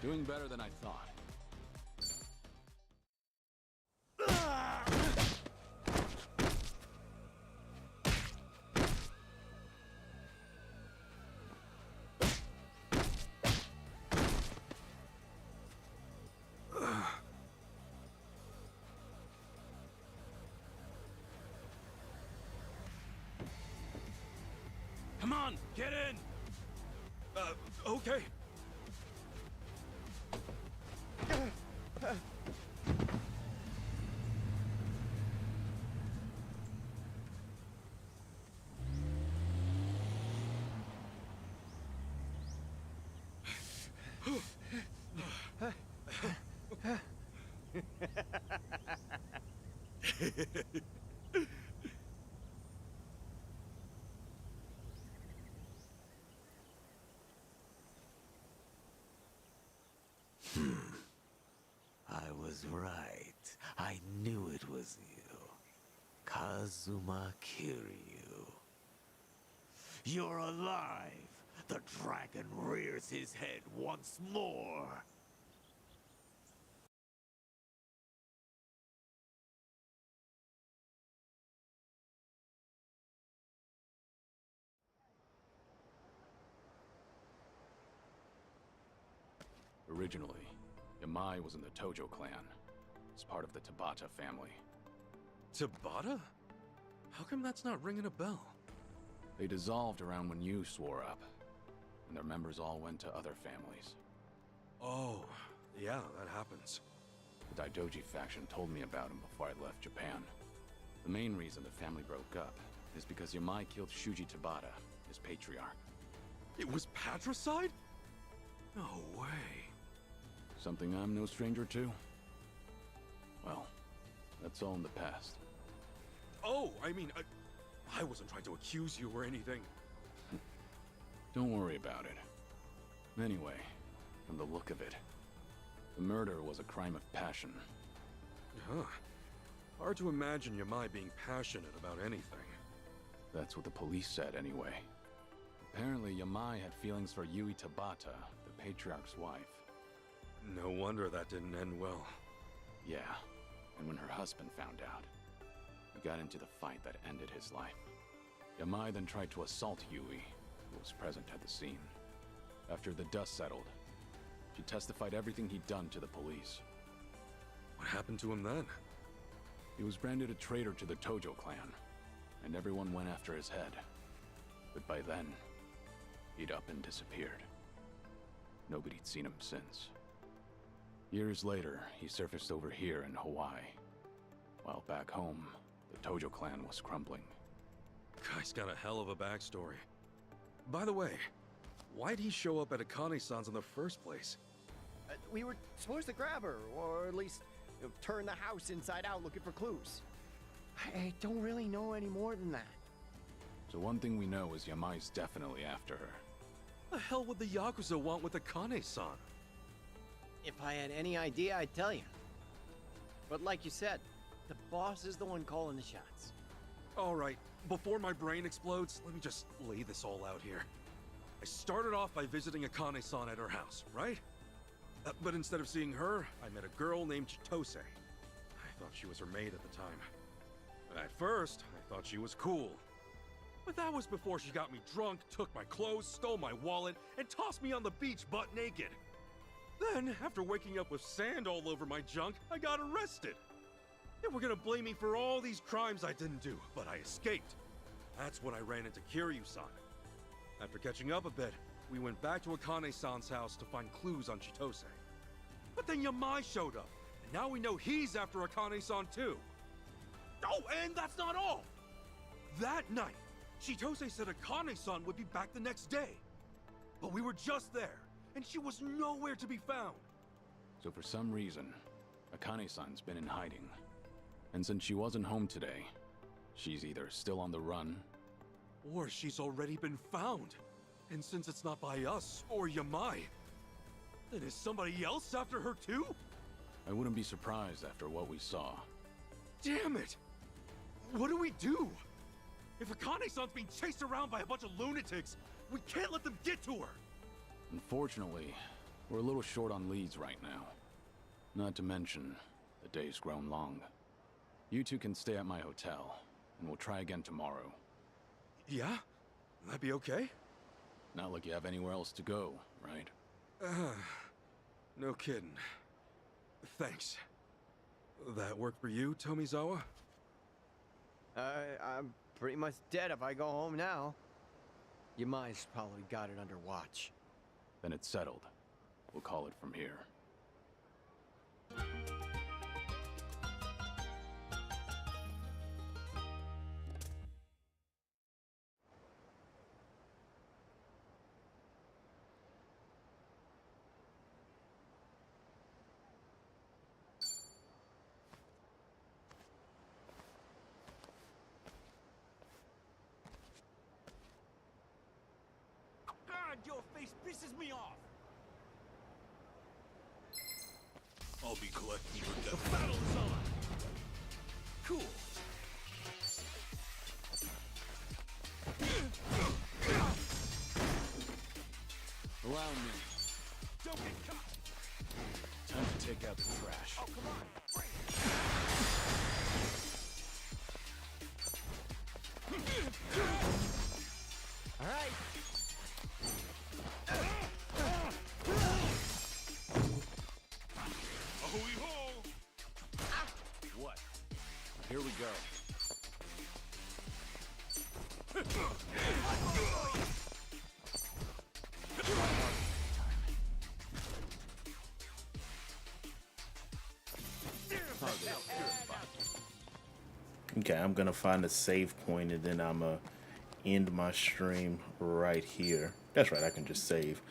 Doing better than I thought. Come on, get in. Okay. I was right. I knew it was you. Kazuma Kiryu. You're alive! The dragon rears his head once more! Originally, Yamai was in the Tojo clan, as part of the Tabata family. Tabata? How come that's not ringing a bell? They dissolved around when you swore up, and their members all went to other families. Oh, yeah, that happens. The Daidoji faction told me about him before I left Japan. The main reason the family broke up is because Yamai killed Shuji Tabata, his patriarch. It was patricide? No way. Something I'm no stranger to? Well, that's all in the past. Oh, I mean, I wasn't trying to accuse you or anything. Don't worry about it. Anyway, from the look of it, the murder was a crime of passion. Huh. Hard to imagine Yamai being passionate about anything. That's what the police said anyway. Apparently, Yamai had feelings for Yui Tabata, the patriarch's wife. No wonder that didn't end well. Yeah, and when her husband found out, we got into the fight that ended his life. Yamai then tried to assault Yui, who was present at the scene. After the dust settled, she testified everything he'd done to the police. What happened to him then? He was branded a traitor to the Tojo clan, and everyone went after his head. But by then, he'd up and disappeared. Nobody'd seen him since. Years later, he surfaced over here in Hawaii. While back home, the Tojo clan was crumbling. Guy's got a hell of a backstory. By the way, why'd he show up at Akane-san's in the first place? We were supposed to grab her, or at least turn the house inside out looking for clues. I don't really know any more than that. So one thing we know is Yamai's definitely after her. The hell would the Yakuza want with Akane-san? If I had any idea, I'd tell you. But like you said, the boss is the one calling the shots. All right, before my brain explodes, let me just lay this all out here. I started off by visiting Akane-san at her house, right? But instead of seeing her, I met a girl named Chitose. I thought she was her maid at the time. At first, I thought she was cool. But that was before she got me drunk, took my clothes, stole my wallet, and tossed me on the beach butt naked. Then, after waking up with sand all over my junk, I got arrested. They were gonna blame me for all these crimes I didn't do, but I escaped. That's when I ran into Kiryu-san. After catching up a bit, we went back to Akane-san's house to find clues on Chitose. But then Yamai showed up, and now we know he's after Akane-san too. Oh, and that's not all! That night, Chitose said Akane-san would be back the next day. But we were just there, and she was nowhere to be found. So for some reason, Akane-san's been in hiding. And since she wasn't home today, she's either still on the run, or she's already been found. And since it's not by us or Yamai, then is somebody else after her too? I wouldn't be surprised after what we saw. Damn it! What do we do? If Akane-san's being chased around by a bunch of lunatics, we can't let them get to her! Unfortunately, we're a little short on leads right now. Not to mention, the day's grown long. You two can stay at my hotel, and we'll try again tomorrow. Yeah? That'd be okay? Not like you have anywhere else to go, right? No kidding. Thanks. That work for you, Tomizawa? I'm pretty much dead if I go home now. Yamai's probably got it under watch. Then it's settled. We'll call it from here. Your face pisses me off! I'll be collecting your death. The battle is on! Cool. Allow me. Don't get caught! Time to take out the trash. Oh, come on! Bring it. All right. What? Here we go. Okay, I'm gonna find a save point and then I'm gonna end my stream right here. That's right, I can just save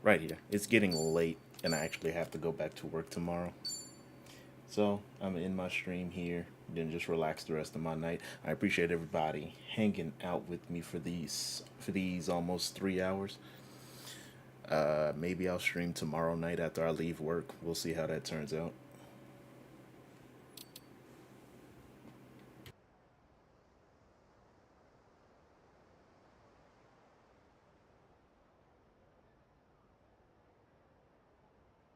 right here. It's getting late and I actually have to go back to work tomorrow. So I'm gonna end my stream here, then just relax the rest of my night. I appreciate everybody hanging out with me for these almost 3 hours. Maybe I'll stream tomorrow night after I leave work. We'll see how that turns out.